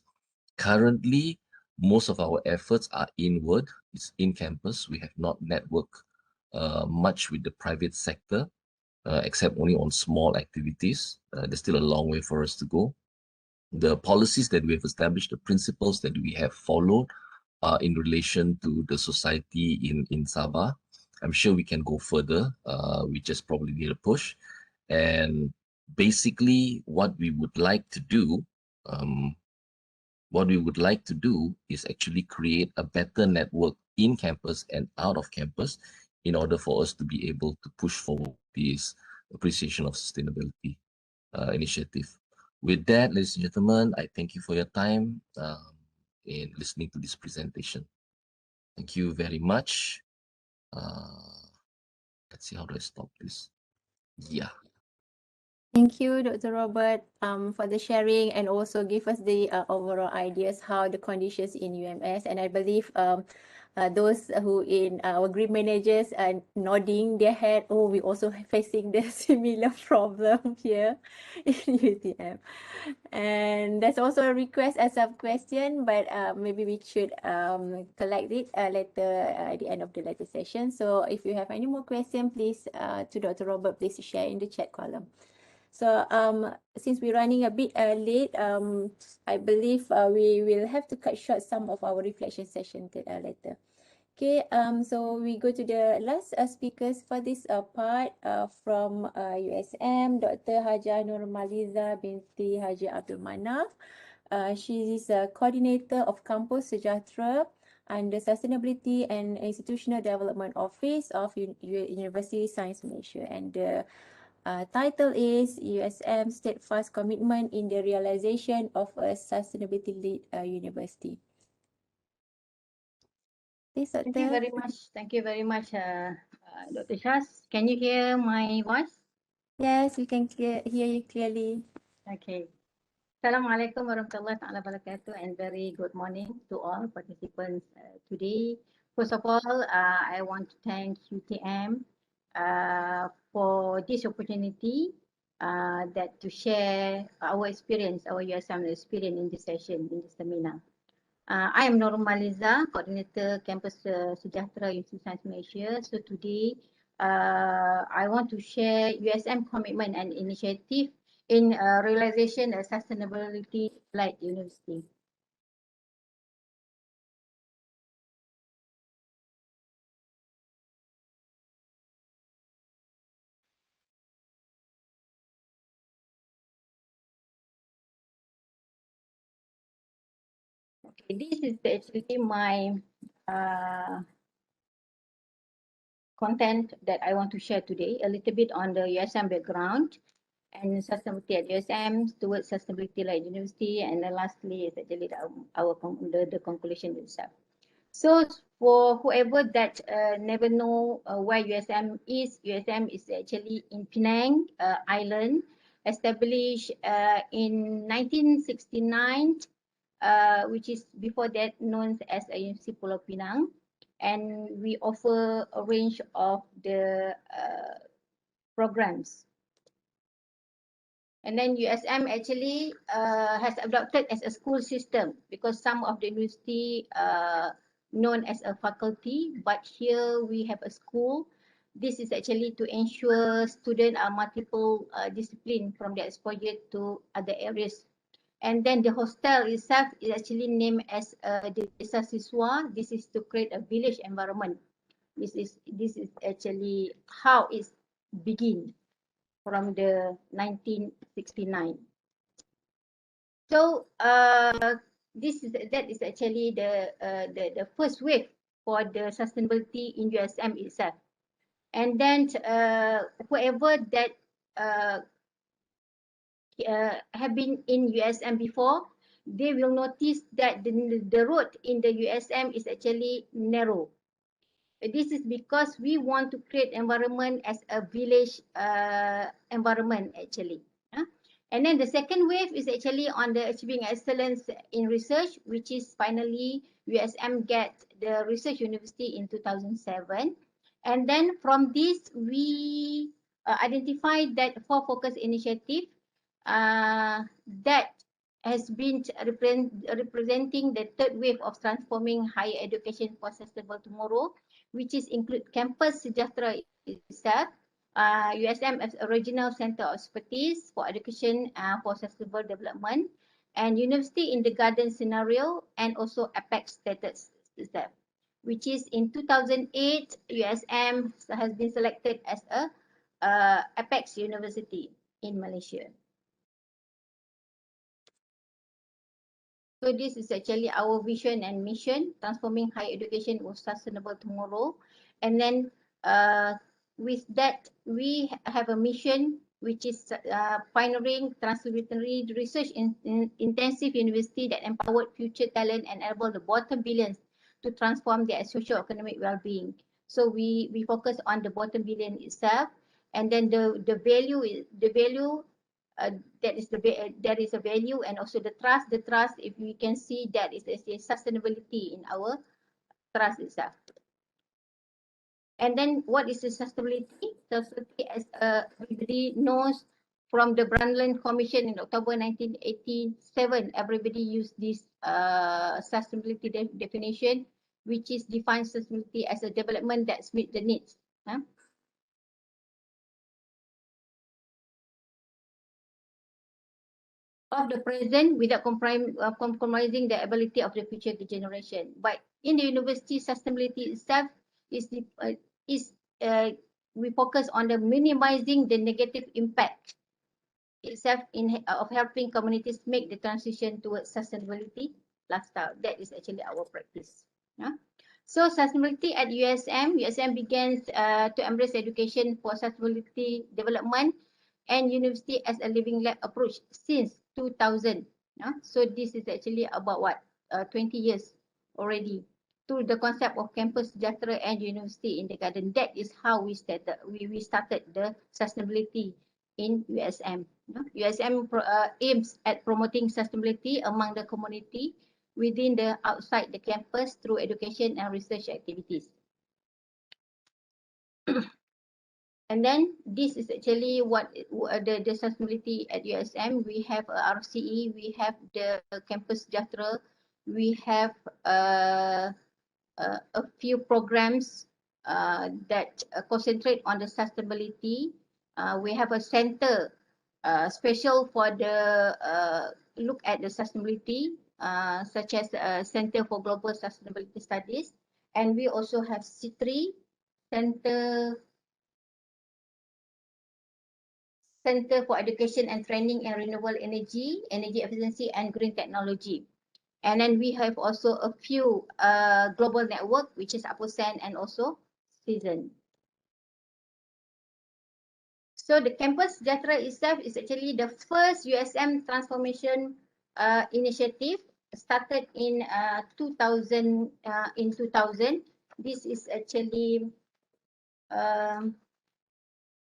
Currently, most of our efforts are inward. It's in campus. We have not networked much with the private sector, except only on small activities. There's still a long way for us to go. The policies that we have established, the principles that we have followed in relation to the society in Sabah, I'm sure we can go further. We just probably need a push. And basically what we would like to do is actually create a better network in campus and out of campus in order for us to be able to push forward this appreciation of sustainability initiative. With that, ladies and gentlemen, I thank you for your time in listening to this presentation. Thank you very much. Let's see, how do I stop this? Yeah. Thank you, Dr. Robert, for the sharing and also give us the overall ideas how the conditions in UMS. And I believe those who in our group managers are nodding their head. Oh, we also facing the similar problem here in UTM. And there's also a request as a question, but maybe we should collect it later at the end of the letter session. So if you have any more questions, please to Dr. Robert, please share in the chat column. So since we're running a bit late, I believe we will have to cut short some of our reflection session later. Okay, so we go to the last speakers for this part from USM, Dr. Haja Nurmaliza binti Haji Abdul Manaf. She is a coordinator of Campus Sejahtera under Sustainability and Institutional Development Office of University Science Malaysia, and the title is USM Steadfast Commitment in the Realization of a Sustainability-Led University. Please, Dr. Thank you very much. Thank you very much, Dr. Shaz. Can you hear my voice? Yes, we can hear you clearly. Okay. Assalamualaikum warahmatullahi wabarakatuh, and very good morning to all participants today. First of all, I want to thank UTM for this opportunity that to share our experience, our USM experience in this session, in this seminar. I am Nurmaliza, Coordinator Campus Sejahtera University Science Malaysia. So today, I want to share USM commitment and initiative in realization of sustainability-led university. Okay, this is actually my content that I want to share today, a little bit on the USM background and sustainability at USM towards sustainability-led university, and then lastly is actually the conclusion itself. So for whoever that never know where USM is actually in Penang Island, established in 1969, which is before that known as a University Pulau Pinang. and we offer a range of the programs. And then USM actually has adopted as a school system because some of the university known as a faculty, but here we have a school. This is actually to ensure students are multiple discipline from their exposure to other areas. And then the hostel itself is actually named as the Desa Siswa. This is to create a village environment. This is actually how it begin from the 1969. So that is actually the first wave for the sustainability in USM itself. And then whoever that have been in USM before, they will notice that the road in the USM is actually narrow. This is because we want to create environment as a village environment actually. And then the second wave is actually on the achieving excellence in research, which is finally USM get the research university in 2007. And then from this, we identified that 4 focus initiative that has been representing the third wave of transforming higher education for sustainable tomorrow, which is include campus sejahtera itself, USM as a regional center of expertise for education for sustainable development, and university in the garden scenario, and also apex status itself, which is in 2008 USM has been selected as a apex university in Malaysia. So this is actually our vision and mission, transforming higher education for sustainable tomorrow. And then with that, we have a mission which is pioneering transdisciplinary research in intensive university that empowered future talent and enable the bottom billions to transform their socio-economic well-being. So we focus on the bottom billion itself, and then the value there is a value, and also the trust. The trust, if we can see, that is a sustainability in our trust itself. And then what is the sustainability? Sustainability, as everybody knows, from the Brundtland Commission in October 1987, everybody used this sustainability definition, which is defines sustainability as a development that meets the needs. Of the present without compromising the ability of the future generation. But in the university, sustainability itself is we focus on the minimizing the negative impact itself of helping communities make the transition towards sustainability lifestyle. That is actually our practice. So sustainability at USM begins to embrace education for sustainability development and university as a living lab approach since 2000. So this is actually about what 20 years already, to the concept of campus sejahtera and university in the garden. That is how we started. We started the sustainability in USM. USM aims at promoting sustainability among the community within the outside the campus through education and research activities. And then this is actually what the sustainability at USM. We have RCE, we have the campus sejahtera, we have a few programs that concentrate on the sustainability. We have a center special for the look at the sustainability, such as Center for Global Sustainability Studies, and we also have C3 Center for Education and Training in Renewable Energy, Energy Efficiency and Green Technology. And then we have also a few global network, which is APOSEN and also Season. So the campus sejahtera itself is actually the first USM transformation initiative started in 2000. This is actually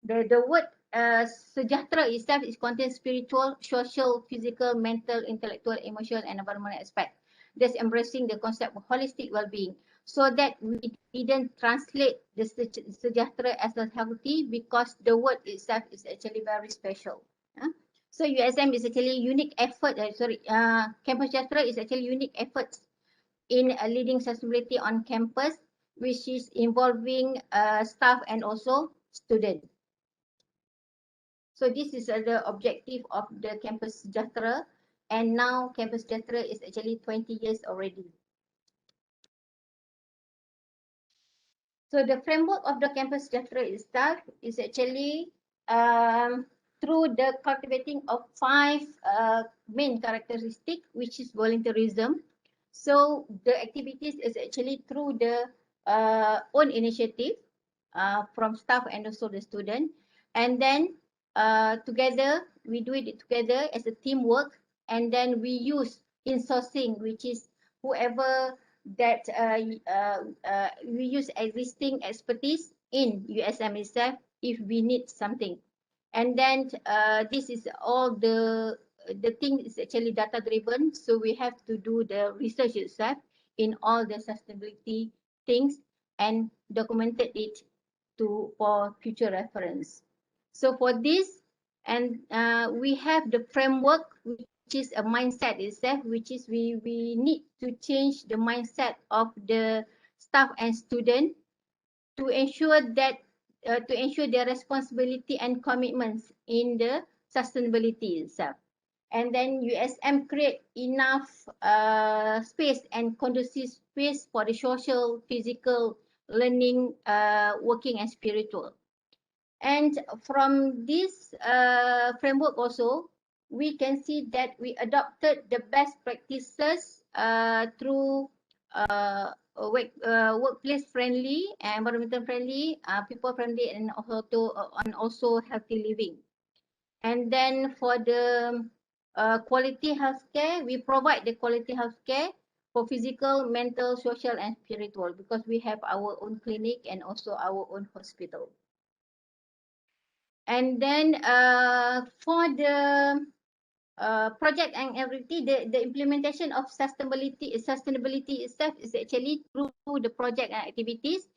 the word sejahtera itself is contains spiritual, social, physical, mental, intellectual, emotional, and environmental aspect. That's embracing the concept of holistic well-being. so that we didn't translate the sejahtera as a healthy, because the word itself is actually very special. So USM is actually unique effort, campus sejahtera is actually unique efforts in leading sustainability on campus, which is involving staff and also students. So this is the objective of the campus sejahtera, and now campus sejahtera is actually 20 years already. So the framework of the campus sejahtera itself is actually through the cultivating of 5 main characteristics, which is volunteerism. So the activities is actually through the own initiative from staff and also the student, and then together we do it together as a teamwork, and then we use insourcing, which is whoever that we use existing expertise in USM itself if we need something. And then this is all the thing is actually data driven, so we have to do the research itself in all the sustainability things and documented it for future reference. So for this, and we have the framework, which is a mindset itself, which is we need to change the mindset of the staff and student to ensure that to ensure their responsibility and commitments in the sustainability itself. And then USM create enough space and conducive space for the social, physical, learning, working and spiritual. And from this framework also, we can see that we adopted the best practices through workplace friendly, environmental friendly, people friendly, and also healthy living. And then for the quality healthcare, we provide the quality healthcare for physical, mental, social, and spiritual, because we have our own clinic and also our own hospital. And then for the project and activity, the implementation of sustainability itself is actually through the project and activities,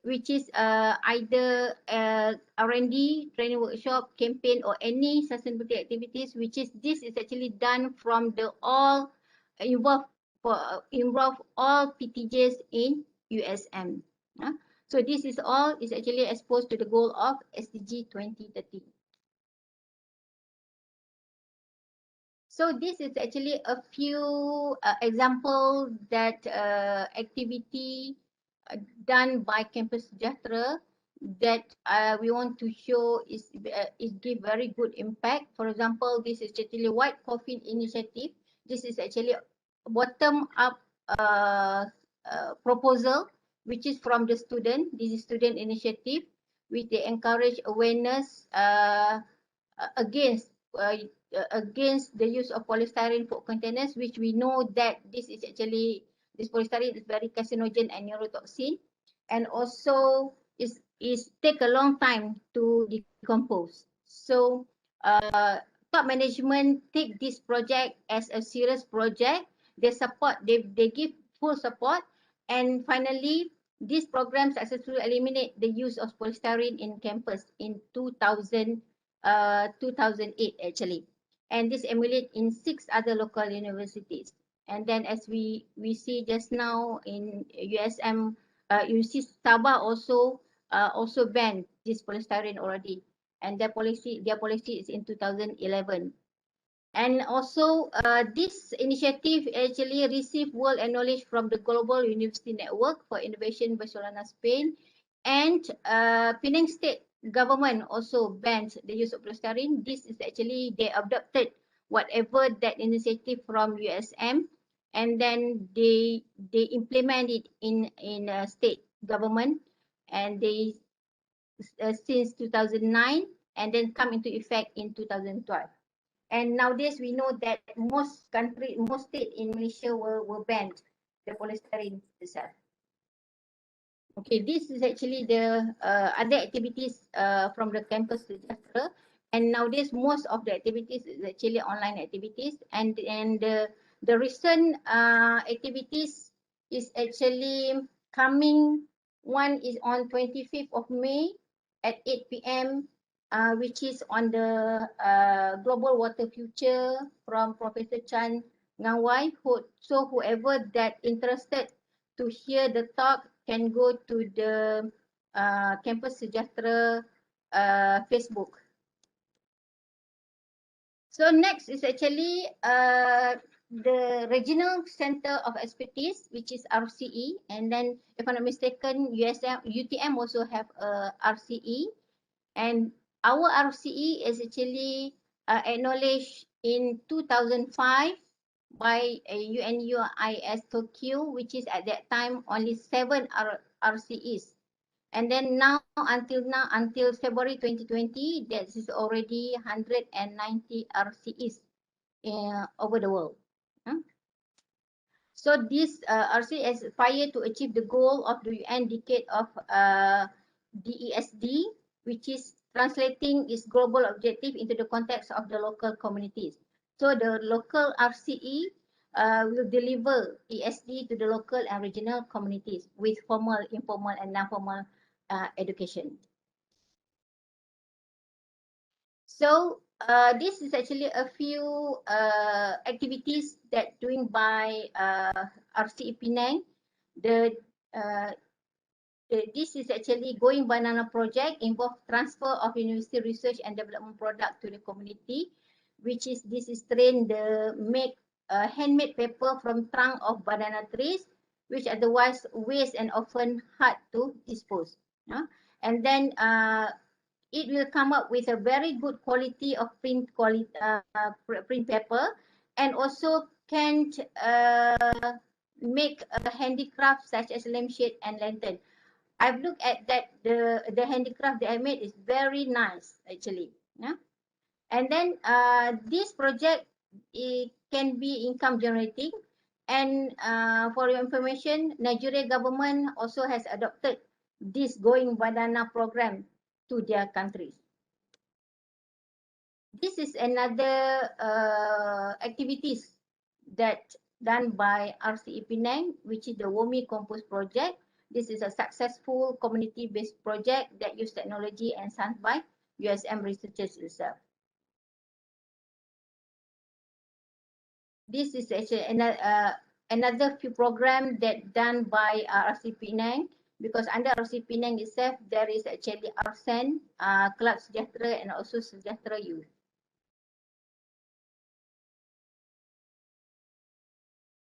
which is either R&D, training workshop, campaign, or any sustainability activities, which is this is actually done from the all involve all PTJs in USM. So this is all is actually exposed to the goal of SDG 2030. So this is actually a few examples that activity done by Campus Sejahtera that we want to show is give very good impact. For example, this is actually White Coffin Initiative. This is actually bottom up proposal, which is from the student. This is student initiative, which they encourage awareness against the use of polystyrene food containers, which we know that this polystyrene is very carcinogen and neurotoxin, and also is take a long time to decompose. So top management take this project as a serious project. They support, they give full support, and finally this program successfully eliminate the use of polystyrene in campus in 2008 actually, and this emulate in 6 other local universities. And then as we see just now in USM, you see Sabah also banned this polystyrene already, and their policy is in 2011. And also this initiative actually received world acknowledgement from the Global University Network for Innovation Barcelona, Spain, and Penang State government also banned the use of polystyrene. This is actually they adopted whatever that initiative from USM, and then they implement it in state government, and they since 2009, and then come into effect in 2012. And nowadays we know that most states in Malaysia were banned the polystyrene itself. Okay, this is actually the other activities from the campus sejahtera, and nowadays most of the activities is actually online activities, and the recent activities is actually coming one is on 25th of May at 8 p.m. Which is on the Global Water Future from Professor Chan Ngawai. So whoever that interested to hear the talk can go to the Campus Sejahtera Facebook. So next is actually the Regional Center of Expertise, which is RCE. And then if I'm not mistaken, UTM also have a RCE. And our RCE is actually acknowledged in 2005 by UNUIS Tokyo, which is at that time only 7 RCEs. And then now, until February 2020, there is already 190 RCEs over the world. So this RCE aspire to achieve the goal of the UN Decade of DESD, which is translating its global objective into the context of the local communities. So the local RCE will deliver ESD to the local and regional communities with formal, informal, and non-formal education. So this is actually a few activities that doing by RCE Penang. This is actually Going Banana project involve transfer of university research and development product to the community, which is this is train the make handmade paper from trunk of banana trees, which otherwise waste and often hard to dispose. And then it will come up with a very good quality of print paper, and also can make a handicraft such as lampshade and lantern. I've looked at that the handicraft that I made is very nice actually. And then this project, it can be income generating, and for your information, Nigeria government also has adopted this Going Banana program to their countries. This is another activities that done by RCE Penang, which is the WOMI Compost project. This is a successful community-based project that use technology and science by USM researchers itself. This is actually another few program that done by RCE Penang, because under RCE Penang itself, there is actually RSEN, Club Sejahtera, and also Sejahtera Youth.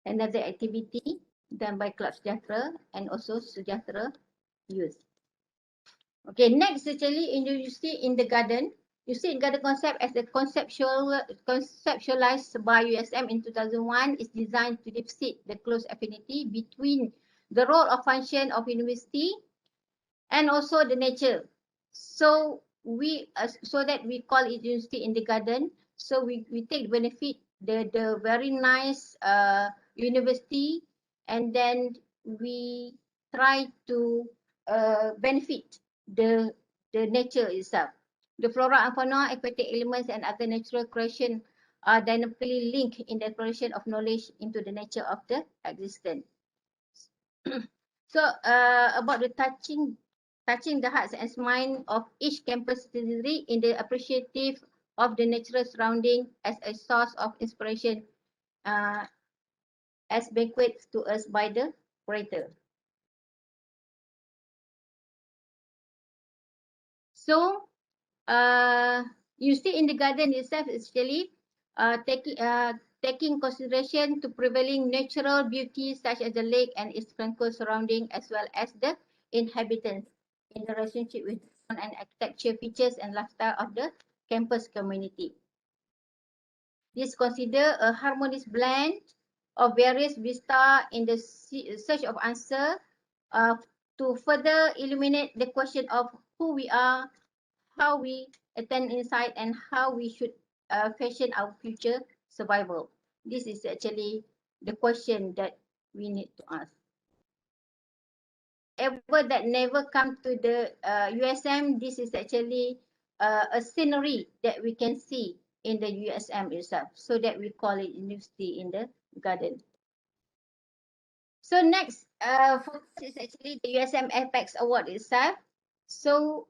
Another activity done by Club Sejahtera and also Sejahtera Youth. Okay, next actually in University in the Garden. University in the Garden concept as a conceptualized by USM in 2001 is designed to demonstrate the close affinity between the role of function of university and also the nature. So that we call it University in the Garden. So we take benefit the very nice university, and then we try to benefit the nature itself. The flora and fauna, aquatic elements, and other natural creation are dynamically linked in the exploration of knowledge into the nature of the existence. So about the touching the hearts and mind of each campus citizenry in the appreciative of the natural surrounding as a source of inspiration, as bequeathed to us by the creator. So you see in the garden itself is actually taking consideration to prevailing natural beauty such as the lake and its tranquil surrounding, as well as the inhabitants in the relationship with and architecture features and lifestyle of the campus community. This consider a harmonious blend of various vista in the search of answer to further illuminate the question of who we are, how we attain insight, and how we should fashion our future survival. This is actually the question that we need to ask. Ever that never come to the USM, this is actually a scenery that we can see in the USM itself, so that we call it University in the Garden. So next, For this is actually the USM Apex Award itself. So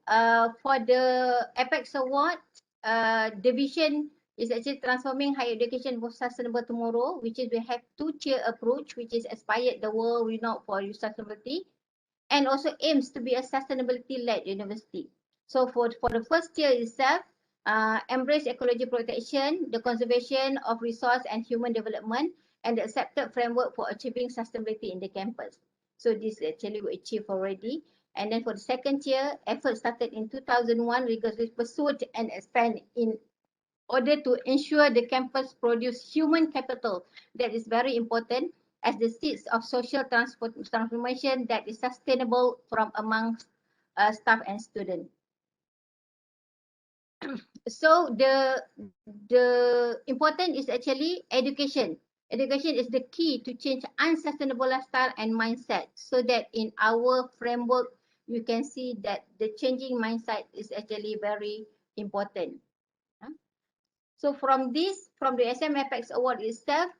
for the Apex Award, the vision is actually transforming higher education for sustainable tomorrow, which is we have two-tier approach, which is aspired the world renowned for sustainability, and also aims to be a sustainability-led university. So for the first tier itself, embrace ecology protection, the conservation of resource and human development, and the accepted framework for achieving sustainability in the campus. So this actually we achieved already. And then for the second tier, effort started in 2001, rigorously pursued and expand in order to ensure the campus produce human capital that is very important as the seeds of social transformation that is sustainable from amongst staff and students. So the important is actually education. Education is the key to change unsustainable lifestyle and mindset, so that in our framework you can see that the changing mindset is actually very important. So from the SM Apex Award itself,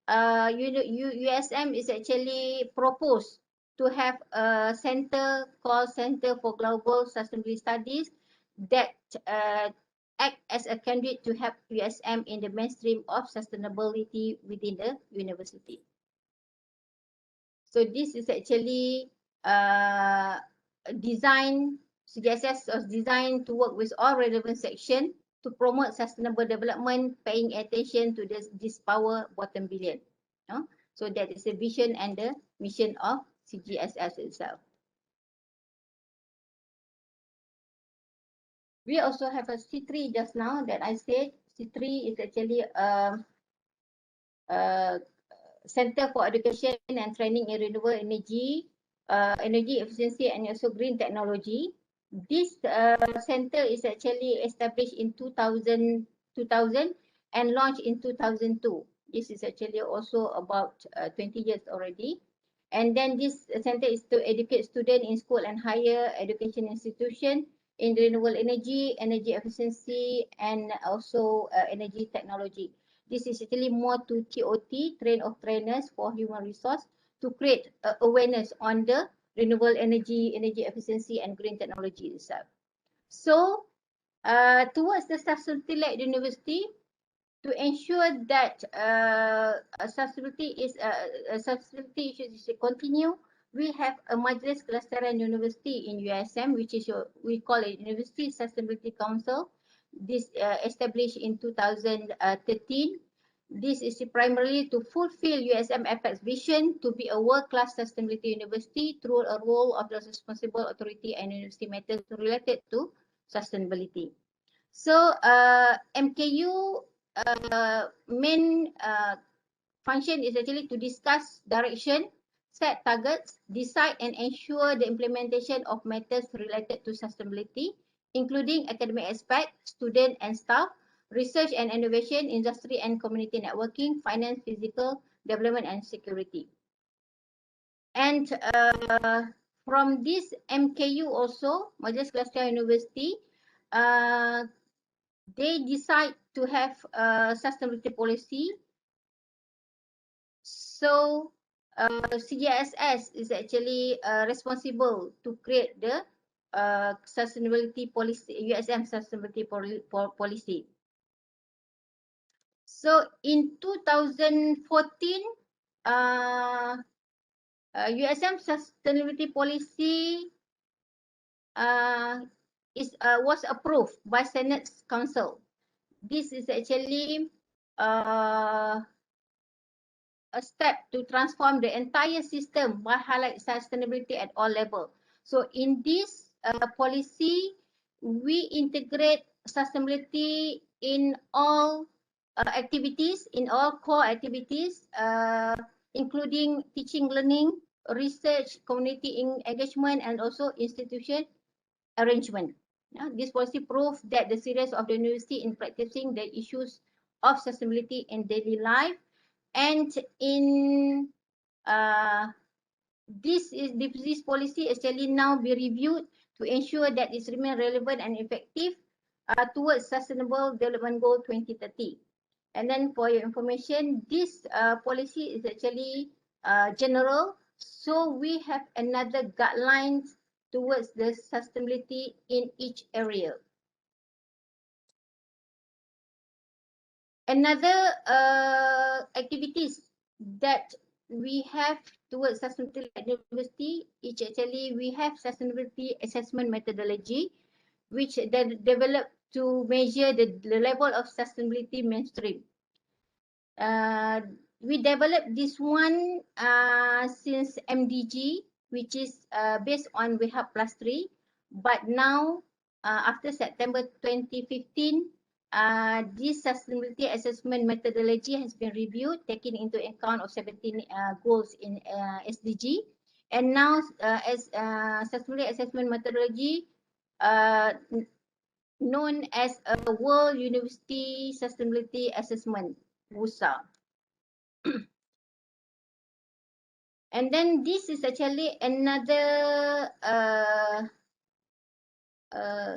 USM is actually proposed to have a center called Center for Global Sustainability Studies that act as a candidate to help USM in the mainstream of sustainability within the university. So this is actually design, CGSS was designed to work with all relevant sections to promote sustainable development, paying attention to this power bottom billion. So that is the vision and the mission of CGSS itself. We also have a C3 just now that I said. C3 is actually a Center for Education and Training in Renewable Energy, Energy Efficiency and also Green Technology. This center is actually established in 2000 and launched in 2002. This is actually also about 20 years already. And then this center is to educate students in school and higher education institution in renewable energy, energy efficiency, and also energy technology. This is actually more to TOT, train of trainers for human resource, to create awareness on the renewable energy, energy efficiency, and green technology itself. So towards the sustainability-led university, to ensure that sustainability issues continue, we have a Majlis Kelestarian University in USM, which is we call it University Sustainability Council. This established in 2013. This is primarily to fulfill USM Apex vision to be a world-class sustainability university through a role of the responsible authority and university matters related to sustainability. So MKU main function is actually to discuss direction, set targets, decide and ensure the implementation of matters related to sustainability, including academic aspect, student and staff, research and innovation, industry and community networking, finance, physical development and security. And from this MKU also, Majlis Kelestarian University, they decide to have a sustainability policy. So CGSS is actually responsible to create the sustainability policy, USM sustainability policy. So in 2014, USM sustainability policy was approved by Senate Council. This is actually a step to transform the entire system by highlight sustainability at all levels. So in this policy, we integrate sustainability in all activities, in all core activities, including teaching, learning, research, community engagement, and also institution arrangement. This policy proves that the seriousness of the university in practicing the issues of sustainability in daily life. And in this policy actually now be reviewed to ensure that it remains relevant and effective towards Sustainable Development Goal 2030. And then for your information, this policy is actually general So we have another guidelines towards the sustainability in each area. Another activities that we have towards sustainability at university is actually we have sustainability assessment methodology which they developed to measure the level of sustainability mainstream. We developed this one since MDG, which is based on WEHUB plus 3. But now, after September 2015, this sustainability assessment methodology has been reviewed, taking into account of 17 goals in SDG. And now, as sustainability assessment methodology, known as a World University Sustainability Assessment, WUSA. And then this is actually another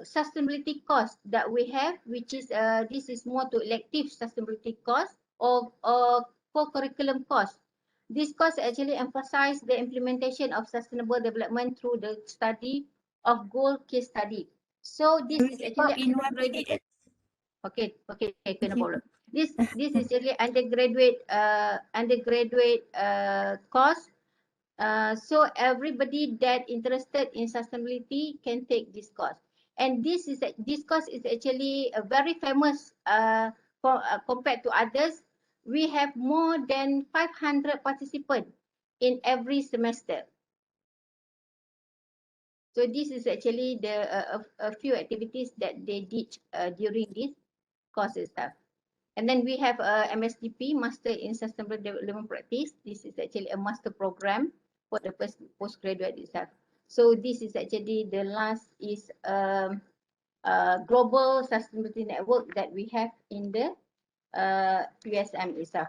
sustainability cost that we have, which is this is more to elective sustainability cost or co-curriculum cost. This cost actually emphasize the implementation of sustainable development through the study of goal case study. So this is actually undergraduate. Okay, no problem. This is actually undergraduate course. So everybody that interested in sustainability can take this course. And this course is actually a very famous compared to others. We have more than 500 participants in every semester. So this is actually a few activities that they did during this course itself. And then we have a MSDP, Master in Sustainable Development Practice. This is actually a master program for the postgraduate itself. So this is actually the last is global sustainability network that we have in the USM itself.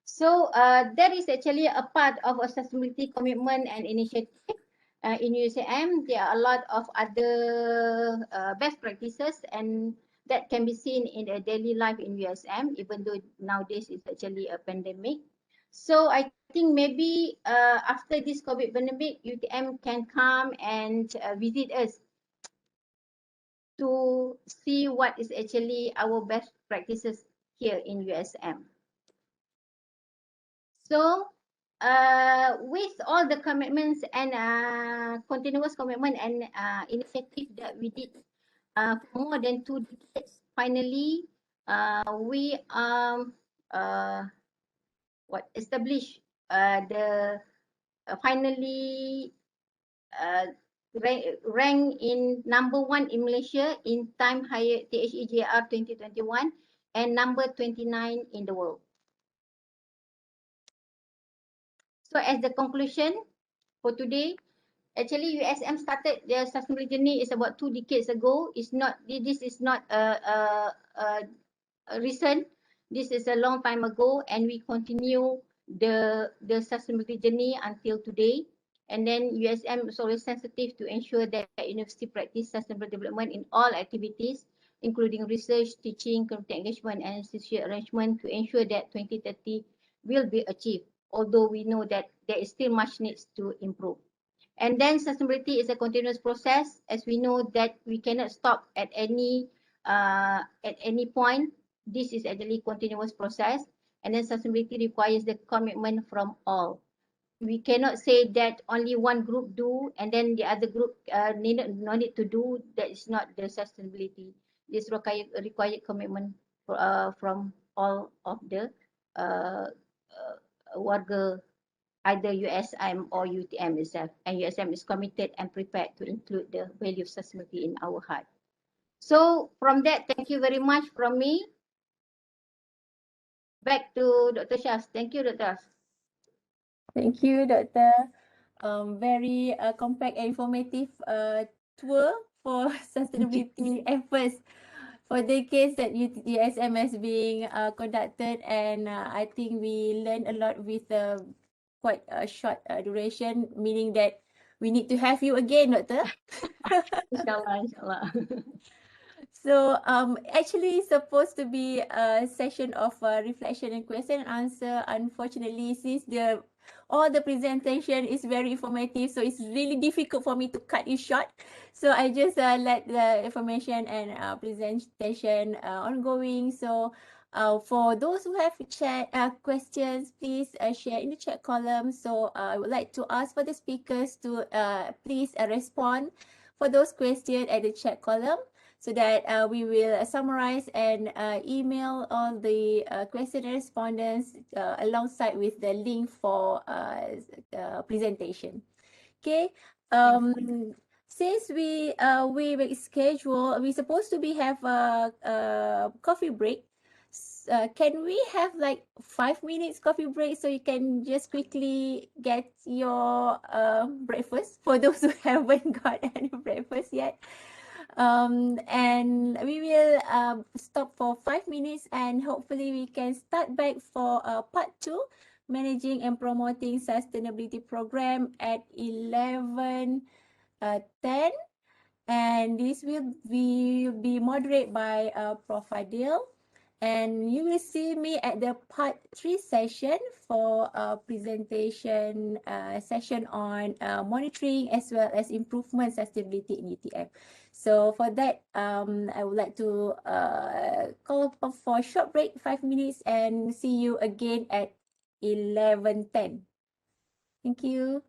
So that is actually a part of a sustainability commitment and initiative. In UCM, there are a lot of other best practices and that can be seen in a daily life in USM, even though nowadays it's actually a pandemic. So I think maybe after this COVID pandemic, UTM can come and visit us to see what is actually our best practices here in USM. So with all the commitments and continuous commitment and initiative that we did for more than 2 decades, finally we established the finally rank in number 1 in Malaysia in time higher THEJR 2021 and number 29 in the world. So as the conclusion for today, actually USM started their sustainability journey is about 2 decades ago. This is not recent. This is a long time ago, and we continue the sustainability journey until today. And then USM is always sensitive to ensure that university practice sustainable development in all activities, including research, teaching, community engagement, and institutional arrangement to ensure that 2030 will be achieved, although we know that there is still much needs to improve. And then sustainability is a continuous process, as we know that we cannot stop at any point. This is actually continuous process, and then sustainability requires the commitment from all. We cannot say that only one group do and then the other group no need to do. That is not the sustainability. This required commitment from all of the warga, either USM or UTM itself. And USM is committed and prepared to include the value of sustainability in our heart. So from that, thank you very much from me. Back to Dr. Shaz. Thank you, Dr. Thank you, Dr. Very compact and informative tour for sustainability efforts for decades that USM has been conducted, and I think we learned a lot with quite a short duration, meaning that we need to have you again, Doctor. Inshallah, inshallah. So actually supposed to be a session of reflection and question and answer. Unfortunately, since the all the presentation is very informative, so it's really difficult for me to cut it short. So I just let the information and presentation ongoing. So for those who have chat questions, please share in the chat column. So I would like to ask for the speakers to please respond for those questions at the chat column, so that we will summarize and email all the question and respondents alongside with the link for presentation. Okay. Since we will schedule, we supposed to be have a coffee break. Can we have like 5 minutes coffee break so you can just quickly get your breakfast for those who haven't got any breakfast yet? And we will stop for 5 minutes, and hopefully we can start back for part 2, managing and promoting sustainability program at 11:10, and this will be moderated by Prof. Adil. And you will see me at the part 3 session for a presentation session on monitoring as well as improvement sustainability in UTM. So for that, I would like to call for a short break, 5 minutes, and see you again at 11:10. Thank you.